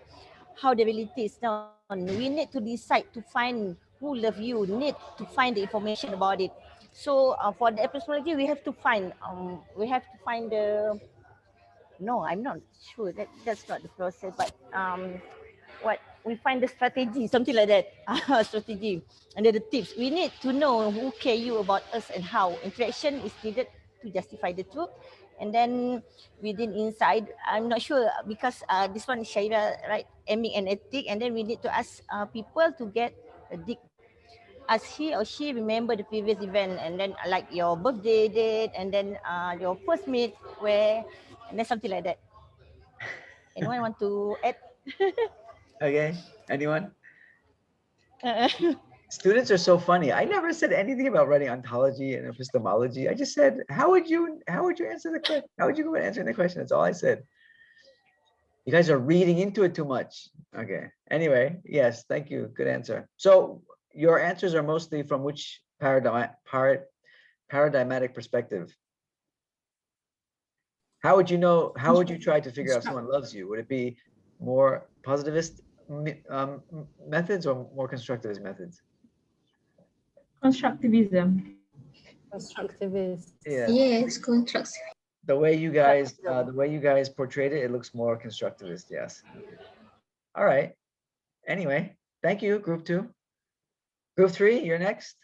How the reality is now. We need to decide to find who love you, need to find the information about it. So for the epistemology, we have to find the, no, I'm not sure that's not the process, but what we find the strategy, something like that, strategy, and then the tips. We need to know who care you about us and how interaction is needed to justify the truth. And then within inside, I'm not sure because this one is Shaira, right? Emic and ethic, and then we need to ask people to get a dig. As he or she remember the previous event, and then like your birthday date, and then your first meet where, and then something like that. Anyone want to add? Okay, anyone? Students are so funny. I never said anything about writing ontology and epistemology. I just said, how would you answer the question? How would you go about answering the question? That's all I said. You guys are reading into it too much. Okay. Anyway, yes, thank you. Good answer. So your answers are mostly from which paradigmatic perspective? How would you know? How would you try to figure out if someone loves you? Would it be more positivist methods or more constructivist methods? Constructivism. Constructivist. Yeah. Yes, constructivist. The way you guys portrayed it, it looks more constructivist. Yes. All right. Anyway, thank you, group 2. Group 3, you're next.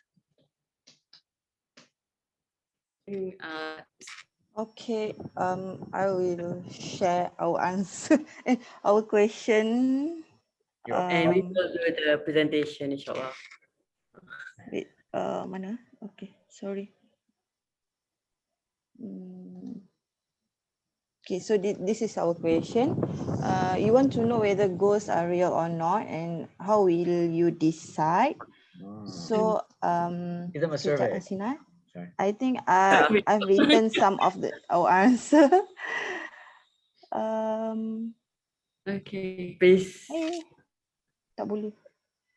Okay, I will share our answer, our question. And we will do the presentation, inshallah. Wait, mana? Okay, sorry. Okay, so this is our question. You want to know whether ghosts are real or not, and how will you decide? So, give them a survey. I think I've written some of our answer. Okay, please. Tak boleh.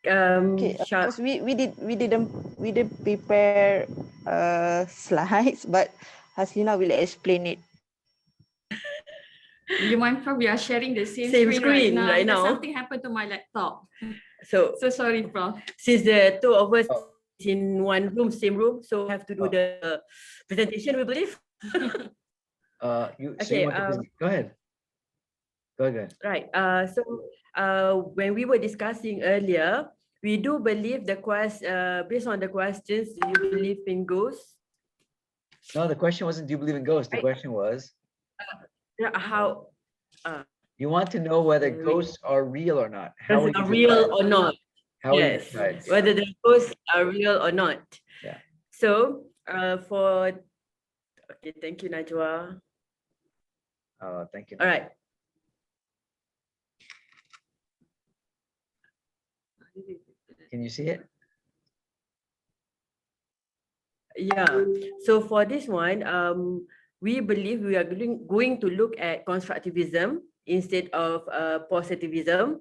Okay, because we didn't prepare slides, but Hasina will explain it. You mind, Prof? We are sharing the same screen right now. Something happened to my laptop. So sorry, Prof. Since the two of us in one room, same room, so have to do the presentation, we believe. Go ahead. Go ahead. Right. So when we were discussing earlier, we do believe based on the questions, do you believe in ghosts? No, the question wasn't do you believe in ghosts? The question was how you want to know whether ghosts are real or not. How are real or not? Yes, whether the ghosts are real or not. Yeah. So okay, thank you, Najwa. Thank you. All right. Can you see it? Yeah. So for this one, we believe we are going to look at constructivism instead of positivism,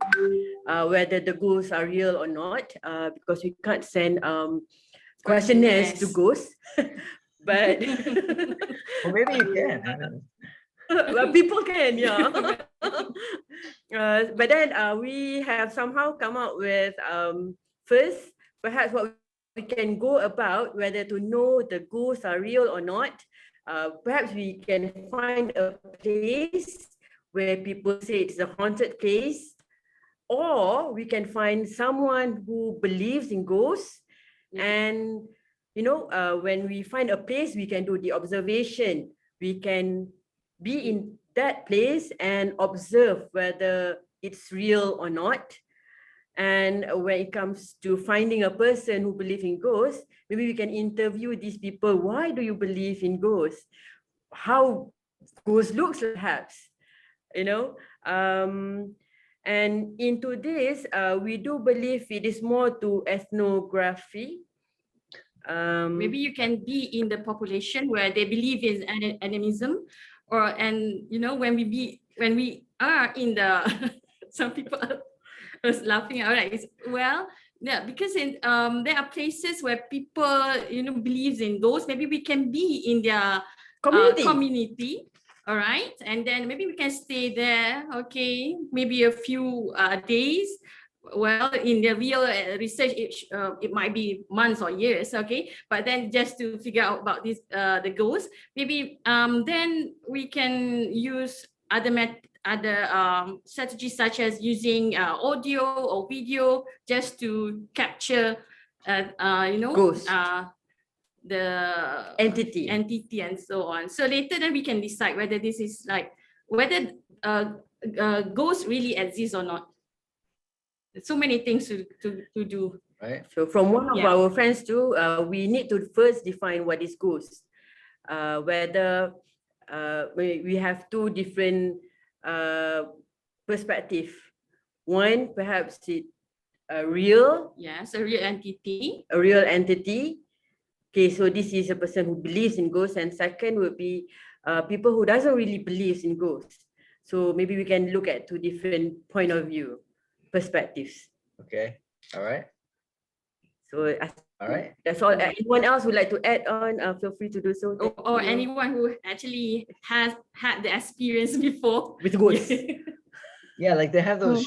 whether the ghosts are real or not, because we can't send questionnaires to ghosts. But well, maybe you can. Well, people can, yeah. But then we have somehow come up with first, perhaps what we can go about whether to know the ghosts are real or not. Perhaps we can find a place where people say it's a haunted place, or we can find someone who believes in ghosts. And when we find a place, we can do the observation. We can be in that place and observe whether it's real or not. And when it comes to finding a person who believes in ghosts, maybe we can interview these people. Why do you believe in ghosts? How ghosts looks perhaps, and into this, we do believe it is more to ethnography. Maybe you can be in the population where they believe in animism, when we are in the some people are laughing. All right, well, Yeah, because there are places where people, believes in those. Maybe we can be in their community. All right, and then maybe we can stay there. Okay, maybe a few days. Well, in the real research, it might be months or years. Okay, but then just to figure out about this, the goals, maybe then we can use other strategies such as using audio or video just to capture, Ghost. The entity and so on. So later then we can decide whether this is like, whether ghosts really exist or not. There's so many things to do. Right. So from one of our friends too, we need to first define what is ghost. Whether we have two different perspective. One, perhaps it real. Yes, a real entity. A real entity. Okay, so this is a person who believes in ghosts, and second would be people who doesn't really believe in ghosts. So maybe we can look at two different point of view perspectives. Okay. All right. So all right. That's all. Anyone else would like to add on? Feel free to do so. Or anyone who actually has had the experience before with ghosts. Yeah, like they have those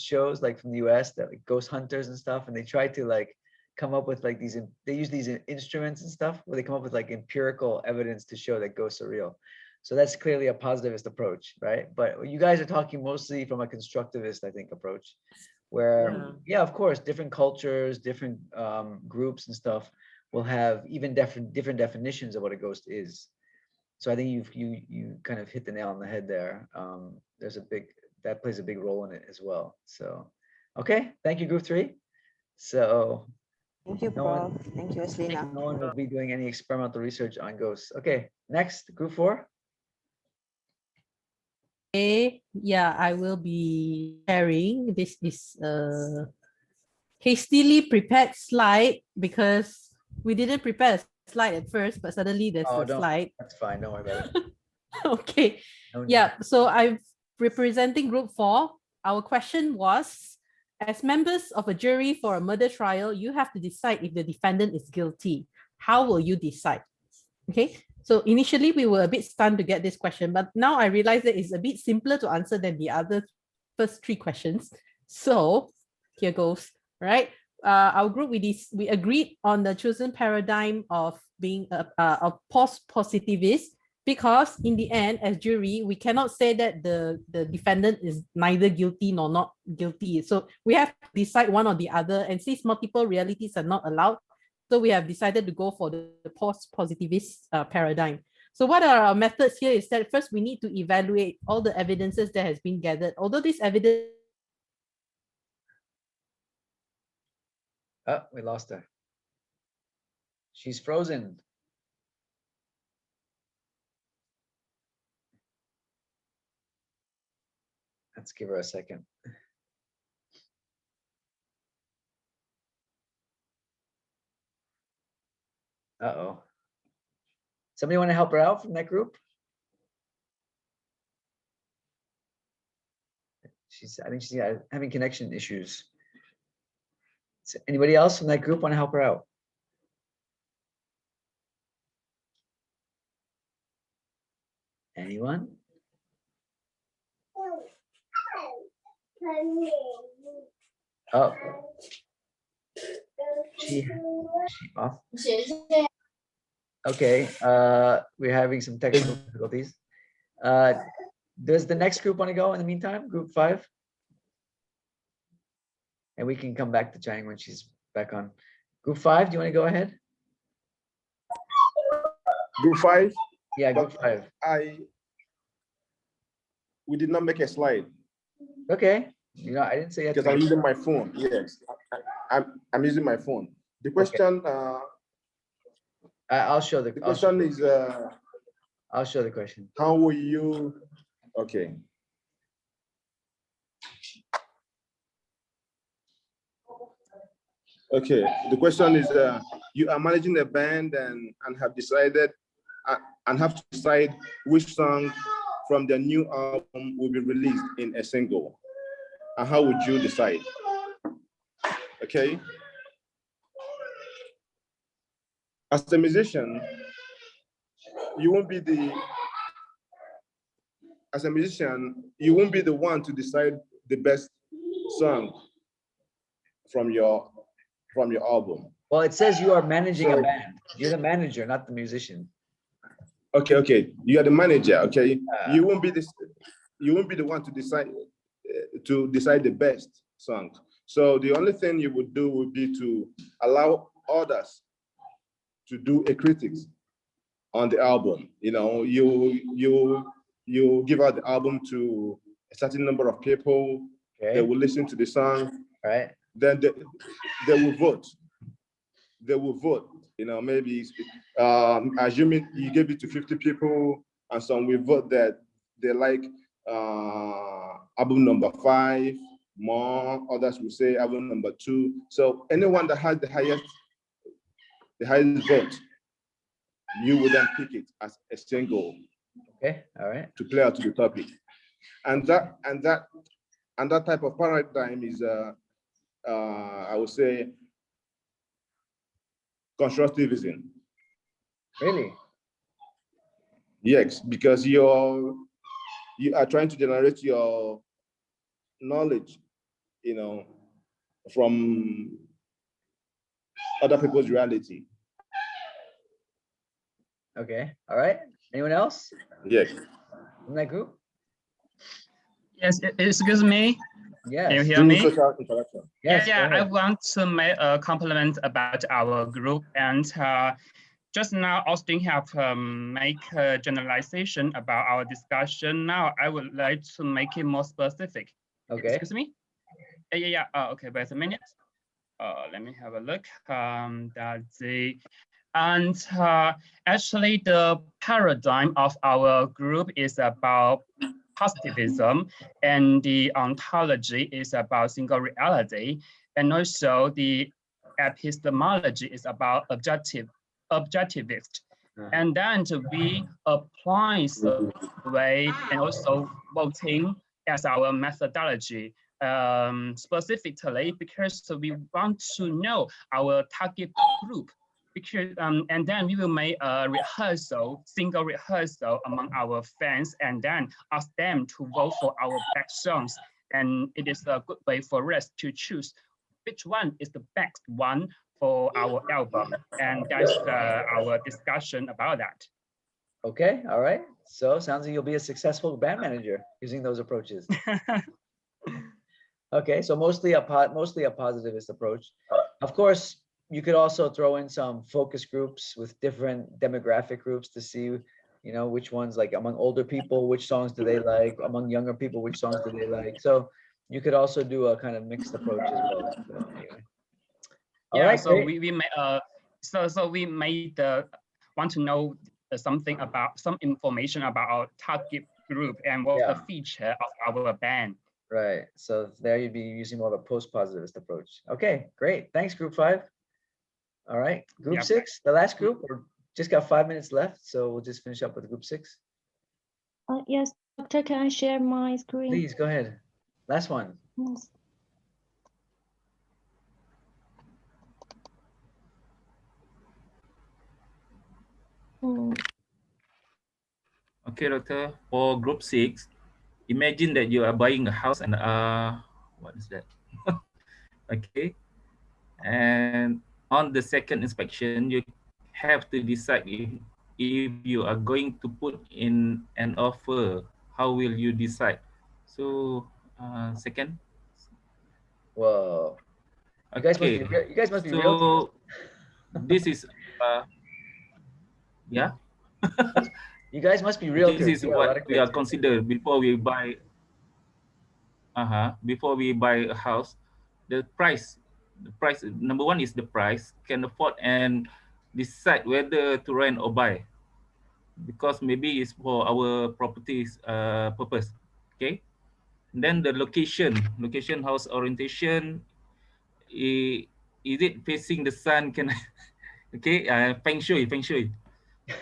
shows like from the US that like ghost hunters and stuff, and they try to like come up with like these, they use these instruments and stuff where they come up with like empirical evidence to show that ghosts are real. So that's clearly a positivist approach, right? But you guys are talking mostly from a constructivist, I think, approach, where yeah, of course, different cultures, different groups and stuff will have even different definitions of what a ghost is. So I think you kind of hit the nail on the head there. That plays a big role in it as well. So, okay, thank you, Group 3. So, thank you, Prof. Thank you, Aslina. No one will be doing any experimental research on ghosts. Okay, next, Group 4. Okay, yeah, I will be sharing. This is a hastily prepared slide because we didn't prepare a slide at first, but suddenly there's a slide. That's fine, don't worry about it. Okay, yeah, so I'm representing Group 4. Our question was, as members of a jury for a murder trial, you have to decide if the defendant is guilty. How will you decide? Okay, so initially we were a bit stunned to get this question, but now I realize that it's a bit simpler to answer than the other first 3 questions. So here goes, right? Our group, we agreed on the chosen paradigm of being a post-positivist, because in the end, as jury, we cannot say that the defendant is neither guilty nor not guilty. So we have to decide one or the other, and since multiple realities are not allowed, so we have decided to go for the post-positivist paradigm. So what are our methods here is that first we need to evaluate all the evidences that has been gathered. Although this evidence... Oh, we lost her. She's frozen. Let's give her a second. Uh-oh. Somebody want to help her out from that group? I think she's having connection issues. So anybody else from that group want to help her out? Anyone? Oh. She off. Okay, we're having some technical difficulties. Does the next group want to go in the meantime? Group 5? And we can come back to Chang when she's back on. Group 5, do you want to go ahead? Group 5? Yeah, Group 5. We did not make a slide. Okay. You know, I didn't say because I'm using my phone. Yes, I'm using my phone. The question. Okay. I'll show the question is. I'll show the question. How will you? Okay. Okay. The question is: you are managing a band and have decided and have to decide which song from the new album will be released in a single. And how would you decide? okay? As a musician, you won't be the one to decide the best song from your album. Well, it says you are managing a band. You're the manager, not the musician. Okay. You are the manager. Okay, you won't be the one to decide the best song. So the only thing you would do would be to allow others to do a critics on the album. You know, you give out the album to a certain number of people. Okay. They will listen to the song. Right. Then they will vote. They will vote. You know, maybe assuming you gave it to 50 people, and some will vote that they like album number 5 more. Others will say album number 2. So anyone that has the highest vote, you will then pick it as a single. Okay. All right. To play out to the topic, and that type of paradigm is I would say constructivism. Really? Yes, because you are trying to generate your knowledge, you know, from other people's reality. Okay. All right. Anyone else? Yes. In that group? Yes, excuse me. Yes. Can you hear me? Yes, Yeah, I want to make a compliment about our group. And just now, Austin have make a generalization about our discussion. Now, I would like to make it more specific. Okay. Excuse me? Yeah. Okay, wait a minute. Let me have a look. Actually, the paradigm of our group is about positivism, and the ontology is about single reality, and also the epistemology is about objectivist. And then we apply survey and also voting as our methodology, specifically because we want to know our target group. Because and then we will make a single rehearsal among our fans, and then ask them to vote for our best songs. And it is a good way for us to choose which one is the best one for our album. And that's our discussion about that. Okay. All right. So sounds like you'll be a successful band manager using those approaches. Okay. So mostly a positivist approach. Of course, you could also throw in some focus groups with different demographic groups to see, you know, which ones, like among older people, which songs do they like, among younger people, which songs do they like. So you could also do a kind of mixed approach as well. So anyway. Yeah, right, so we made so we made want to know something about some information about our target group and what the feature of our band. Right. So there you'd be using more of a post-positivist approach. Okay, great. Thanks, group 5. All right, group 6, the last group. We're just got 5 minutes left, so we'll just finish up with group 6. Yes, Doctor, can I share my screen? Please, go ahead. Last one. Yes. Okay, Doctor. For group 6, imagine that you are buying a house and what is that? Okay. And on the second inspection, you have to decide if you are going to put in an offer. How will you decide? So, second. Whoa. You guys must be so real. This is yeah. You guys must be realtors. This is what we are considered before we buy. Before we buy a house, the price. Number one is the price. Can afford and decide whether to rent or buy, because maybe it's for our properties purpose. Okay. And then the location, house orientation. Is it facing the sun? Can okay, feng shui.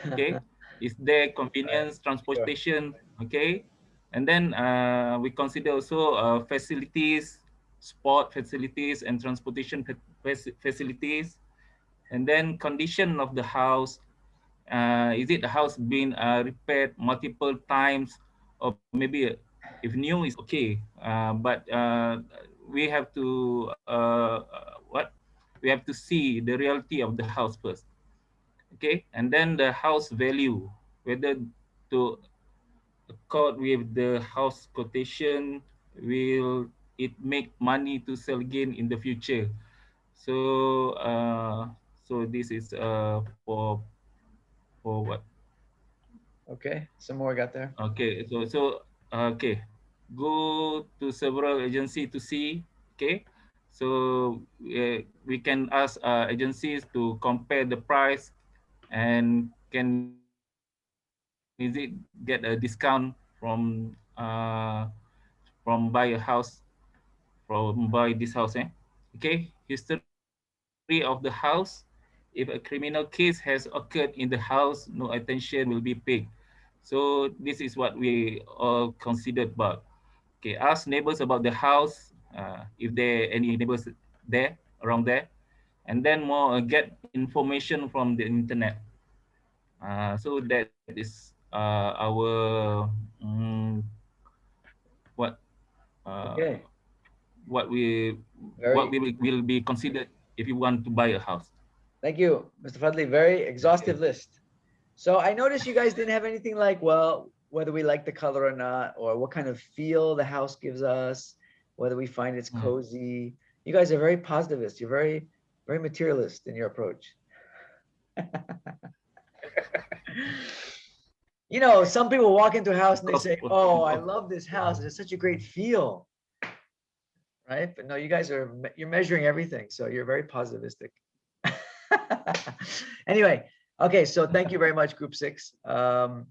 Okay, is there convenience, transportation? Okay, and then we consider also facilities, sport facilities and transportation facilities, and then condition of the house. Is it the house been repaired multiple times, or maybe if new is okay, but we have to we have to see the reality of the house first. Okay, and then the house value, whether to accord with the house quotation, will it make money to sell again in the future. So so this is for what? Okay, some more got there. Okay, so okay, go to several agency to see. Okay, so we can ask agencies to compare the price, and can is it get a discount from buy a house, from buy this house. Okay, history of the house. If a criminal case has occurred in the house, no attention will be paid. So this is what we all considered about. Okay, ask neighbors about the house, if there are any neighbors there, around there, and then more get information from the internet. So that is our what Okay. what we will be considered if you want to buy a house. Thank you, Mr. Fadli. Very exhaustive list. So I noticed you guys didn't have anything like, well, whether we like the color or not, or what kind of feel the house gives us, whether we find it's cozy. You guys are very positivist. You're very, very materialist in your approach. You know, some people walk into a house and they say, oh, I love this house. It's such a great feel. Right? But no, you guys are, you're measuring everything. So you're very positivistic. Anyway, okay, so thank you very much, Group 6. The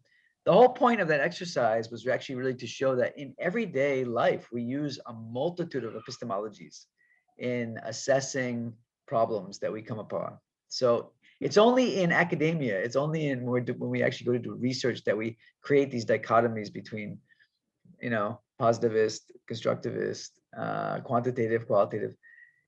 whole point of that exercise was actually really to show that in everyday life, we use a multitude of epistemologies in assessing problems that we come upon. So it's only in academia, it's only in when we actually go to do research that we create these dichotomies between, you know, positivist, constructivist, quantitative, qualitative.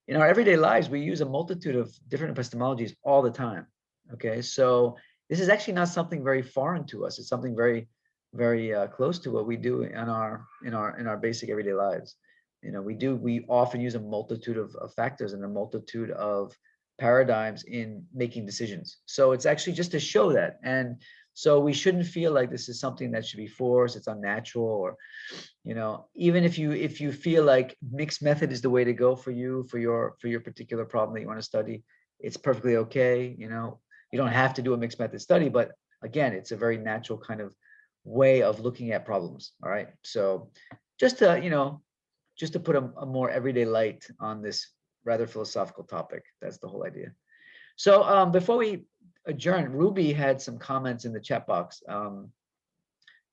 In our everyday lives, we use a multitude of different epistemologies all the time. Okay, so this is actually not something very foreign to us. It's something very, very close to what we do in our basic everyday lives. You know, we often use a multitude of factors and a multitude of paradigms in making decisions. So it's actually just to show that. And so we shouldn't feel like this is something that should be forced, it's unnatural, or, you know, even if you feel like mixed method is the way to go for you, for your particular problem that you want to study, it's perfectly okay. You know, you don't have to do a mixed method study, but again, it's a very natural kind of way of looking at problems. All right. So just to, you know, just to put a more everyday light on this rather philosophical topic. That's the whole idea. So before we adjourn, Ruby had some comments in the chat box.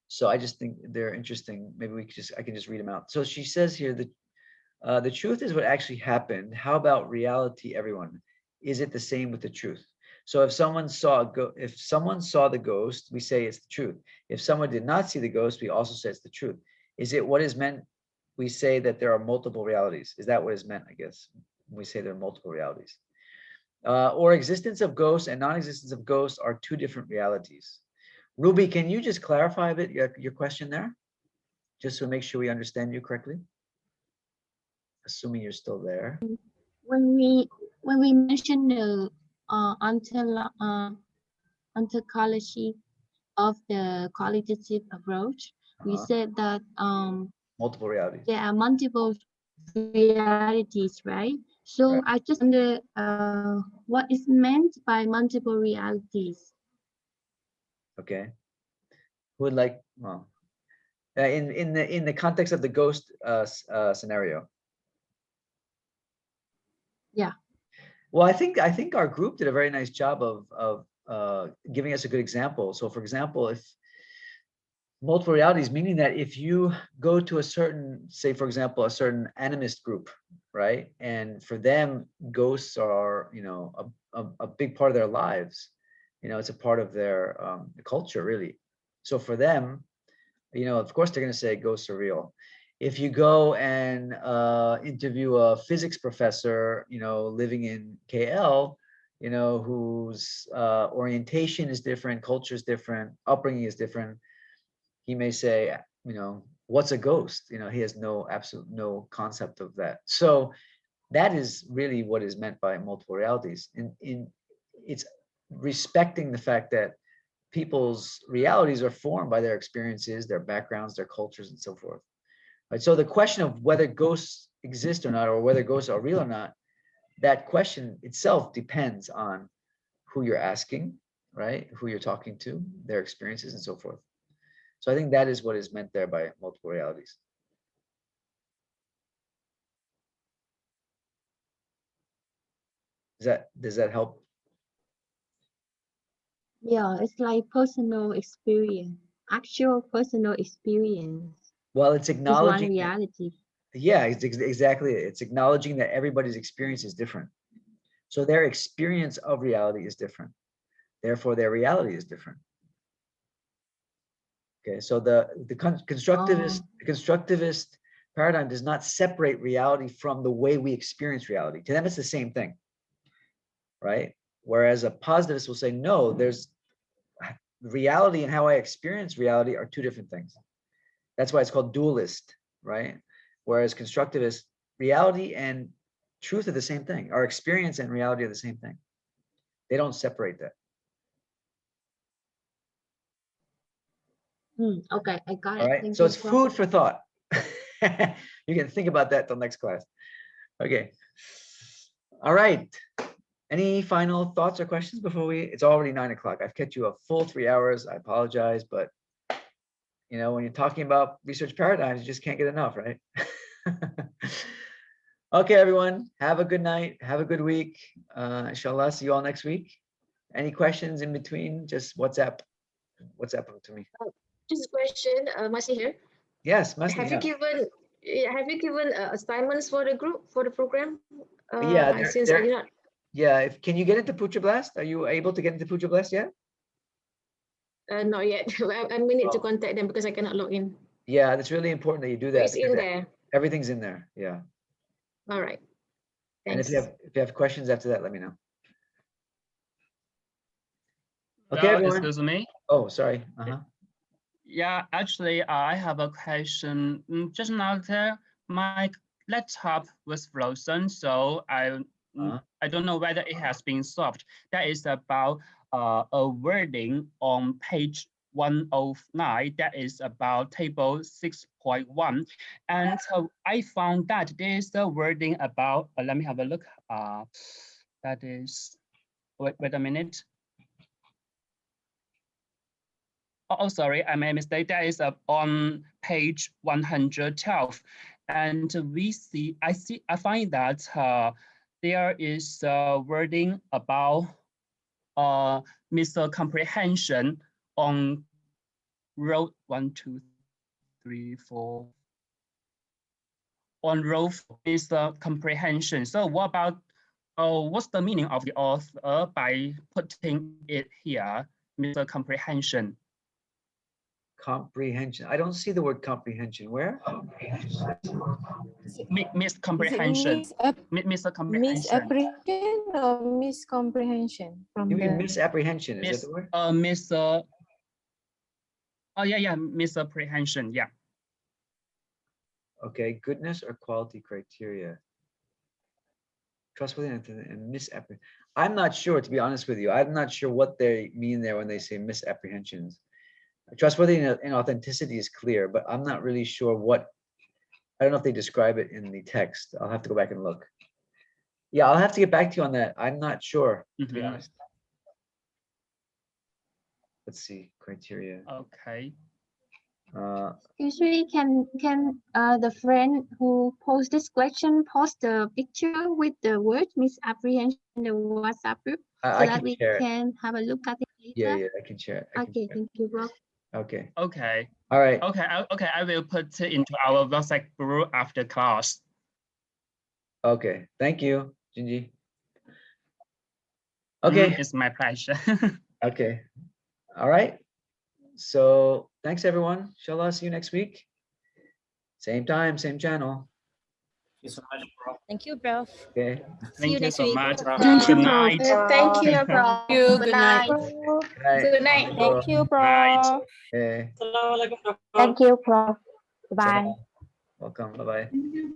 So I just think they're interesting. Maybe I can just read them out. So she says here that the truth is what actually happened. How about reality, everyone? Is it the same with the truth? So if someone saw the ghost, we say it's the truth. If someone did not see the ghost, we also say it's the truth. Is it what is meant? We say that there are multiple realities. Is that what is meant, I guess, when we say there are multiple realities? Or existence of ghosts and non-existence of ghosts are two different realities. Ruby, can you just clarify a bit your question there? Just to make sure we understand you correctly. Assuming you're still there. When we mention the ontology of the qualitative approach, we said that multiple realities. There are multiple realities, right? So right. I just wonder what is meant by multiple realities. Okay. Who would like? Well, in the context of the ghost scenario. Yeah. Well, I think our group did a very nice job of giving us a good example. So, for example, if multiple realities, meaning that if you go to a certain, say, for example, a certain animist group, right, and for them, ghosts are, you know, a big part of their lives. You know, it's a part of their culture, really. So for them, you know, of course, they're going to say ghosts are real. if you go and interview a physics professor, living in KL, whose orientation is different, culture is different, upbringing is different, he may say, what's a ghost? He has no concept of that. So that is really what is meant by multiple realities. It's respecting the fact that people's realities are formed by their experiences, their backgrounds, their cultures, and so forth. Right? So the question of whether ghosts exist or not, or whether ghosts are real or not, that question itself depends on who you're asking, right? Who you're talking to, their experiences, and so forth. So I think that is what is meant there by multiple realities. Does that help? Yeah, it's like personal experience, actual personal experience. Well, it's acknowledging one reality. Yeah, it's exactly it. It's acknowledging that everybody's experience is different. So their experience of reality is different. Therefore, their reality is different. Okay, so the constructivist paradigm does not separate reality from the way we experience reality. To them, it's the same thing, right? Whereas a positivist will say, no, there's reality and how I experience reality are two different things. That's why it's called dualist, right? Whereas constructivist, reality and truth are the same thing. Our experience and reality are the same thing. They don't separate that. Okay, I got it. All right. Thank So you, it's Prof. food for thought. You can think about that till next class. Okay. All right. Any final thoughts or questions before it's already 9 o'clock. I've kept you a full 3 hours. I apologize, but when you're talking about research paradigms, you just can't get enough, right? Okay, everyone. Have a good night. Have a good week. Inshallah, see you all next week. Any questions in between? Just WhatsApp them to me. Just a question, Masih here. Yes, Masih. Have you given assignments for the group, for the program? Yeah, Since I did not. Yeah, can you get into Putra Blast? Are you able to get into Putra Blast yet? Not yet. I may need to contact them because I cannot log in. Yeah, it's really important that you do that. It's in there. Everything's in there. Yeah. All right. Thanks. Thanks. And if you have questions after that, let me know. Okay, Well, everyone. excuse me. Oh, sorry. Yeah, actually, I have a question. Just now, my laptop was frozen, so I don't know whether it has been solved. That is about a wording on page 109. That is about table 6.1, and I found that there is a wording about. Let me have a look. That is. Wait a minute. Oh, sorry, I made a mistake. That is on page 112, and I find that there is wording about miscomprehension on row 1, 2, 3, 4. On row miscomprehension. So what about what's the meaning of the author by putting it here, miscomprehension? Comprehension. I don't see the word comprehension. Where? Miscomprehension. Miscomprehension. Misapprehension or miscomprehension from You mean the misapprehension? Is that the word? Oh yeah, misapprehension. Yeah. Okay, goodness or quality criteria. Trustworthiness and misapprehension. I'm not sure, to be honest with you. I'm not sure what they mean there when they say misapprehensions. Trustworthiness and authenticity is clear, but I'm not really sure I don't know if they describe it in the text. I'll have to go back and look. Yeah, I'll have to get back to you on that. I'm not sure, to be honest. Let's see, criteria. Okay. Usually, can the friend who posed this question post the picture with the word misapprehension in the WhatsApp group so that we can have a look at it later? Yeah, I can share it. Okay, thank you, Rob. Okay. Okay. All right. Okay, I will put it into our WhatsApp group after class. Okay, thank you, Jinji. Okay. It's my pleasure. Okay. All right. So thanks, everyone. Inshallah, see you next week. Same time, same channel. Thank you so much, Prof. Thank you, Prof. Okay. See you next week. Thank you, Good Prof. night. Thank you, Prof. Good night. Good night. Thank you, Right. Prof. Okay. Assalamualaikum, Prof. Thank you, Prof. Bye. Welcome. Bye-bye.